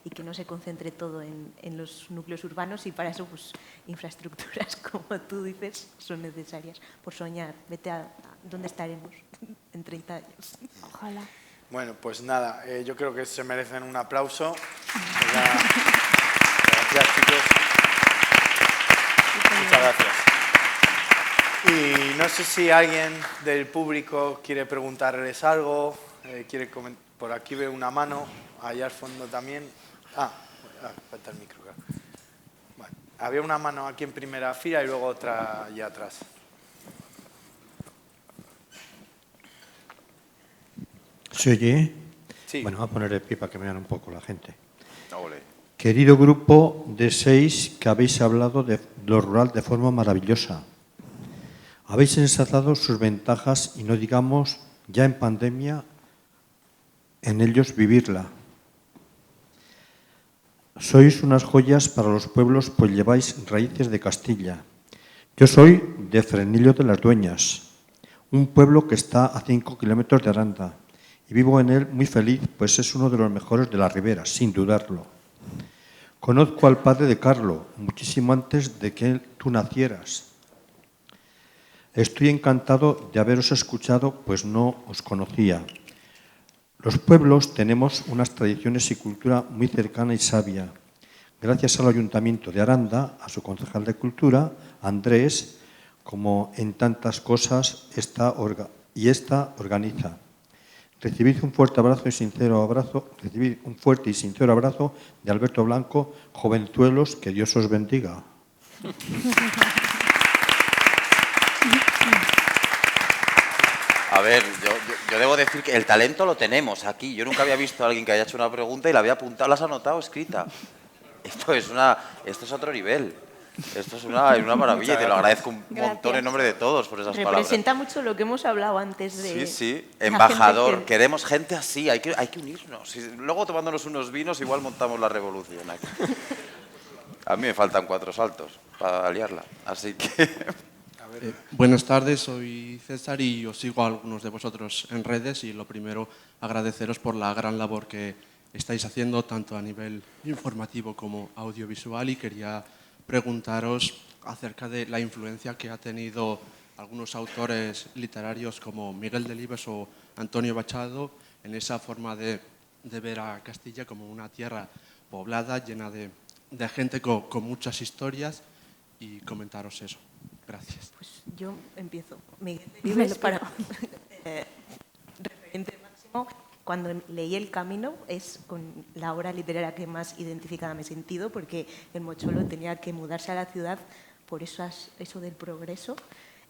Y que no se concentre todo en los núcleos urbanos y para eso, pues, infraestructuras, como tú dices, son necesarias. Por soñar, vete a dónde estaremos en 30 años. Ojalá. Bueno, pues nada, yo creo que se merecen un aplauso. Gracias, chicos. Muchas gracias. Y no sé si alguien del público quiere preguntarles algo, quiere por aquí veo una mano, allá al fondo también. Falta el micro, claro. Bueno, había una mano aquí en primera fila y luego otra allá atrás. ¿Se oye? Sí. Bueno, voy a poner el pie para que me vean un poco la gente. Ole. Querido grupo de 6 que habéis hablado de lo rural de forma maravillosa. Habéis ensalzado sus ventajas y no digamos ya en pandemia en ellos vivirla. Sois unas joyas para los pueblos, pues lleváis raíces de Castilla. Yo soy de Frenillo de las Dueñas, un pueblo que está a 5 kilómetros de Aranda, y vivo en él muy feliz, pues es uno de los mejores de la ribera, sin dudarlo. Conozco al padre de Carlo, muchísimo antes de que tú nacieras. Estoy encantado de haberos escuchado, pues no os conocía. Los pueblos tenemos unas tradiciones y cultura muy cercana y sabia. Gracias al Ayuntamiento de Aranda, a su concejal de Cultura, Andrés, como en tantas cosas, esta organiza. Recibid un fuerte y sincero abrazo de Alberto Blanco, jovenzuelos, que Dios os bendiga. A ver, yo debo decir que el talento lo tenemos aquí. Yo nunca había visto a alguien que haya hecho una pregunta y la había apuntado, la has anotado escrita. Esto es otro nivel. Esto es una maravilla y te lo agradezco un montón en nombre de todos por esas palabras. Representa mucho lo que hemos hablado antes de... Sí, la embajador. gente que- Queremos gente así, hay que unirnos. Y luego tomándonos unos vinos igual montamos la revolución aquí. A mí me faltan 4 saltos para liarla, así que... Buenas tardes, soy César y os sigo a algunos de vosotros en redes y lo primero agradeceros por la gran labor que estáis haciendo tanto a nivel informativo como audiovisual y quería preguntaros acerca de la influencia que ha tenido algunos autores literarios como Miguel Delibes o Antonio Machado en esa forma de ver a Castilla como una tierra poblada, llena de gente con muchas historias y comentaros eso. Gracias. Pues yo empiezo. Miguel Delibes, para referente máximo, cuando leí El Camino es con la obra literaria que más identificada me he sentido, porque el mocholo tenía que mudarse a la ciudad por eso del progreso.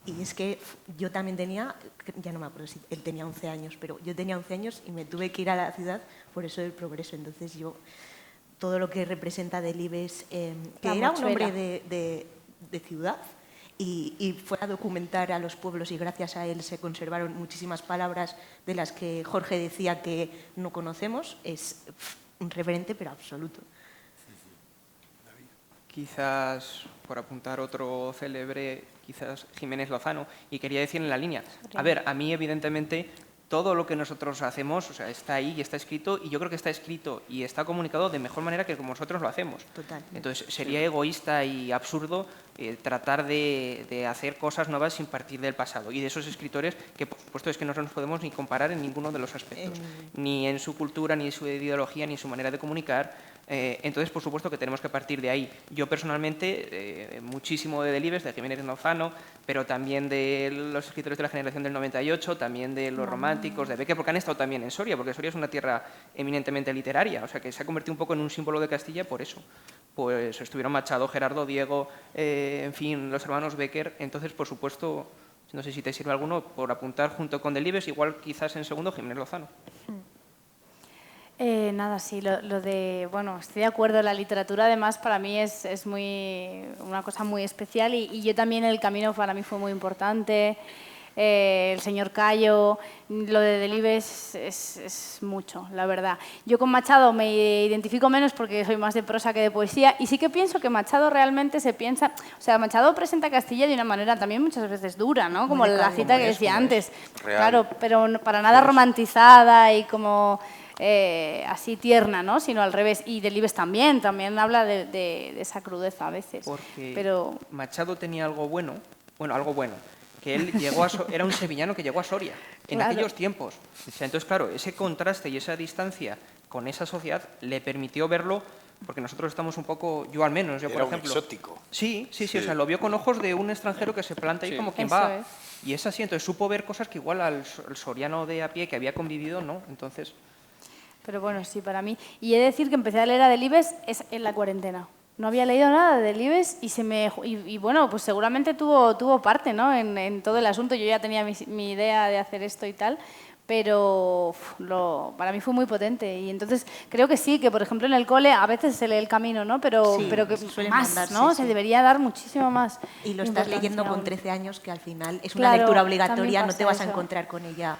Y es que yo también tenía, ya no me acuerdo si él tenía 11 años, pero yo tenía 11 años y me tuve que ir a la ciudad por eso del progreso. Entonces yo, todo lo que representa Delibes, que era un hombre de ciudad, y fue a documentar a los pueblos y gracias a él se conservaron muchísimas palabras de las que Jorge decía que no conocemos. Es un referente, pero absoluto. quizás, por apuntar otro célebre, quizás Jiménez Lozano, y quería decir en la línea, a ver, a mí evidentemente todo lo que nosotros hacemos, o sea, está ahí y está escrito, y yo creo que está escrito y está comunicado de mejor manera que como nosotros lo hacemos. Total. Entonces, sería egoísta y absurdo tratar de hacer cosas nuevas sin partir del pasado. Y de esos escritores, que por supuesto es que no nos podemos ni comparar en ninguno de los aspectos, ni en su cultura, ni en su ideología, ni en su manera de comunicar. Entonces, por supuesto que tenemos que partir de ahí. Yo personalmente, muchísimo de Delibes, de Jiménez Lozano, pero también de los escritores de la generación del 98, también de los románticos, de Becker, porque han estado también en Soria, porque Soria es una tierra eminentemente literaria, o sea que se ha convertido un poco en un símbolo de Castilla por eso. Pues estuvieron Machado, Gerardo, Diego, en fin, los hermanos Becker. Entonces, por supuesto, no sé si te sirve alguno por apuntar junto con Delibes, igual quizás en segundo Jiménez Lozano. Nada, sí, lo de, bueno, estoy de acuerdo, la literatura además para mí es una cosa muy especial y yo también el camino para mí fue muy importante, el señor Cayo, lo de Delibes es mucho, la verdad. Yo con Machado me identifico menos porque soy más de prosa que de poesía y sí que pienso que Machado realmente se piensa, o sea, Machado presenta a Castilla de una manera también muchas veces dura, ¿no? Como la cita que decía antes, claro, pero para nada romantizada y como... así tierna, ¿no? Sino al revés. Y Delibes también habla de esa crudeza a veces. Porque Machado tenía algo bueno, que él llegó era un sevillano que llegó a Soria en aquellos tiempos. O sea, entonces, claro, ese contraste y esa distancia con esa sociedad le permitió verlo, porque nosotros estamos un poco, yo al menos, yo por ejemplo... Era un exótico. Sí, o sea, lo vio con ojos de un extranjero que se planta ahí como quien va. Y es así, entonces supo ver cosas que igual al soriano de a pie que había convivido, ¿no? Entonces... Pero bueno, sí, para mí. Y he de decir que empecé a leer a Delibes en la cuarentena. No había leído nada de Delibes y bueno, pues seguramente tuvo parte, ¿no? en todo el asunto. Yo ya tenía mi idea de hacer esto y tal, pero para mí fue muy potente. Y entonces creo que sí, que por ejemplo en el cole a veces se lee El Camino, ¿no? Pero que más, ¿no? Se debería dar muchísimo más. Y lo estás leyendo con 13 años, que al final es una lectura obligatoria, no te vas a encontrar con ella,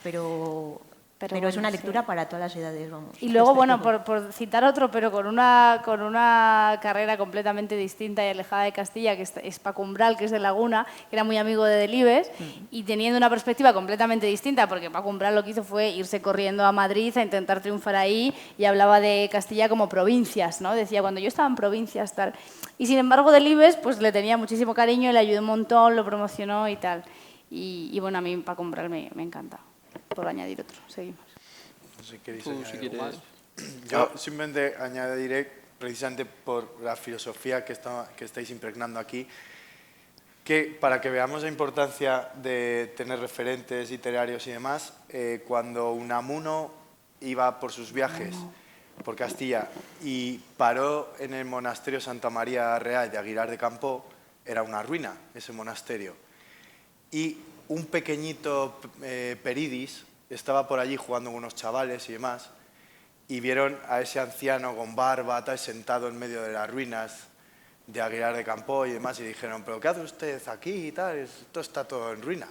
pero es una lectura para todas las edades, vamos. Y luego, bueno, por citar otro, pero con una carrera completamente distinta y alejada de Castilla, que es Paco Umbral, que es de Laguna, que era muy amigo de Delibes, y teniendo una perspectiva completamente distinta, porque Paco Umbral lo que hizo fue irse corriendo a Madrid a intentar triunfar ahí, y hablaba de Castilla como provincias, ¿no? Decía, cuando yo estaba en provincias, tal. Y sin embargo, Delibes, pues le tenía muchísimo cariño, le ayudó un montón, lo promocionó y tal. Y bueno, a mí Paco Umbral me encanta. Por añadir otro, seguimos. No sé si queréis añadir algo más. Yo simplemente añadiré, precisamente por la filosofía que estáis impregnando aquí, que para que veamos la importancia de tener referentes literarios y demás, cuando Unamuno iba por sus viajes por Castilla y paró en el monasterio Santa María Real de Aguilar de Campoo, era una ruina ese monasterio. Y un pequeñito Peridis estaba por allí jugando con unos chavales y demás, y vieron a ese anciano con barba, tal, sentado en medio de las ruinas de Aguilar de Campoo y demás, y dijeron, ¿pero qué hace usted aquí y tal? Esto está todo en ruina.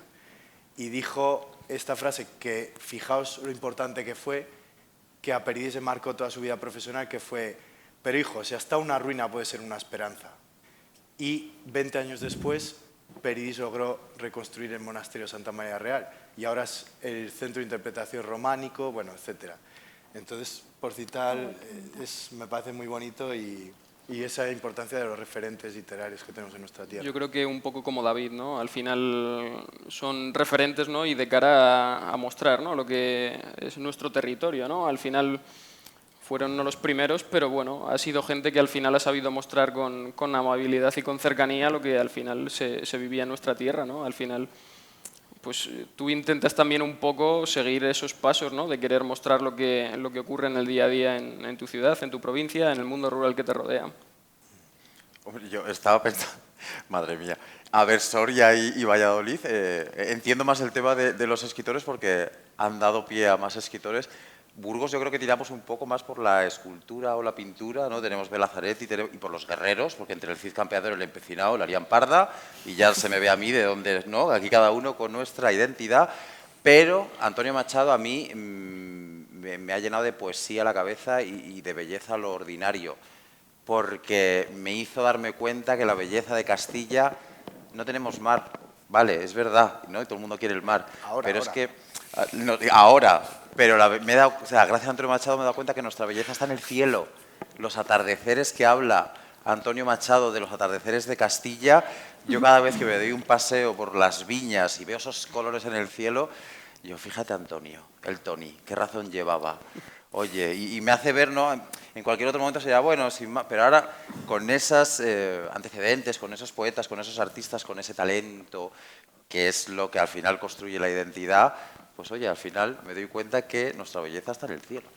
Y dijo esta frase que, fijaos lo importante que fue, que a Peridis se marcó toda su vida profesional, que fue, pero hijo, si hasta una ruina puede ser una esperanza. Y 20 años después, Peridis logró reconstruir el monasterio Santa María Real y ahora es el centro de interpretación románico, bueno, etcétera. Entonces, por citar, me parece muy bonito y esa importancia de los referentes literarios que tenemos en nuestra tierra. Yo creo que un poco como David, ¿no? Al final son referentes, ¿no? Y de cara a mostrar, ¿no? Lo que es nuestro territorio, ¿no? Al final fueron no los primeros, pero bueno, ha sido gente que al final ha sabido mostrar con amabilidad y con cercanía lo que al final se vivía en nuestra tierra, ¿no? Al final, pues tú intentas también un poco seguir esos pasos, ¿no? De querer mostrar lo que ocurre en el día a día en tu ciudad, en tu provincia, en el mundo rural que te rodea. Hombre, yo estaba pensando, madre mía, a ver, Soria y Valladolid, entiendo más el tema de los escritores porque han dado pie a más escritores. Burgos yo creo que tiramos un poco más por la escultura o la pintura, ¿no? Tenemos Belazaret y por los guerreros, porque entre el Cid Campeador y el Empecinado la harían parda y ya se me ve a mí de dónde, ¿no? Aquí cada uno con nuestra identidad, pero Antonio Machado a mí me ha llenado de poesía la cabeza y de belleza lo ordinario. porque me hizo darme cuenta que la belleza de Castilla, no tenemos mar, vale, es verdad, ¿no? Y todo el mundo quiere el mar, pero es que ahora, pero o sea, gracias a Antonio Machado me he dado cuenta que nuestra belleza está en el cielo. Los atardeceres que habla Antonio Machado de los atardeceres de Castilla, yo cada vez que me doy un paseo por las viñas y veo esos colores en el cielo, yo, fíjate Antonio, el Tony, qué razón llevaba. Oye, y me hace ver, ¿no? En cualquier otro momento sería bueno, pero ahora con esos antecedentes, con esos poetas, con esos artistas, con ese talento, que es lo que al final construye la identidad, pues oye, al final me doy cuenta que nuestra belleza está en el cielo.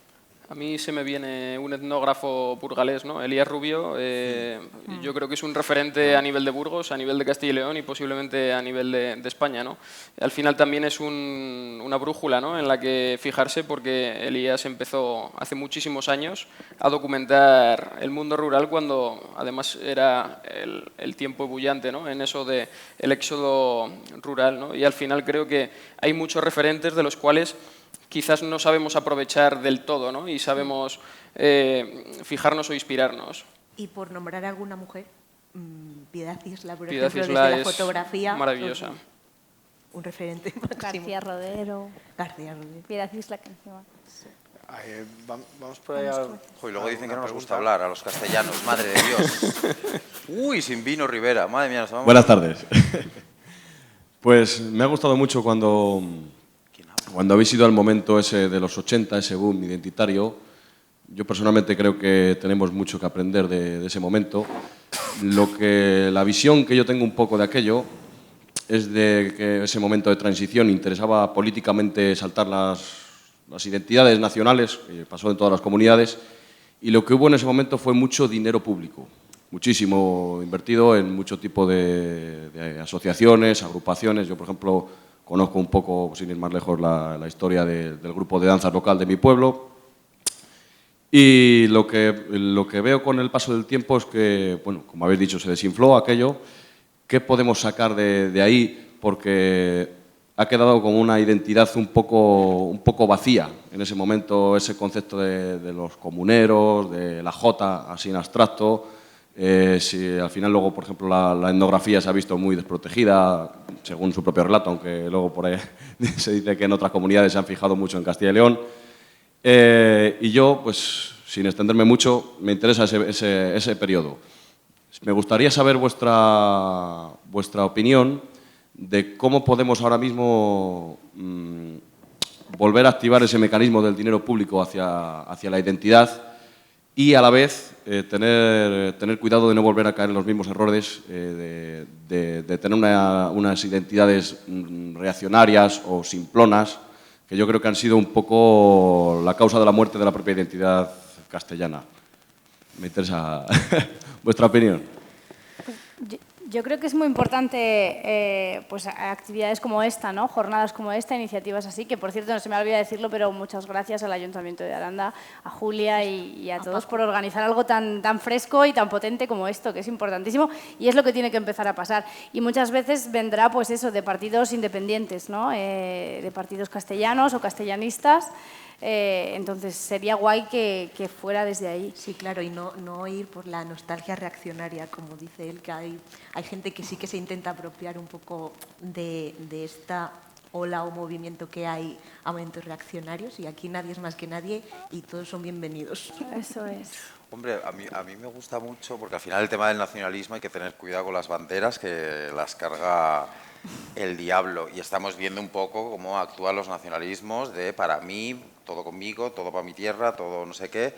A mí se me viene un etnógrafo burgalés, ¿no? Elías Rubio. Yo creo que es un referente a nivel de Burgos, a nivel de Castilla y León y posiblemente a nivel de España, ¿no? Al final también es una brújula, ¿no? En la que fijarse, porque Elías empezó hace muchísimos años a documentar el mundo rural cuando además era el tiempo bullante, ¿no? En eso del éxodo rural, ¿no? Y al final creo que hay muchos referentes de los cuales quizás no sabemos aprovechar del todo, ¿no? Y sabemos fijarnos o inspirarnos. Y por nombrar a alguna mujer, Piedad Isla, por Piedad ejemplo, Isla desde la es fotografía. maravillosa. Un referente máximo. García Rodero. García Rodero. Piedad Isla, que encima. Vamos por ahí Y luego dicen que no nos gusta hablar a los castellanos, madre de Dios. Uy, sin vino Rivera, madre mía. Buenas tardes. Pues me ha gustado mucho cuando habéis ido al momento ese de los 80, ese boom identitario. Yo personalmente creo que tenemos mucho que aprender de ese momento. La visión que yo tengo un poco de aquello es de que ese momento de transición interesaba políticamente saltar las identidades nacionales, que pasó en todas las comunidades, y lo que hubo en ese momento fue mucho dinero público, muchísimo invertido en mucho tipo de asociaciones, agrupaciones. Yo, por ejemplo, conozco un poco, sin ir más lejos, la historia del grupo de danza local de mi pueblo. Y lo que veo con el paso del tiempo es que, bueno, como habéis dicho, se desinfló aquello. ¿Qué podemos sacar de ahí? Porque ha quedado como una identidad un poco vacía en ese momento, ese concepto de los comuneros, de la jota, así en abstracto. Si al final luego, por ejemplo, la etnografía se ha visto muy desprotegida, según su propio relato, aunque luego por ahí se dice que en otras comunidades se han fijado mucho en Castilla y León. Y yo, pues, sin extenderme mucho, me interesa ese periodo. Me gustaría saber vuestra opinión de cómo podemos ahora mismo volver a activar ese mecanismo del dinero público hacia la identidad y a la vez tener cuidado de no volver a caer en los mismos errores, de tener unas identidades reaccionarias o simplonas, que yo creo que han sido un poco la causa de la muerte de la propia identidad castellana. Me interesa vuestra opinión. Yo creo que es muy importante pues, actividades como esta, ¿no? Jornadas como esta, iniciativas así, que por cierto no se me olvida decirlo, pero muchas gracias al Ayuntamiento de Aranda, a Julia y a todos por organizar algo tan fresco y tan potente como esto, que es importantísimo y es lo que tiene que empezar a pasar. Y muchas veces vendrá pues eso, de partidos independientes, ¿no? De partidos castellanos o castellanistas. Entonces sería guay que fuera desde ahí. Sí, claro, y no ir por la nostalgia reaccionaria, como dice él, que hay gente que sí que se intenta apropiar un poco de esta ola o movimiento que hay a momentos reaccionarios, y aquí nadie es más que nadie y todos son bienvenidos. Eso es. Hombre, a mí me gusta mucho, porque al final el tema del nacionalismo hay que tener cuidado con las banderas, que las carga el diablo, y estamos viendo un poco cómo actúan los nacionalismos de para mí, todo conmigo, todo para mi tierra, todo no sé qué.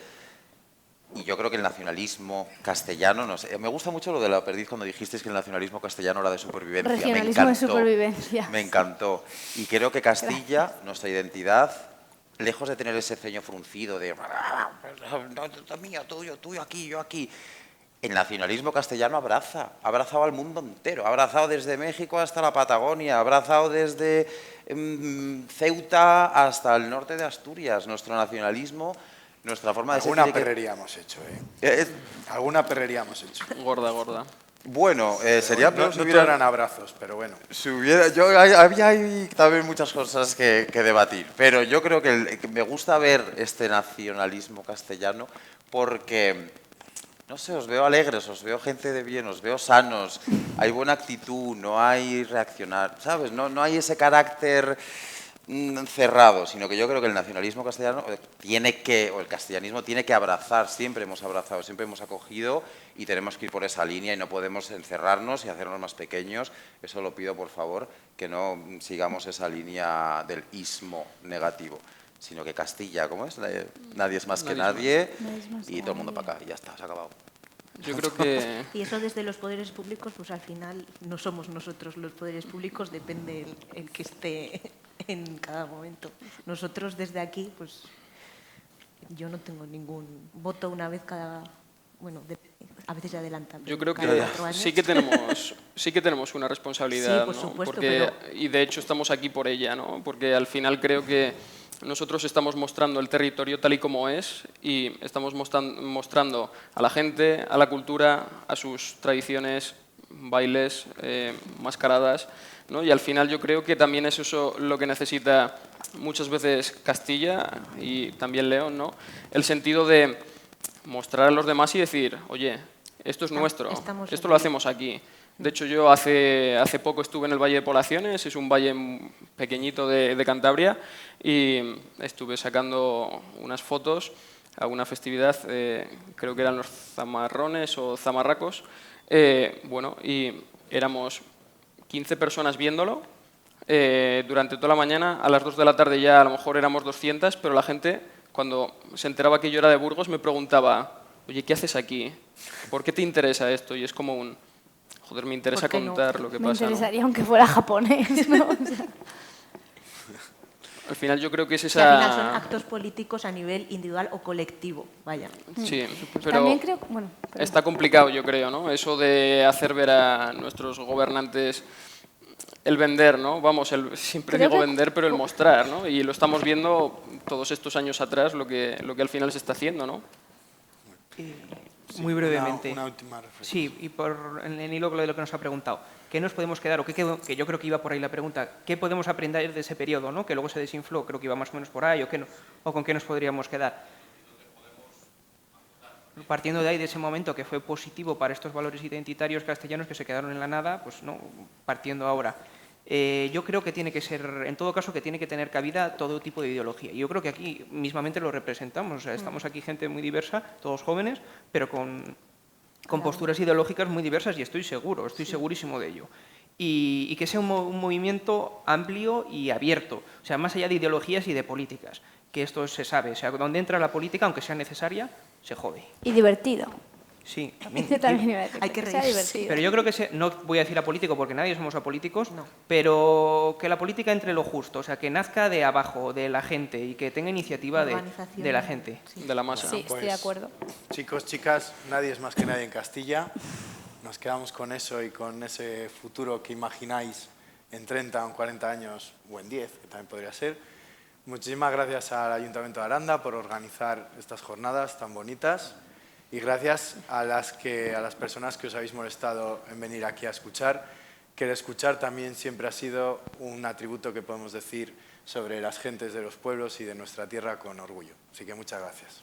Y yo creo que el nacionalismo castellano, no sé, me gusta mucho lo de la perdiz cuando dijisteis que el nacionalismo castellano era de supervivencia. Regionalismo de supervivencia. Me encantó. Y creo que Castilla, nuestra identidad, lejos de tener ese ceño fruncido de no, mío, tuyo aquí, yo aquí, el nacionalismo castellano ha abrazado al mundo entero, ha abrazado desde México hasta la Patagonia, ha abrazado desde Ceuta hasta el norte de Asturias. Nuestro nacionalismo, nuestra forma de ser... Alguna perrería hemos hecho, Alguna perrería hemos hecho. Gorda, gorda. Bueno, sería... No eran abrazos, pero bueno. Había ahí también muchas cosas que debatir, pero yo creo que me gusta ver este nacionalismo castellano porque no sé, os veo alegres, os veo gente de bien, os veo sanos, hay buena actitud, no hay reaccionar, ¿sabes? No hay ese carácter cerrado, sino que yo creo que el nacionalismo castellano tiene que, o el castellanismo tiene que abrazar, siempre hemos abrazado, siempre hemos acogido y tenemos que ir por esa línea y no podemos encerrarnos y hacernos más pequeños. Eso lo pido, por favor, que no sigamos esa línea del ismo negativo, sino que Castilla, ¿cómo es? Nadie es más que nadie y todo el mundo para acá y ya está, se ha acabado. Yo creo que... Y eso desde los poderes públicos, pues al final no somos nosotros los poderes públicos, depende el que esté en cada momento. Nosotros desde aquí, pues yo no tengo ningún voto una vez cada... Bueno, a veces se adelanta. Yo creo que sí que tenemos una responsabilidad, sí, por supuesto, pero... y de hecho estamos aquí por ella, ¿no? Porque al final creo que nosotros estamos mostrando el territorio tal y como es y estamos mostrando a la gente, a la cultura, a sus tradiciones, bailes, mascaradas, ¿no? Y al final yo creo que también es eso lo que necesita muchas veces Castilla y también León, ¿no? El sentido de mostrar a los demás y decir, oye, esto es nuestro, esto lo hacemos aquí. De hecho, yo hace poco estuve en el Valle de Polaciones, es un valle pequeñito de Cantabria, y estuve sacando unas fotos a una festividad, creo que eran los zamarrones o zamarracos, bueno, y éramos 15 personas viéndolo, durante toda la mañana, a las 2 de la tarde ya a lo mejor éramos 200, pero la gente, cuando se enteraba que yo era de Burgos, me preguntaba, oye, ¿qué haces aquí? ¿Por qué te interesa esto? Y es como un... Joder, me interesa contar lo que pasa. Me interesaría aunque fuera japonés, ¿no? O sea. Al final yo creo que es esa... Que al final son actos políticos a nivel individual o colectivo, vaya. Sí, pero también creo... Bueno, está complicado, yo creo, ¿no? Eso de hacer ver a nuestros gobernantes el vender, ¿no? Vamos, siempre digo vender, pero el mostrar, ¿no? Y lo estamos viendo todos estos años atrás, lo que al final se está haciendo, ¿no? Muy brevemente. Una última reflexión. Sí, y en el hilo de lo que nos ha preguntado. ¿Qué nos podemos quedar? O que yo creo que iba por ahí la pregunta. ¿Qué podemos aprender de ese periodo, ¿no? Que luego se desinfló, creo que iba más o menos por ahí, o con qué nos podríamos quedar. Partiendo de ahí, de ese momento que fue positivo para estos valores identitarios castellanos que se quedaron en la nada, pues no, partiendo ahora. Yo creo que tiene que ser, en todo caso, que tiene que tener cabida todo tipo de ideología. Y yo creo que aquí mismamente lo representamos. O sea, estamos aquí gente muy diversa, todos jóvenes, pero con posturas ideológicas muy diversas y estoy segurísimo de ello. Y que sea un movimiento amplio y abierto, o sea, más allá de ideologías y de políticas, que esto se sabe. O sea, donde entra la política, aunque sea necesaria, se jode. Y divertido. Sí, también iba a decir, hay que sea reírse. divertido. Pero yo creo que, no voy a decir apolítico porque nadie somos apolíticos, no. Pero que la política entre lo justo, o sea, que nazca de abajo, de la gente y que tenga iniciativa de la gente. Sí. De la masa. Sí, estoy de acuerdo. Chicos, chicas, nadie es más que nadie en Castilla. Nos quedamos con eso y con ese futuro que imagináis en 30 o en 40 años o en 10, que también podría ser. Muchísimas gracias al Ayuntamiento de Aranda por organizar estas jornadas tan bonitas. Y gracias a las personas que os habéis molestado en venir aquí a escuchar, que el escuchar también siempre ha sido un atributo que podemos decir sobre las gentes de los pueblos y de nuestra tierra con orgullo. Así que muchas gracias.